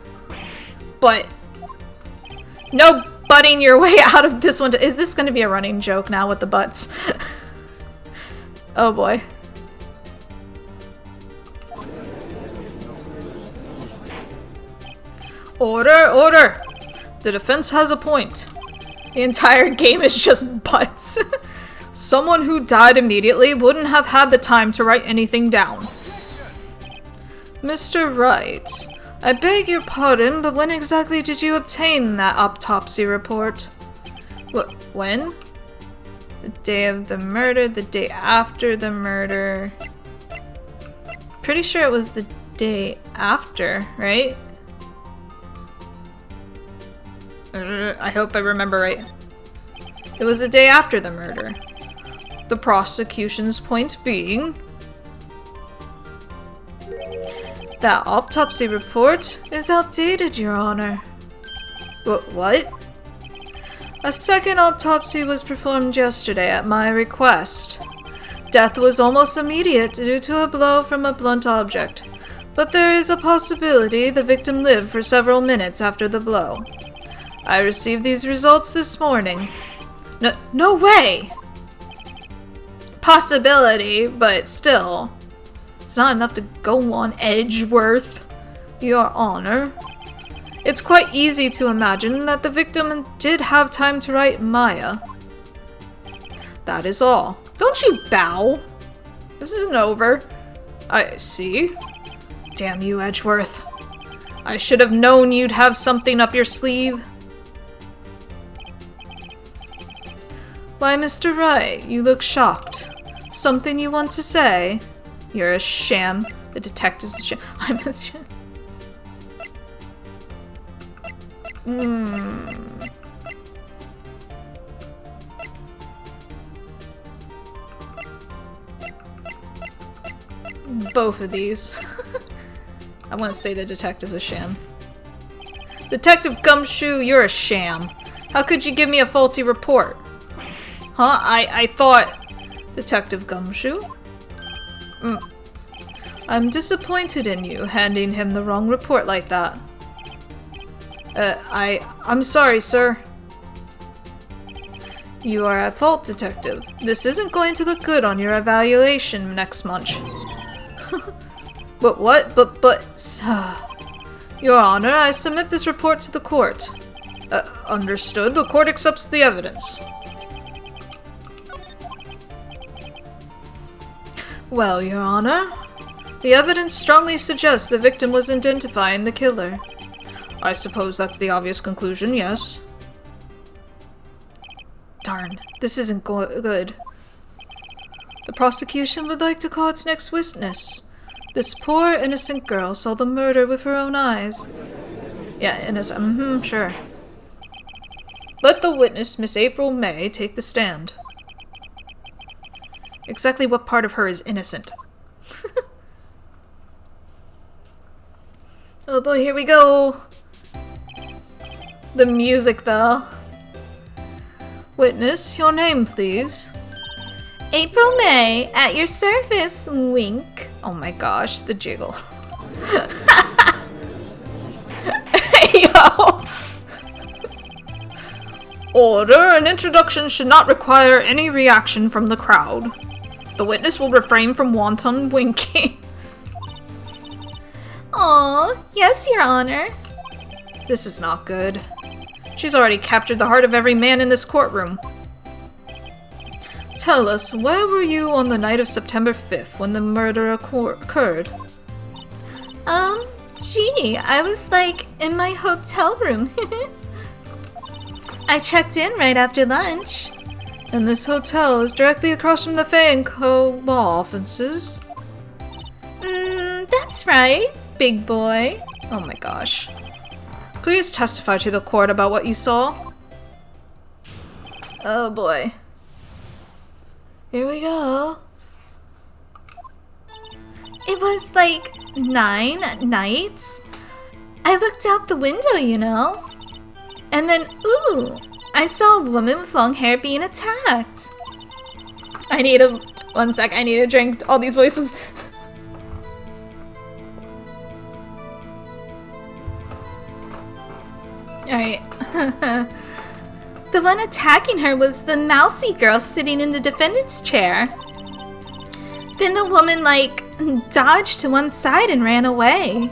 But no butting your way out of this one. Is this going to be a running joke now with the butts? Oh boy. Order, order! The defense has a point. The entire game is just butts. Someone who died immediately wouldn't have had the time to write anything down. Mr. Wright, I beg your pardon, but when exactly did you obtain that autopsy report? When? The day of the murder, the day after the murder. Pretty sure it was the day after, right? I hope I remember right. It was the day after the murder. The prosecution's point being that autopsy report is outdated, Your Honor. What? A second autopsy was performed yesterday at my request. Death was almost immediate due to a blow from a blunt object, but there is a possibility the victim lived for several minutes after the blow. I received these results this morning. No way! Possibility, but still. It's not enough to go on Edgeworth. Your Honor, it's quite easy to imagine that the victim did have time to write Maya. That is all. Don't you bow! This isn't over. I see. Damn you, Edgeworth. I should have known you'd have something up your sleeve. Why, Mr. Wright, you look shocked. Something you want to say? You're a sham. The detective's a sham. I'm a sham. Both of these. I want to say the detective's a sham. Detective Gumshoe, you're a sham. How could you give me a faulty report? Huh? I thought... Detective Gumshoe? I'm disappointed in you, handing him the wrong report like that. I'm sorry, sir. You are at fault, Detective. This isn't going to look good on your evaluation next month. But what? But... Your Honor, I submit this report to the court. Understood. The court accepts the evidence. Well, Your Honor, the evidence strongly suggests the victim was identifying the killer. I suppose that's the obvious conclusion, yes? Darn, this isn't good. The prosecution would like to call its next witness. This poor, innocent girl saw the murder with her own eyes. Yeah, innocent. Sure. Let the witness, Miss April May, take the stand. Exactly what part of her is innocent? Oh boy, here we go! The music, though. Witness, your name, please. April May, at your service, wink. Oh my gosh, the jiggle. Yo! Order, an introduction should not require any reaction from the crowd. The witness will refrain from wanton winking. Aw, yes, Your Honor. This is not good. She's already captured the heart of every man in this courtroom. Tell us, where were you on the night of September 5th when the murder occurred? Gee, I was, in my hotel room. I checked in right after lunch. And this hotel is directly across from the Fay & Co. law offices? That's right, big boy. Oh my gosh. Please testify to the court about what you saw. Oh boy. Here we go. It was 9 at night. I looked out the window, you know. And then, ooh, I saw a woman with long hair being attacked. One sec, I need to drink all these voices. Alright. The one attacking her was the mousy girl sitting in the defendant's chair. Then the woman, dodged to one side and ran away.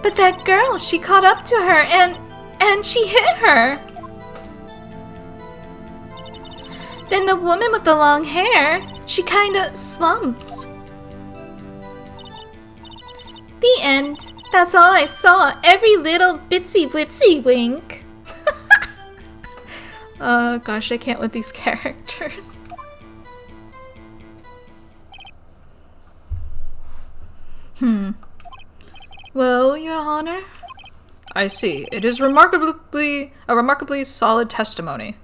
But that girl, she caught up to her and she hit her. Then the woman with the long hair, she kinda slumped. The end. That's all I saw. Every little bitsy blitsy wink. Oh gosh, I can't with these characters. Well, Your Honor? I see. It is a remarkably solid testimony.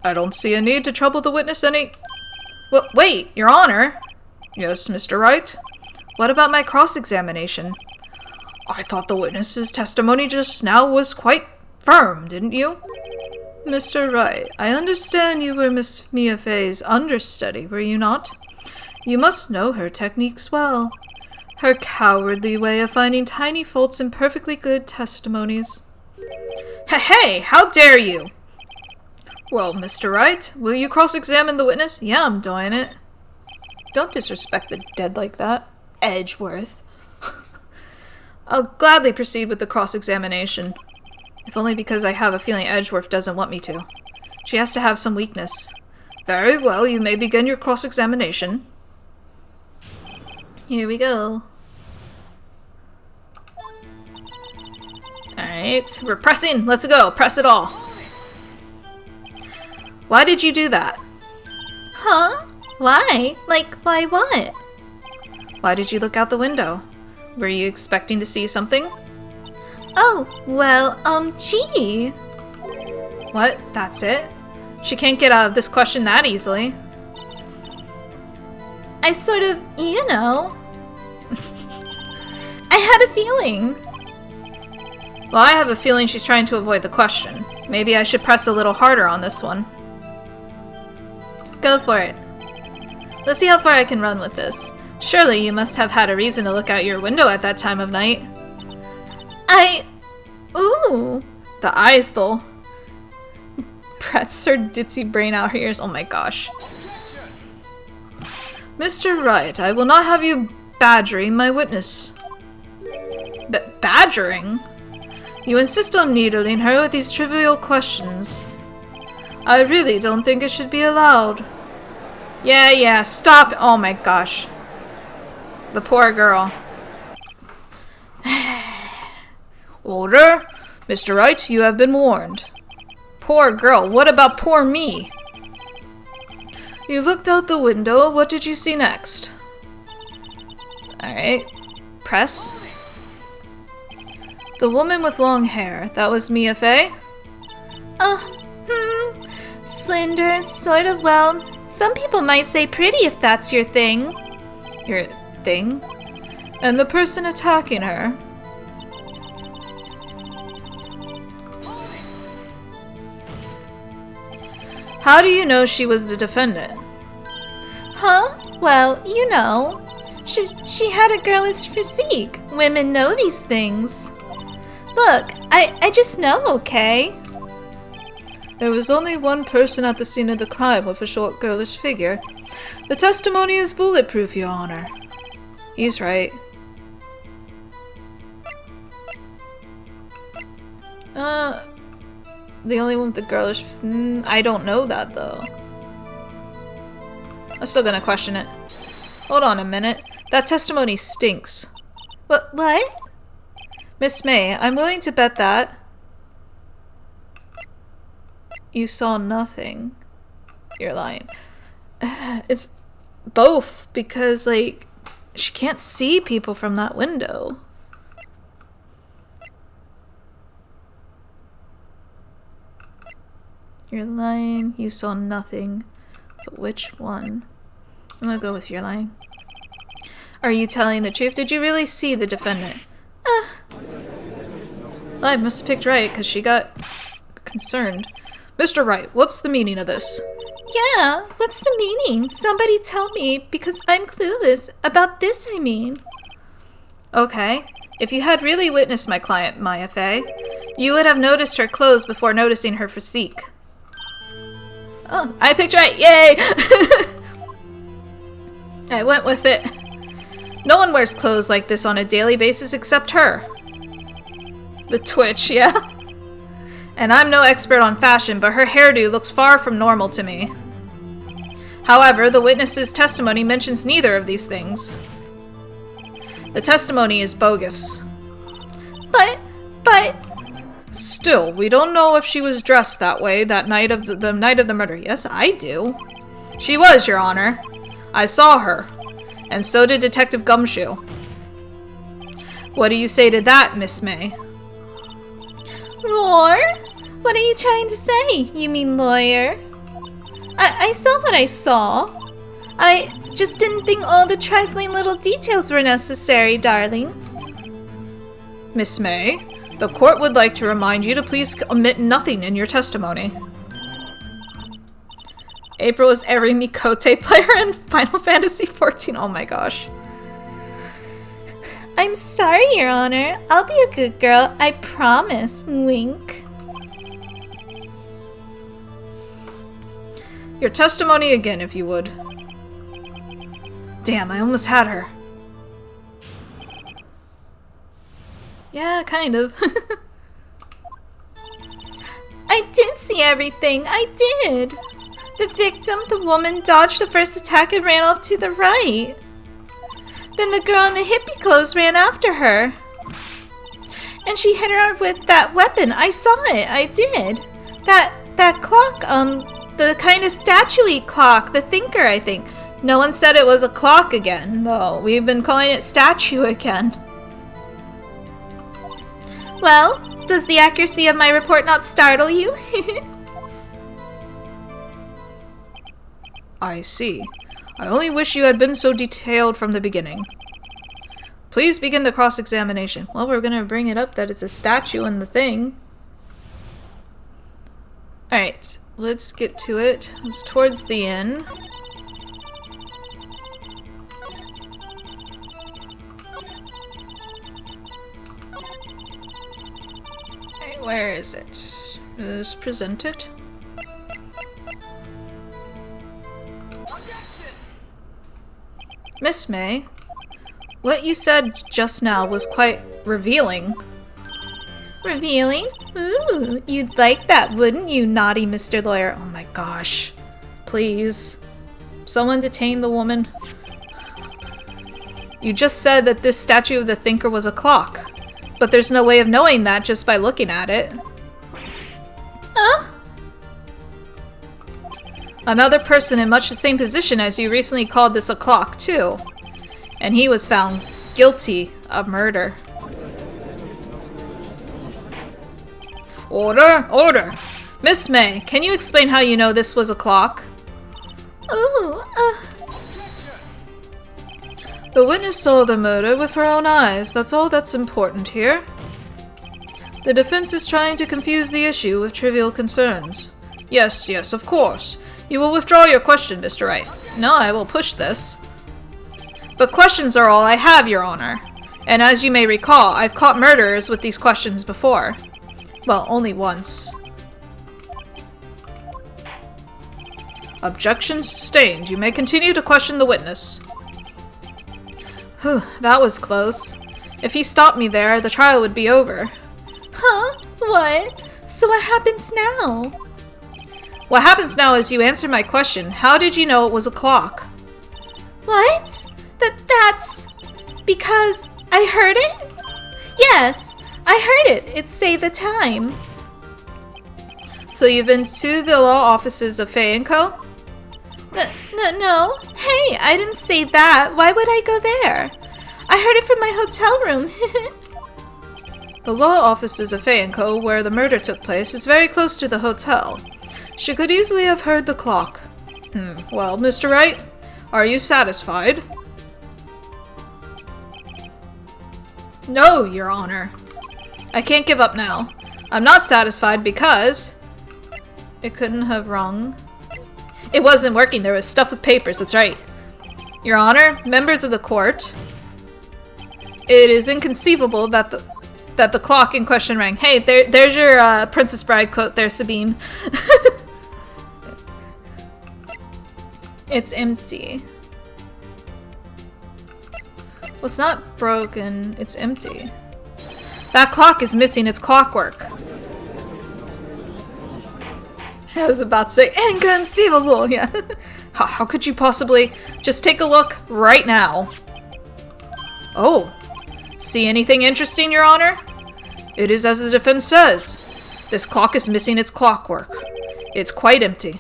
I don't see a need to trouble the witness any... Well, wait, Your Honor! Yes, Mr. Wright? What about my cross-examination? I thought the witness's testimony just now was quite firm, didn't you? Mr. Wright, I understand you were Miss Mia Fey's understudy, were you not? You must know her techniques well. Her cowardly way of finding tiny faults in perfectly good testimonies. Hey, how dare you! Well, Mr. Wright, will you cross-examine the witness? Yeah, I'm doing it. Don't disrespect the dead like that. Edgeworth. I'll gladly proceed with the cross-examination. If only because I have a feeling Edgeworth doesn't want me to. She has to have some weakness. Very well, you may begin your cross-examination. Here we go. Alright, we're pressing! Let's go! Press it all! Why did you do that? Huh? Why? Like, why what? Why did you look out the window? Were you expecting to see something? Oh, well, gee. What? That's it? She can't get out of this question that easily. I sort of, you know. I had a feeling. Well, I have a feeling she's trying to avoid the question. Maybe I should press a little harder on this one. Go for it. Let's see how far I can run with this. Surely you must have had a reason to look out your window at that time of night. Ooh. The eyes, though. Press her ditzy brain out her ears. Oh my gosh. Mr. Wright, I will not have you badgering my witness. Badgering? You insist on needling her with these trivial questions. I really don't think it should be allowed. Yeah, stop. Oh my gosh. The poor girl. Order! Mr. Wright, you have been warned. Poor girl, what about poor me? You looked out the window, what did you see next? Alright. Press. The woman with long hair, that was Mia Fey? Slender, sort of, well, some people might say pretty if that's your thing. Your thing? And the person attacking her? How do you know she was the defendant? Huh? Well, you know. She had a girlish physique. Women know these things. Look, I just know, okay? There was only one person at the scene of the crime with a short girlish figure. The testimony is bulletproof, Your Honor. He's right. The only one with the girlish... I don't know that, though. I'm still gonna question it. Hold on a minute. That testimony stinks. What? Miss May, I'm willing to bet that... you saw nothing. You're lying. It's both, because, like, she can't see people from that window. You're lying. You saw nothing. But which one? I'm gonna go with you're lying. Are you telling the truth? Did you really see the defendant? Well, I must have picked right, because she got concerned. Mr. Wright, what's the meaning of this? Yeah, what's the meaning? Somebody tell me, because I'm clueless. About this, I mean. Okay. If you had really witnessed my client, Maya Fey, you would have noticed her clothes before noticing her physique. Oh, I picked right! Yay! I went with it. No one wears clothes like this on a daily basis except her. The twitch, yeah? And I'm no expert on fashion, but her hairdo looks far from normal to me. However, the witness's testimony mentions neither of these things. The testimony is bogus. But... Still, we don't know if she was dressed that way that night of the night of the murder. Yes, I do. She was, Your Honor. I saw her. And so did Detective Gumshoe. What do you say to that, Miss May? Roar? What are you trying to say? You mean lawyer? I saw what I saw. I just didn't think all the trifling little details were necessary, darling. Miss May, the court would like to remind you to please omit nothing in your testimony. April is every Mikote player in Final Fantasy XIV. Oh my gosh. I'm sorry, Your Honor. I'll be a good girl, I promise. Wink. Your testimony again, if you would. Damn, I almost had her. Yeah, kind of. I did see everything. I did. The victim, the woman, dodged the first attack and ran off to the right. Then the girl in the hippie clothes ran after her. And she hit her with that weapon. I saw it. I did. That clock, the kind of statue-y clock, the thinker, I think. No one said it was a clock again, though. We've been calling it statue again. Well, does the accuracy of my report not startle you? I see. I only wish you had been so detailed from the beginning. Please begin the cross-examination. Well, we're gonna bring it up that it's a statue in the thing. Alright, let's get to it. It's towards the end. Alright, where is it? Is presented? Miss May, what you said just now was quite revealing. Revealing? Ooh, you'd like that, wouldn't you, naughty Mr. Lawyer? Oh my gosh. Please. Someone detain the woman. You just said that this statue of the thinker was a clock. But there's no way of knowing that just by looking at it. Huh? Another person in much the same position as you recently called this a clock, too. And he was found guilty of murder. Order! Order! Miss May, can you explain how you know this was a clock? Ooh, The witness saw the murder with her own eyes. That's all that's important here. The defense is trying to confuse the issue with trivial concerns. Yes, yes, of course. You will withdraw your question, Mr. Wright. No, I will push this. But questions are all I have, Your Honor. And as you may recall, I've caught murderers with these questions before. Well, only once. Objection sustained. You may continue to question the witness. Whew, that was close. If he stopped me there, the trial would be over. huh? What? So what happens now? What happens now is you answer my question. How did you know it was a clock? What? That's... because I heard it? Yes, I heard it. It say the time. So you've been to the law offices of Fay & Co.? No. Hey, I didn't say that. Why would I go there? I heard it from my hotel room. The law offices of Fay & Co., where the murder took place, is very close to the hotel. She could easily have heard the clock. Well, Mr. Wright, are you satisfied? No, Your Honor. I can't give up now. I'm not satisfied because... It couldn't have rung. It wasn't working. There was stuff with papers, that's right. Your Honor, members of the court, it is inconceivable that the clock in question rang. Hey, there's your Princess Bride quote there, Sabine. It's empty. Well, it's not broken, it's empty. That clock is missing its clockwork. I was about to say, inconceivable, yeah. How could you possibly... Just take a look right now. Oh. See anything interesting, Your Honor? It is as the defense says. This clock is missing its clockwork. It's quite empty.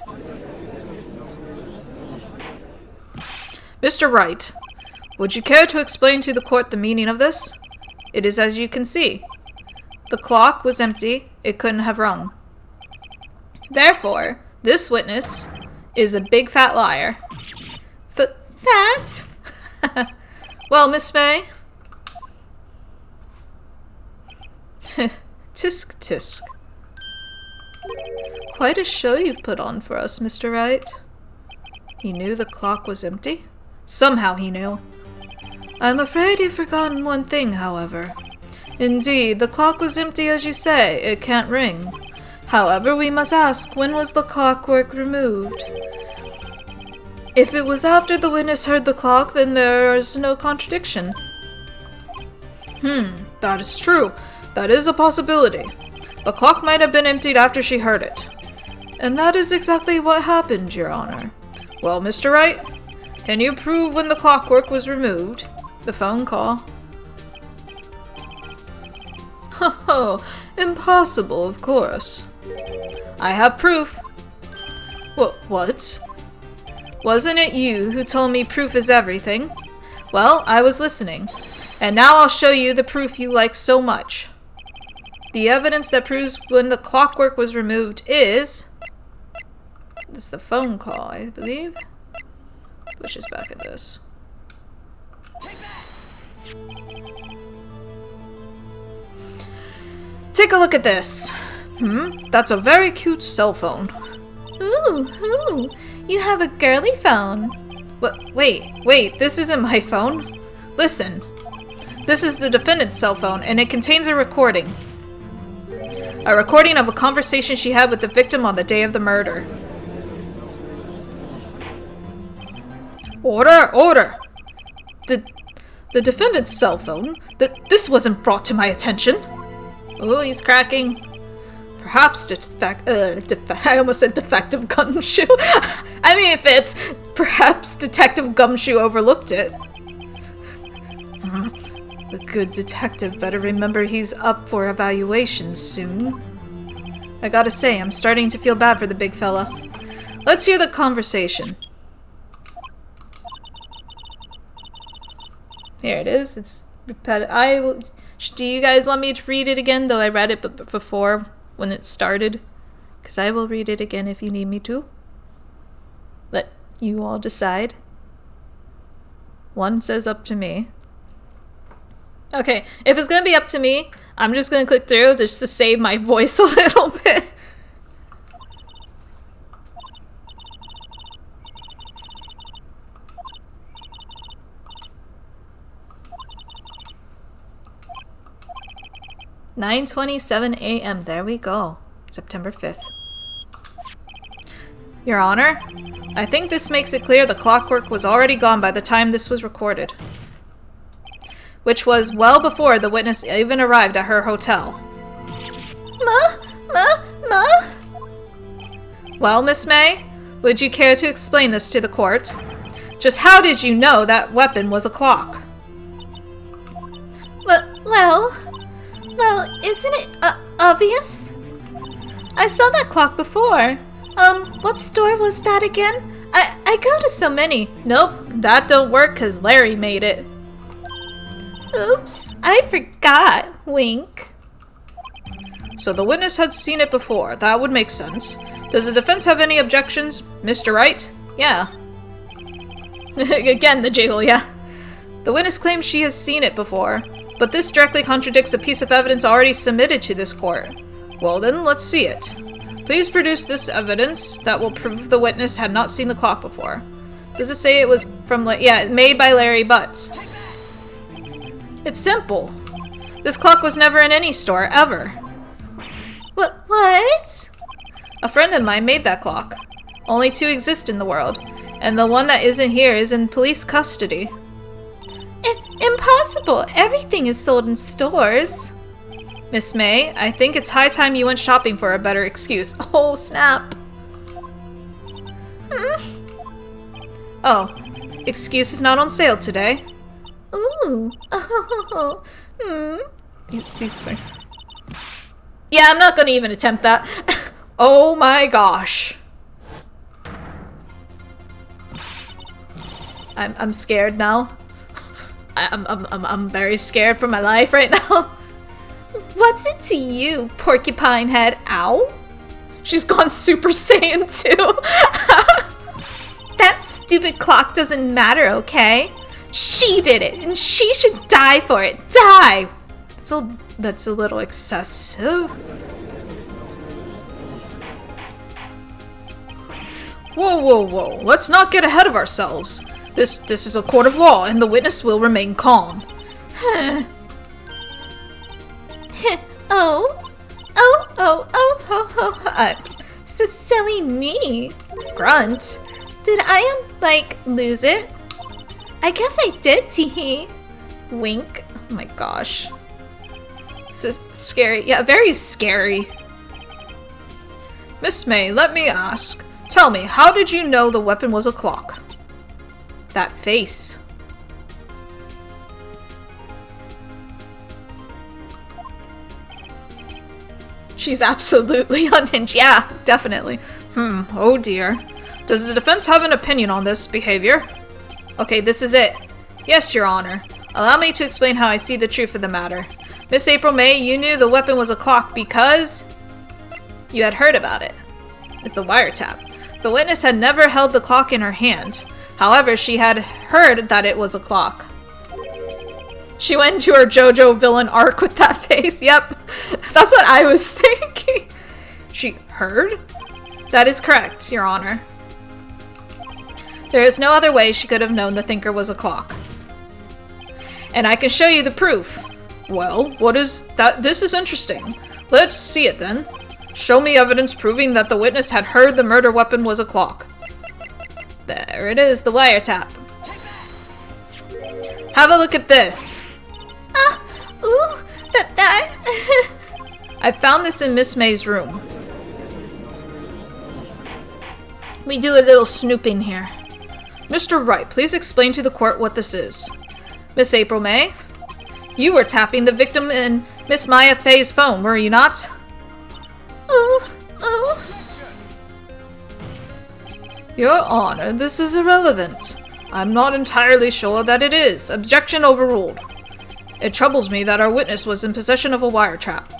Mr. Wright, would you care to explain to the court the meaning of this? It is as you can see. The clock was empty. It couldn't have rung. Therefore, this witness is a big fat liar. Fat? Well, Miss May? Tisk tisk. Quite a show you've put on for us, Mr. Wright. He knew the clock was empty? Somehow he knew. I'm afraid you've forgotten one thing, however. Indeed, the clock was empty as you say. It can't ring. However, we must ask, when was the clockwork removed? If it was after the witness heard the clock, then there is no contradiction. That is true. That is a possibility. The clock might have been emptied after she heard it. And that is exactly what happened, Your Honor. Well, Mr. Wright, can you prove when the clockwork was removed? The phone call. Oh, impossible, of course. I have proof. What? Wasn't it you who told me proof is everything? Well, I was listening. And now I'll show you the proof you like so much. The evidence that proves when the clockwork was removed is... This is the phone call, I believe. Push us back at this. Take a look at this. That's a very cute cell phone. Ooh, you have a girly phone. Wait, this isn't my phone. Listen. This is the defendant's cell phone, and it contains a recording. A recording of a conversation she had with the victim on the day of the murder. Order! The defendant's cell phone? This wasn't brought to my attention. Oh, he's cracking. Perhaps I almost said defective gumshoe. I mean, if it's perhaps Detective Gumshoe overlooked it. The good detective better remember he's up for evaluation soon. I gotta say, I'm starting to feel bad for the big fella. Let's hear the conversation. Here it is. It's repetitive. Do you guys want me to read it again? Though I read it before when it started. Because I will read it again if you need me to. Let you all decide. One says up to me. Okay, if it's going to be up to me, I'm just going to click through just to save my voice a little bit. "9:27 a.m. There we go. September 5th. Your Honor, I think this makes it clear the clockwork was already gone by the time this was recorded. Which was well before the witness even arrived at her hotel. Ma? Well, Miss May, would you care to explain this to the court? Just how did you know that weapon was a clock? Well, isn't it obvious? I saw that clock before. What store was that again? I go to so many. Nope, that don't work because Larry made it. Oops, I forgot. Wink. So the witness had seen it before. That would make sense. Does the defense have any objections? Mr. Wright? Yeah. Again, the jiggle, yeah. The witness claims she has seen it before, but this directly contradicts a piece of evidence already submitted to this court. Well then, let's see it. Please produce this evidence that will prove the witness had not seen the clock before. Does it say it was from, made by Larry Butts? It's simple. This clock was never in any store, ever. What? A friend of mine made that clock. Only two exist in the world, and the one that isn't here is in police custody. Impossible. Everything is sold in stores. Miss May, I think it's high time you went shopping for a better excuse. Oh, snap. Oh, excuse is not on sale today. Ooh. These things. Yeah, I'm not gonna even attempt that. Oh my gosh. I'm scared now. I'm very scared for my life right now. What's it to you, porcupine head? Ow? She's gone Super Saiyan 2. That stupid clock doesn't matter, okay? She did it, and she should die for it. Die! That's a little excessive. Whoa. Let's not get ahead of ourselves. This is a court of law, and the witness will remain calm. Silly me. Grunt. Did I, lose it? I guess I did, teehee. Wink. Oh my gosh. This is scary. Yeah, very scary. Miss May, let me ask. Tell me, how did you know the weapon was a clock? That face. She's absolutely unhinged. Yeah, definitely. Oh dear. Does the defense have an opinion on this behavior? Okay, this is it. Yes, Your Honor. Allow me to explain how I see the truth of the matter. Miss April May, you knew the weapon was a clock because you had heard about it. It's the wiretap. The witness had never held the clock in her hand. However, she had heard that it was a clock. She went into her JoJo villain arc with that face. Yep, that's what I was thinking. She heard? That is correct, Your Honor. There is no other way she could have known the thinker was a clock. And I can show you the proof. Well, what is that? This is interesting. Let's see it then. Show me evidence proving that the witness had heard the murder weapon was a clock. There it is, the wiretap. Have a look at this. That. I found this in Miss May's room. We do a little snooping here. Mr. Wright, please explain to the court what this is. Miss April May, you were tapping the victim in Miss Maya Faye's phone, were you not? Your Honor, this is irrelevant. I'm not entirely sure that it is. Objection overruled. It troubles me that our witness was in possession of a wiretap.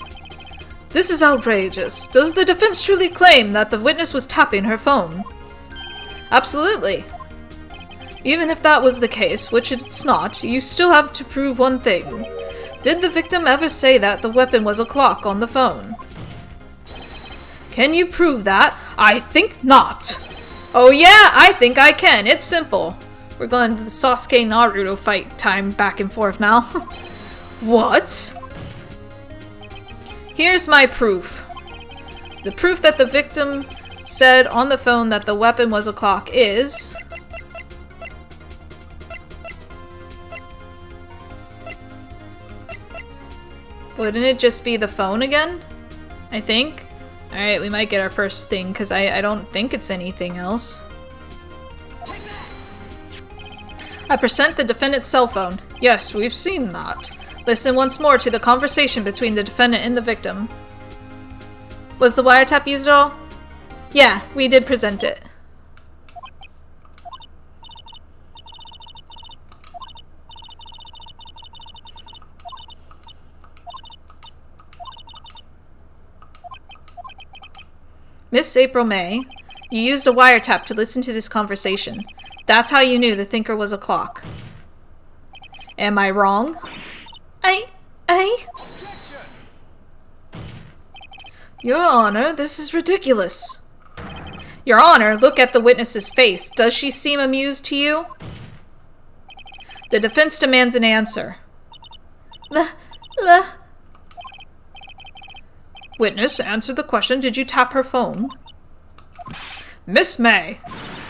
This is outrageous. Does the defense truly claim that the witness was tapping her phone? Absolutely. Even if that was the case, which it's not, you still have to prove one thing. Did the victim ever say that the weapon was a clock on the phone? Can you prove that? I think not. Oh yeah, I think I can. It's simple. We're going to the Sasuke Naruto fight time back and forth now. What? Here's my proof. The proof that the victim said on the phone that the weapon was a clock is... Wouldn't it just be the phone again? I think. Alright, we might get our first thing, because I don't think it's anything else. I present the defendant's cell phone. Yes, we've seen that. Listen once more to the conversation between the defendant and the victim. Was the wiretap used at all? Yeah, we did present it. Miss April May, you used a wiretap to listen to this conversation. That's how you knew the thinker was a clock. Am I wrong? Your Honor, this is ridiculous. Your Honor, look at the witness's face. Does she seem amused to you? The defense demands an answer. Witness, answer the question. Did you tap her phone? Miss May.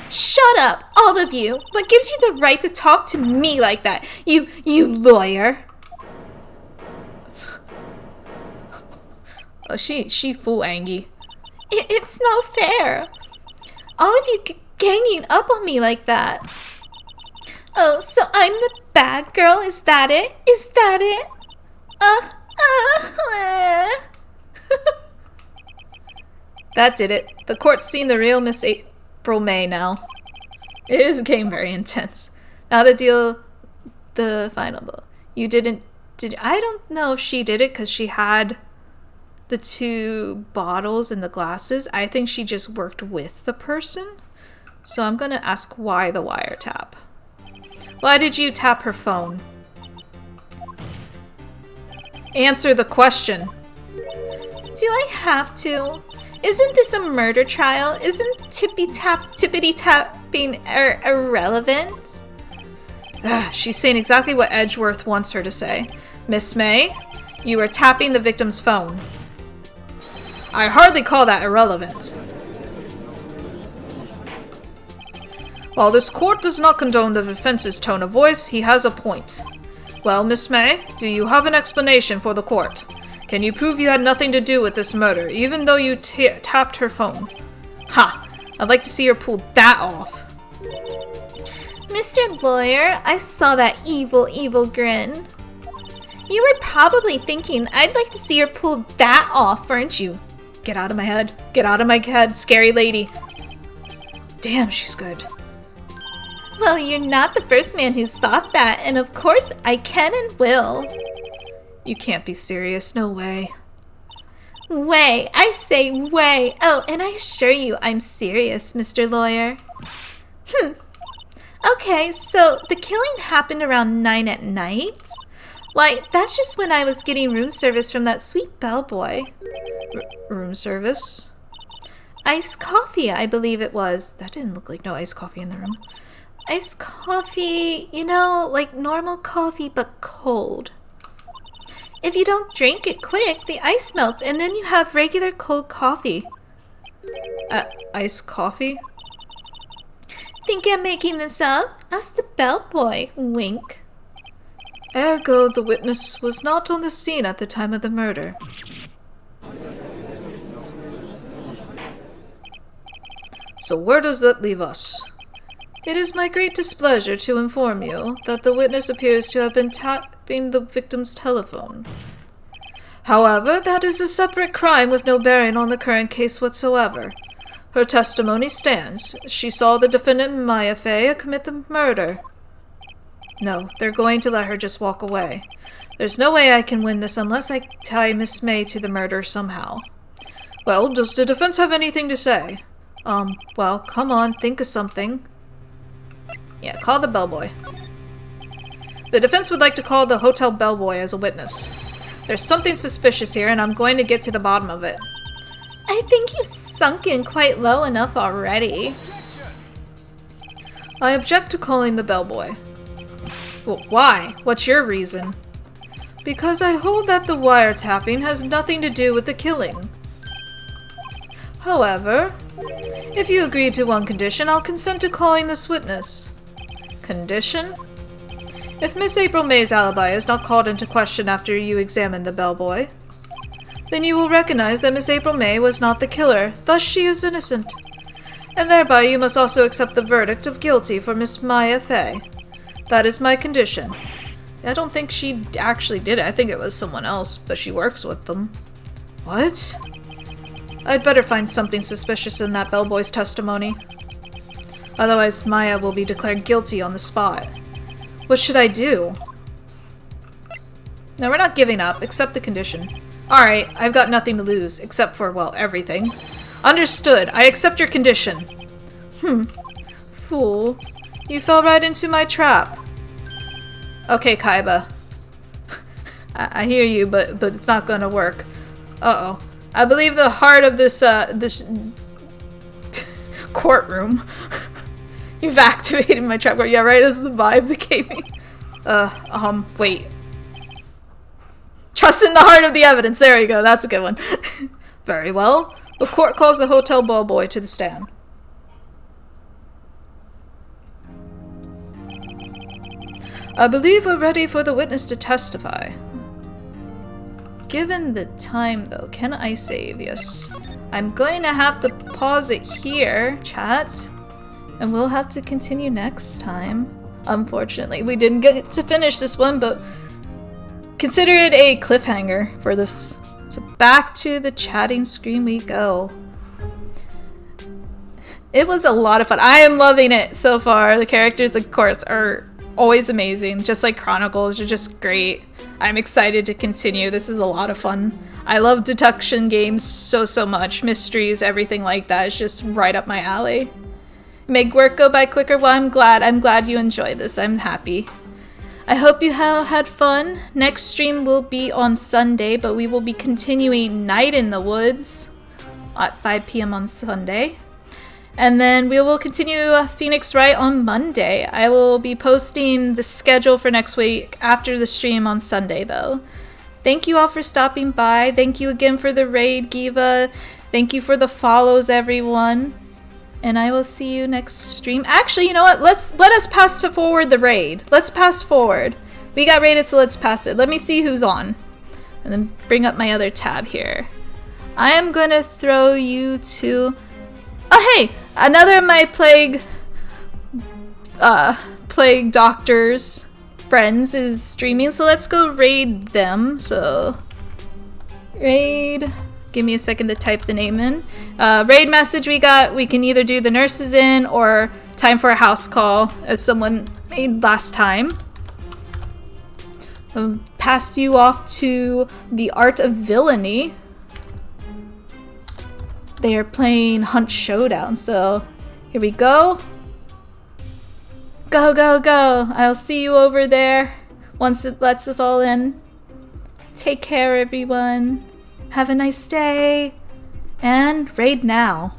Shut up, all of you. What gives you the right to talk to me like that? You lawyer. Oh, she full angry. It's no fair. All of you ganging up on me like that. Oh, so I'm the bad girl? Is that it? Is that it? That did it. The court's seen the real Miss April May now. It is getting very intense. Now to deal the final blow. You didn't... I don't know if she did it because she had the two bottles and the glasses. I think she just worked with the person. So I'm gonna ask why the wiretap. Why did you tap her phone? Answer the question. Do I have to? Isn't this a murder trial? Isn't tippity tapping irrelevant? She's saying exactly what Edgeworth wants her to say. Miss May, you are tapping the victim's phone. I hardly call that irrelevant. While this court does not condone the defense's tone of voice, he has a point. Well, Miss May, do you have an explanation for the court? Can you prove you had nothing to do with this murder, even though you tapped her phone? Ha! I'd like to see her pull that off. Mr. Lawyer, I saw that evil, evil grin. You were probably thinking I'd like to see her pull that off, weren't you? Get out of my head. Get out of my head, scary lady. Damn, she's good. Well, you're not the first man who's thought that, and of course I can and will. You can't be serious, no way. Way, I say way. Oh, and I assure you I'm serious, Mr. Lawyer. Okay, so the killing happened around 9 at night? Why, that's just when I was getting room service from that sweet bellboy. Room service? Iced coffee, I believe it was. That didn't look like no iced coffee in the room. Iced coffee, you know, like normal coffee but cold. If you don't drink it quick, the ice melts and then you have regular cold coffee. Iced coffee? Think I'm making this up? Ask the bellboy. Wink. Ergo, the witness was not on the scene at the time of the murder. So where does that leave us? It is my great displeasure to inform you that the witness appears to have been tapping the victim's telephone. However, that is a separate crime with no bearing on the current case whatsoever. Her testimony stands. She saw the defendant, Maya Fey, commit the murder. No, they're going to let her just walk away. There's no way I can win this unless I tie Miss May to the murder somehow. Well, does the defense have anything to say? Well, come on, think of something. Yeah, call the bellboy. The defense would like to call the hotel bellboy as a witness. There's something suspicious here, and I'm going to get to the bottom of it. I think you've sunk in quite low enough already. I object to calling the bellboy. Well, why? What's your reason? Because I hold that the wiretapping has nothing to do with the killing. However, if you agree to one condition, I'll consent to calling this witness. Condition? If Miss April May's alibi is not called into question after you examine the bellboy, then you will recognize that Miss April May was not the killer, thus she is innocent. And thereby you must also accept the verdict of guilty for Miss Maya Fey. That is my condition. I don't think she actually did it. I think it was someone else, but she works with them. What? I'd better find something suspicious in that bellboy's testimony. Otherwise, Maya will be declared guilty on the spot. What should I do? No, we're not giving up. Accept the condition. Alright, I've got nothing to lose, except for, well, everything. Understood. I accept your condition. Fool. You fell right into my trap. Okay, Kaiba. I hear you, but it's not gonna work. Uh-oh. I believe the heart of this courtroom. You've activated my trap card. Yeah, right? This is the vibes it gave me. Wait. Trust in the heart of the evidence. There you go. That's a good one. Very well. The court calls the hotel bellboy to the stand. I believe we're ready for the witness to testify. Given the time, though, can I save? Yes. I'm going to have to pause it here, chat. And we'll have to continue next time. Unfortunately, we didn't get to finish this one, but consider it a cliffhanger for this. So back to the chatting screen we go. It was a lot of fun. I am loving it so far. The characters, of course, are always amazing. Just like Chronicles, are just great. I'm excited to continue. This is a lot of fun. I love deduction games so much. Mysteries, everything like that is just right up my alley. Make work go by quicker. Well, I'm glad you enjoyed this. I'm happy. I hope you had fun. Next stream will be on Sunday, but we will be continuing Night in the Woods at 5 p.m. on Sunday. And then we will continue Phoenix Wright on Monday. I will be posting the schedule for next week after the stream on Sunday, though. Thank you all for stopping by. Thank you again for the raid, Giva. Thank you for the follows, everyone. And I will see you next stream. Actually, you know what? Let us pass forward the raid. Let's pass forward. We got raided, so let's pass it. Let me see who's on. And then bring up my other tab here. I am gonna throw you to... Oh, hey! Another of my plague doctor's friends is streaming, so let's go raid them. So, raid... Give me a second to type the name in. Raid message we got. We can either do the nurses in or time for a house call, as someone made last time. Pass you off to the Art of Villainy. They are playing Hunt Showdown, so here we go. Go, go, go. I'll see you over there once it lets us all in. Take care, everyone. Have a nice day. And raid now.